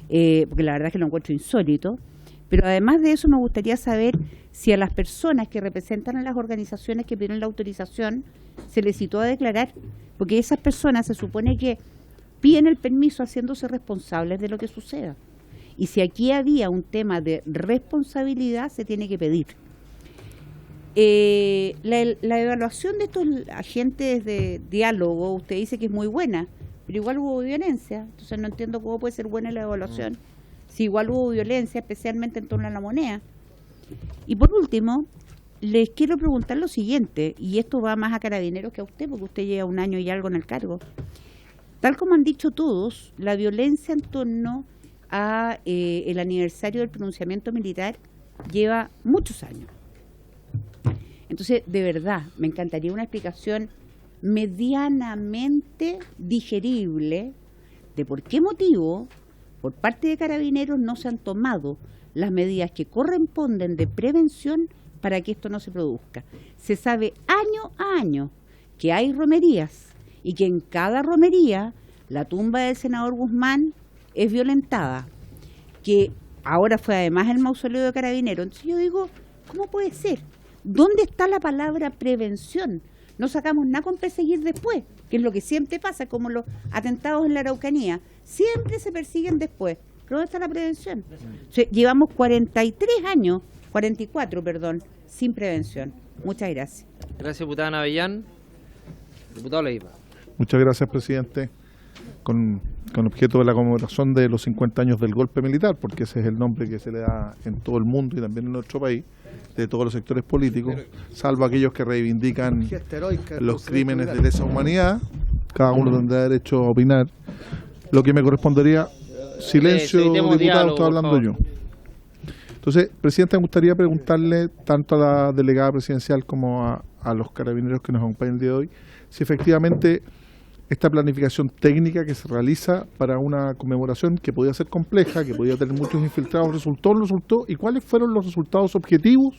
porque la verdad es que lo encuentro insólito. Pero además de eso me gustaría saber si a las personas que representan a las organizaciones que pidieron la autorización se les citó a declarar, porque esas personas se supone que piden el permiso haciéndose responsables de lo que suceda. Y si aquí había un tema de responsabilidad, se tiene que pedir. La evaluación de estos agentes de diálogo, usted dice que es muy buena, pero igual hubo violencia, entonces no entiendo cómo puede ser buena la evaluación, si igual hubo violencia, especialmente en torno a la moneda. Y por último, les quiero preguntar lo siguiente, y esto va más a Carabineros que a usted, porque usted lleva 1 año y algo en el cargo. Tal como han dicho todos, la violencia en torno a el aniversario del pronunciamiento militar lleva muchos años. Entonces, de verdad, me encantaría una explicación medianamente digerible de por qué motivo, por parte de Carabineros, no se han tomado las medidas que corresponden de prevención para que esto no se produzca. Se sabe año a año que hay romerías y que en cada romería la tumba del senador Guzmán es violentada, que ahora fue además el mausoleo de Carabineros. Entonces yo digo, ¿cómo puede ser? ¿Dónde está la palabra prevención? No sacamos nada con perseguir después, que es lo que siempre pasa, como los atentados en la Araucanía. Siempre se persiguen después. ¿Pero dónde está la prevención? O sea, llevamos 44, sin prevención. Muchas gracias. Gracias, diputada Navellán. Diputado Leiva. Muchas gracias, presidente. Con objeto de la conmemoración de los 50 años del golpe militar, porque ese es el nombre que se le da en todo el mundo y también en nuestro país, de todos los sectores políticos, salvo aquellos que reivindican los crímenes de lesa humanidad. Cada uno tendrá derecho a opinar. Lo que me correspondería, silencio, diputado, estoy hablando yo. Entonces, presidente, me gustaría preguntarle tanto a la delegada presidencial como a los carabineros que nos acompañan el día de hoy, si efectivamente esta planificación técnica que se realiza para una conmemoración que podía ser compleja, que podía tener muchos infiltrados, resultó o no resultó, y cuáles fueron los resultados objetivos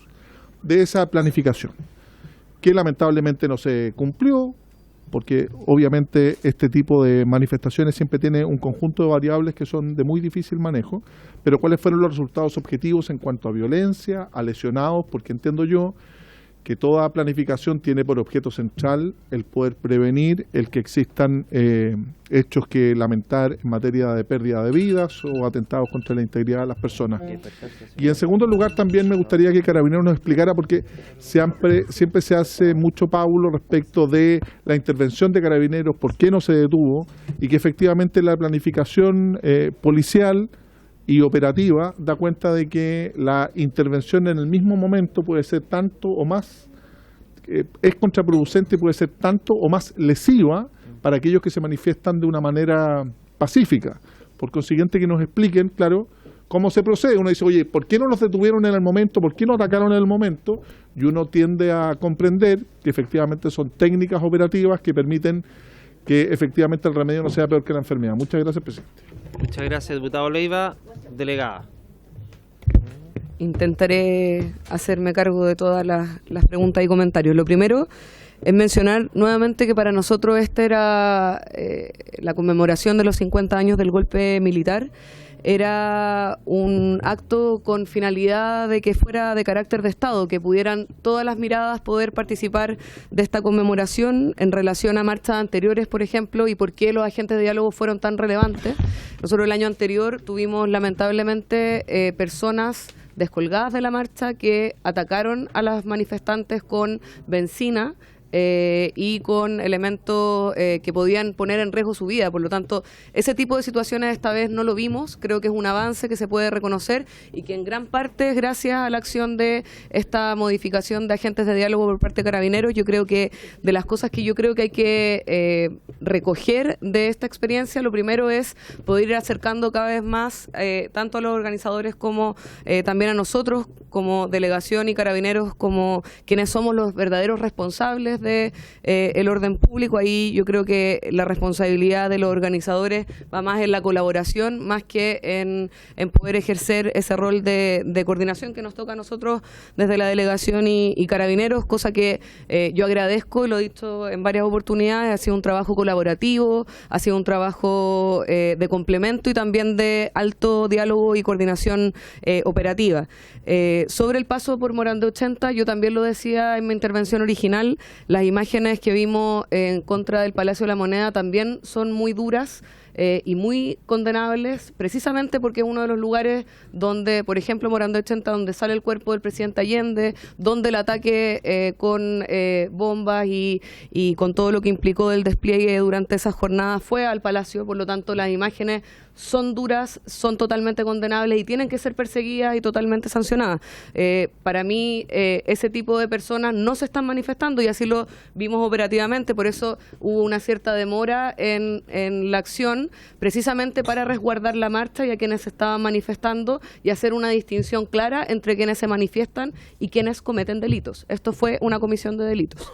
de esa planificación, que lamentablemente no se cumplió, porque obviamente este tipo de manifestaciones siempre tiene un conjunto de variables que son de muy difícil manejo, pero cuáles fueron los resultados objetivos en cuanto a violencia, a lesionados, porque entiendo yo que toda planificación tiene por objeto central el poder prevenir el que existan hechos que lamentar en materia de pérdida de vidas o atentados contra la integridad de las personas. Y en segundo lugar también me gustaría que Carabineros nos explicara, porque siempre se hace mucho pábulo respecto de la intervención de Carabineros, por qué no se detuvo, y que efectivamente la planificación policial y operativa da cuenta de que la intervención en el mismo momento puede ser tanto o más, es contraproducente y puede ser tanto o más lesiva para aquellos que se manifiestan de una manera pacífica. Por consiguiente, que nos expliquen, claro, cómo se procede. Uno dice, oye, ¿por qué no los detuvieron en el momento? ¿Por qué no atacaron en el momento? Y uno tiende a comprender que efectivamente son técnicas operativas que permiten que efectivamente el remedio no sea peor que la enfermedad. Muchas gracias, presidente. Muchas gracias, diputado Leiva. Delegada. Intentaré hacerme cargo de todas las preguntas y comentarios. Lo primero es mencionar nuevamente que para nosotros esta era la conmemoración de los 50 años del golpe militar. Era un acto con finalidad de que fuera de carácter de Estado, que pudieran todas las miradas poder participar de esta conmemoración en relación a marchas anteriores, por ejemplo, y por qué los agentes de diálogo fueron tan relevantes. Nosotros el año anterior tuvimos lamentablemente personas descolgadas de la marcha que atacaron a las manifestantes con benzina y con elementos que podían poner en riesgo su vida. Por lo tanto, ese tipo de situaciones esta vez no lo vimos. Creo que es un avance que se puede reconocer y que en gran parte es gracias a la acción de esta modificación de agentes de diálogo por parte de Carabineros. Yo creo que de las cosas que yo creo que hay que recoger de esta experiencia, lo primero es poder ir acercando cada vez más tanto a los organizadores como también a nosotros como delegación y Carabineros, como quienes somos los verdaderos responsables de el orden público. Ahí yo creo que la responsabilidad de los organizadores va más en la colaboración, más que en poder ejercer ese rol de coordinación que nos toca a nosotros desde la delegación y Carabineros, cosa que yo agradezco y lo he dicho en varias oportunidades. Ha sido un trabajo colaborativo, ha sido un trabajo de complemento y también de alto diálogo y coordinación operativa. Sobre el paso por Morandé 80, yo también lo decía en mi intervención original, las imágenes que vimos en contra del Palacio de la Moneda también son muy duras y muy condenables, precisamente porque es uno de los lugares donde, por ejemplo, Morandé 80, donde sale el cuerpo del presidente Allende, donde el ataque con bombas y con todo lo que implicó el despliegue durante esas jornadas fue al Palacio. Por lo tanto, las imágenes son duras, son totalmente condenables y tienen que ser perseguidas y totalmente sancionadas. Para mí, ese tipo de personas no se están manifestando y así lo vimos operativamente, por eso hubo una cierta demora en la acción, precisamente para resguardar la marcha y a quienes se estaban manifestando y hacer una distinción clara entre quienes se manifiestan y quienes cometen delitos. Esto fue una comisión de delitos.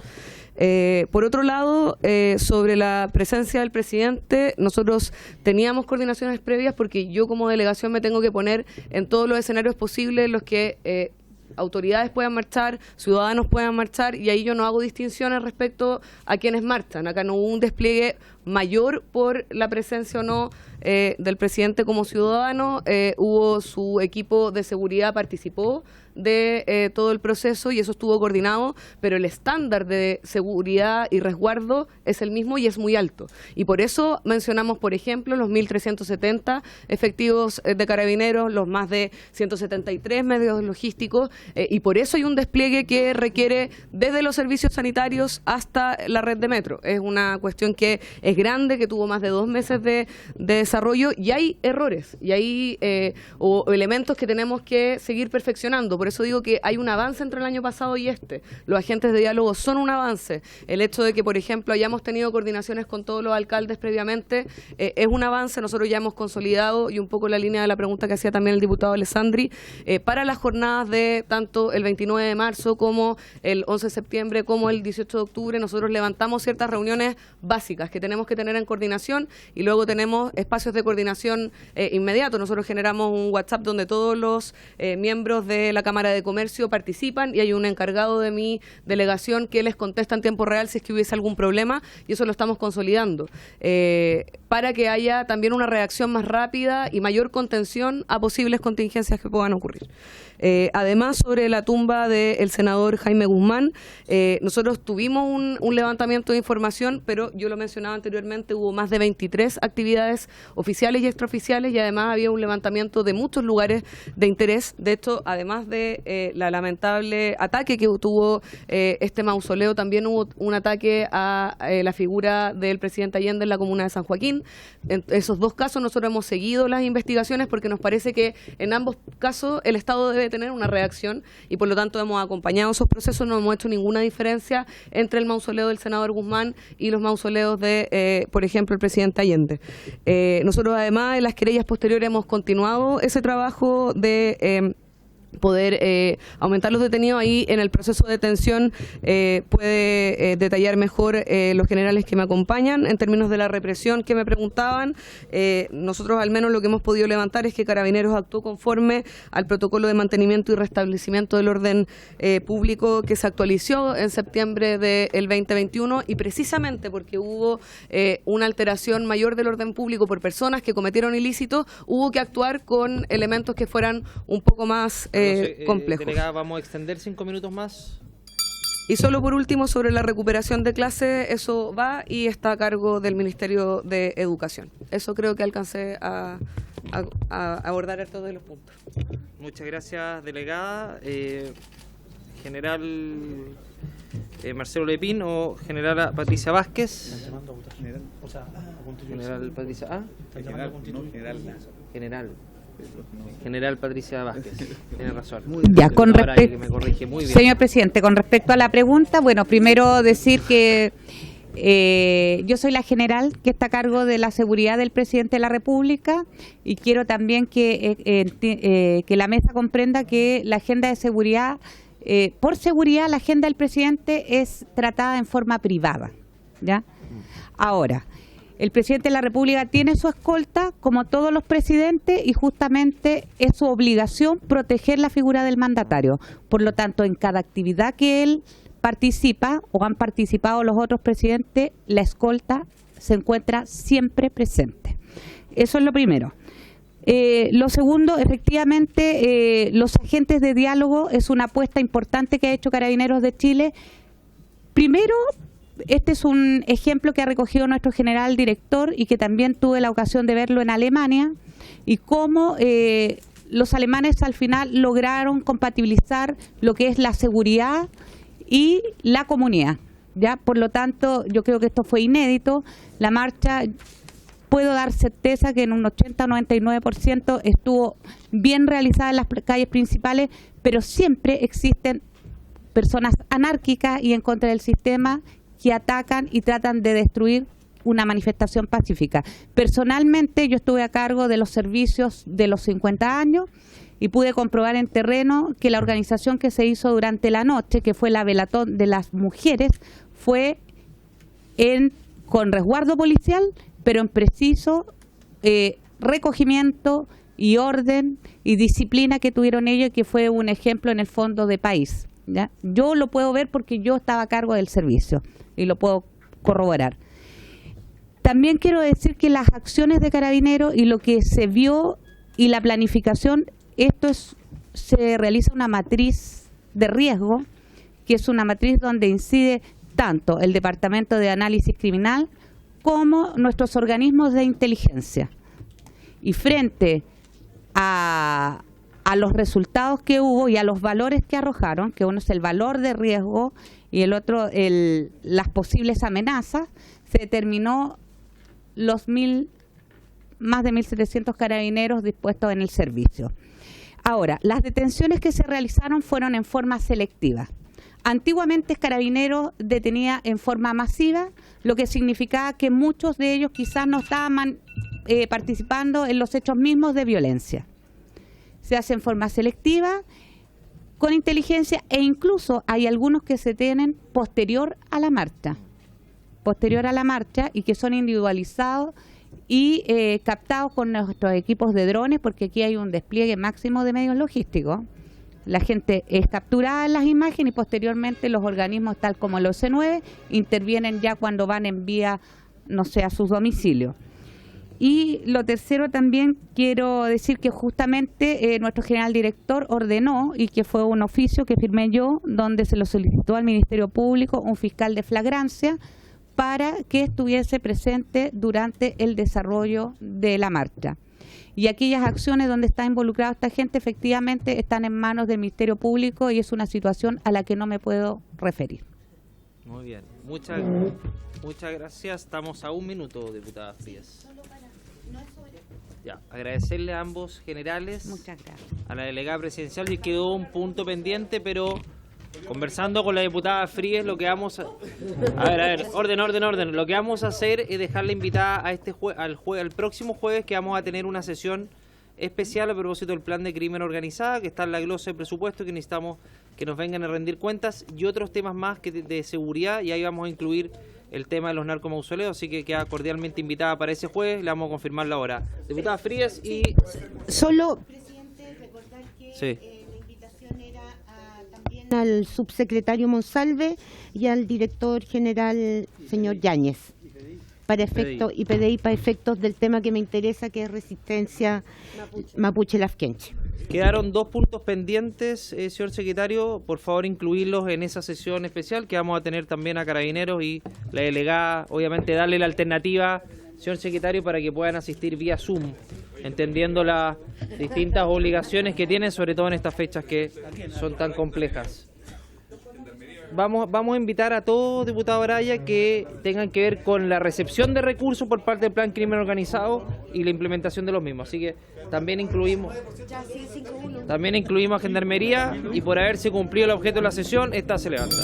Por otro lado, sobre la presencia del presidente, nosotros teníamos coordinaciones previas porque yo como delegación me tengo que poner en todos los escenarios posibles en los que autoridades puedan marchar, ciudadanos puedan marchar, y ahí yo no hago distinciones respecto a quienes marchan. Acá no hubo un despliegue mayor por la presencia o no del presidente como ciudadano, hubo su equipo de seguridad, participó de todo el proceso y eso estuvo coordinado, pero el estándar de seguridad y resguardo es el mismo y es muy alto. Y por eso mencionamos, por ejemplo, los 1.370 efectivos de Carabineros, los más de 173 medios logísticos, y por eso hay un despliegue que requiere desde los servicios sanitarios hasta la red de metro. Es una cuestión que es grande, que tuvo más de 2 meses de desarrollo y hay errores y hay o elementos que tenemos que seguir perfeccionando. Por eso digo que hay un avance entre el año pasado y este. Los agentes de diálogo son un avance. El hecho de que, por ejemplo, hayamos tenido coordinaciones con todos los alcaldes previamente es un avance. Nosotros ya hemos consolidado, y un poco la línea de la pregunta que hacía también el diputado Alessandri, para las jornadas de tanto el 29 de marzo como el 11 de septiembre como el 18 de octubre, nosotros levantamos ciertas reuniones básicas que tenemos que tener en coordinación y luego tenemos espacios de coordinación inmediatos. Nosotros generamos un WhatsApp donde todos los miembros de la Cámara de Comercio participan y hay un encargado de mi delegación que les contesta en tiempo real si es que hubiese algún problema, y eso lo estamos consolidando para que haya también una reacción más rápida y mayor contención a posibles contingencias que puedan ocurrir. Además, sobre la tumba del senador Jaime Guzmán, nosotros tuvimos un levantamiento de información, pero yo lo mencionaba anteriormente, hubo más de 23 actividades oficiales y extraoficiales y además había un levantamiento de muchos lugares de interés. De hecho, además de la lamentable ataque que tuvo este mausoleo, también hubo un ataque a la figura del presidente Allende en la comuna de San Joaquín. En esos dos casos nosotros hemos seguido las investigaciones porque nos parece que en ambos casos el Estado debe tener una reacción y por lo tanto hemos acompañado esos procesos, no hemos hecho ninguna diferencia entre el mausoleo del senador Guzmán y los mausoleos de, por ejemplo, el presidente Allende. Nosotros además en las querellas posteriores hemos continuado ese trabajo de poder aumentar los detenidos. Ahí en el proceso de detención puede detallar mejor los generales que me acompañan. En términos de la represión que me preguntaban, nosotros al menos lo que hemos podido levantar es que Carabineros actuó conforme al protocolo de mantenimiento y restablecimiento del orden público que se actualizó en septiembre del 2021 y precisamente porque hubo una alteración mayor del orden público por personas que cometieron ilícitos, hubo que actuar con elementos que fueran un poco más complejos. Delegada, vamos a extender 5 minutos más. Y solo por último, sobre la recuperación de clases, eso va y está a cargo del Ministerio de Educación. Eso creo que alcancé a abordar todos los puntos. Muchas gracias, delegada. General Marcelo Lepín o general Patricia Vázquez. General Patricia General Patricia Vázquez, tiene razón. Ya, con respecto, me corrige muy bien. Señor presidente, con respecto a la pregunta, bueno, primero decir que yo soy la general que está a cargo de la seguridad del presidente de la República y quiero también que la mesa comprenda que la agenda de seguridad por seguridad, la agenda del presidente es tratada en forma privada, ¿ya? Ahora, el presidente de la República tiene su escolta, como todos los presidentes, y justamente es su obligación proteger la figura del mandatario. Por lo tanto, en cada actividad que él participa o han participado los otros presidentes, la escolta se encuentra siempre presente. Eso es lo primero. Lo segundo, efectivamente, los agentes de diálogo es una apuesta importante que ha hecho Carabineros de Chile. Primero, este es un ejemplo que ha recogido nuestro general director y que también tuve la ocasión de verlo en Alemania, y cómo los alemanes al final lograron compatibilizar lo que es la seguridad y la comunidad, ¿ya? Por lo tanto, yo creo que esto fue inédito. La marcha, puedo dar certeza que en un 80 o 99% estuvo bien realizada en las calles principales, pero siempre existen personas anárquicas y en contra del sistema que atacan y tratan de destruir una manifestación pacífica. Personalmente, yo estuve a cargo de los servicios de los 50 años y pude comprobar en terreno que la organización que se hizo durante la noche, que fue la velatón de las mujeres, fue con resguardo policial, pero en preciso recogimiento y orden y disciplina que tuvieron ellos, y que fue un ejemplo en el fondo de país, ¿ya? Yo lo puedo ver porque yo estaba a cargo del servicio y lo puedo corroborar. También quiero decir que las acciones de Carabineros y lo que se vio y la planificación, se realiza una matriz de riesgo, que es una matriz donde incide tanto el Departamento de Análisis Criminal como nuestros organismos de inteligencia. Y frente a los resultados que hubo y a los valores que arrojaron, que uno es el valor de riesgo y el otro las posibles amenazas, se determinó más de 1.700 carabineros dispuestos en el servicio. Ahora, las detenciones que se realizaron fueron en forma selectiva. Antiguamente Carabineros detenía en forma masiva, lo que significaba que muchos de ellos quizás no estaban participando en los hechos mismos de violencia. Se hace en forma selectiva, con inteligencia, e incluso hay algunos que se detienen posterior a la marcha, y que son individualizados y captados con nuestros equipos de drones, porque aquí hay un despliegue máximo de medios logísticos. La gente es capturada en las imágenes y posteriormente los organismos, tal como los C9, intervienen ya cuando van en vía, no sé, a sus domicilios. Y lo tercero, también quiero decir que justamente nuestro general director ordenó, y que fue un oficio que firmé yo, donde se lo solicitó al Ministerio Público un fiscal de flagrancia para que estuviese presente durante el desarrollo de la marcha. Y aquellas acciones donde está involucrada esta gente efectivamente están en manos del Ministerio Público, y es una situación a la que no me puedo referir. Muy bien, muchas gracias. Estamos a un minuto, diputada Frías. Ya, agradecerle a ambos generales. Muchas gracias. A la delegada presidencial, y quedó un punto pendiente, pero conversando con la diputada Frías, lo que vamos a ver, orden. Lo que vamos a hacer es dejarla invitada a al próximo jueves, que vamos a tener una sesión especial a propósito del plan de crimen organizada, que está en la glosa de presupuesto, que necesitamos que nos vengan a rendir cuentas, y otros temas más que de seguridad, y ahí vamos a incluir el tema de los narcomausoleos, así que queda cordialmente invitada para ese jueves. Le vamos a confirmar la hora. Diputada Frías, y solo, presidente, recordar que sí, la invitación era también al subsecretario Monsalve y al director general, señor Yáñez, para efectos, y PDI para efectos del tema que me interesa, que es resistencia mapuche-lafkenche. quedaron 2 puntos pendientes, señor secretario. Por favor, incluirlos en esa sesión especial que vamos a tener también a Carabineros y la delegada. Obviamente, darle la alternativa, señor secretario, para que puedan asistir vía Zoom, entendiendo las distintas obligaciones que tienen, sobre todo en estas fechas que son tan complejas. Vamos a invitar a todos, diputado Araya, que tengan que ver con la recepción de recursos por parte del Plan Crimen Organizado y la implementación de los mismos. Así que también incluimos a Gendarmería, y por haberse cumplido el objeto de la sesión, esta se levanta.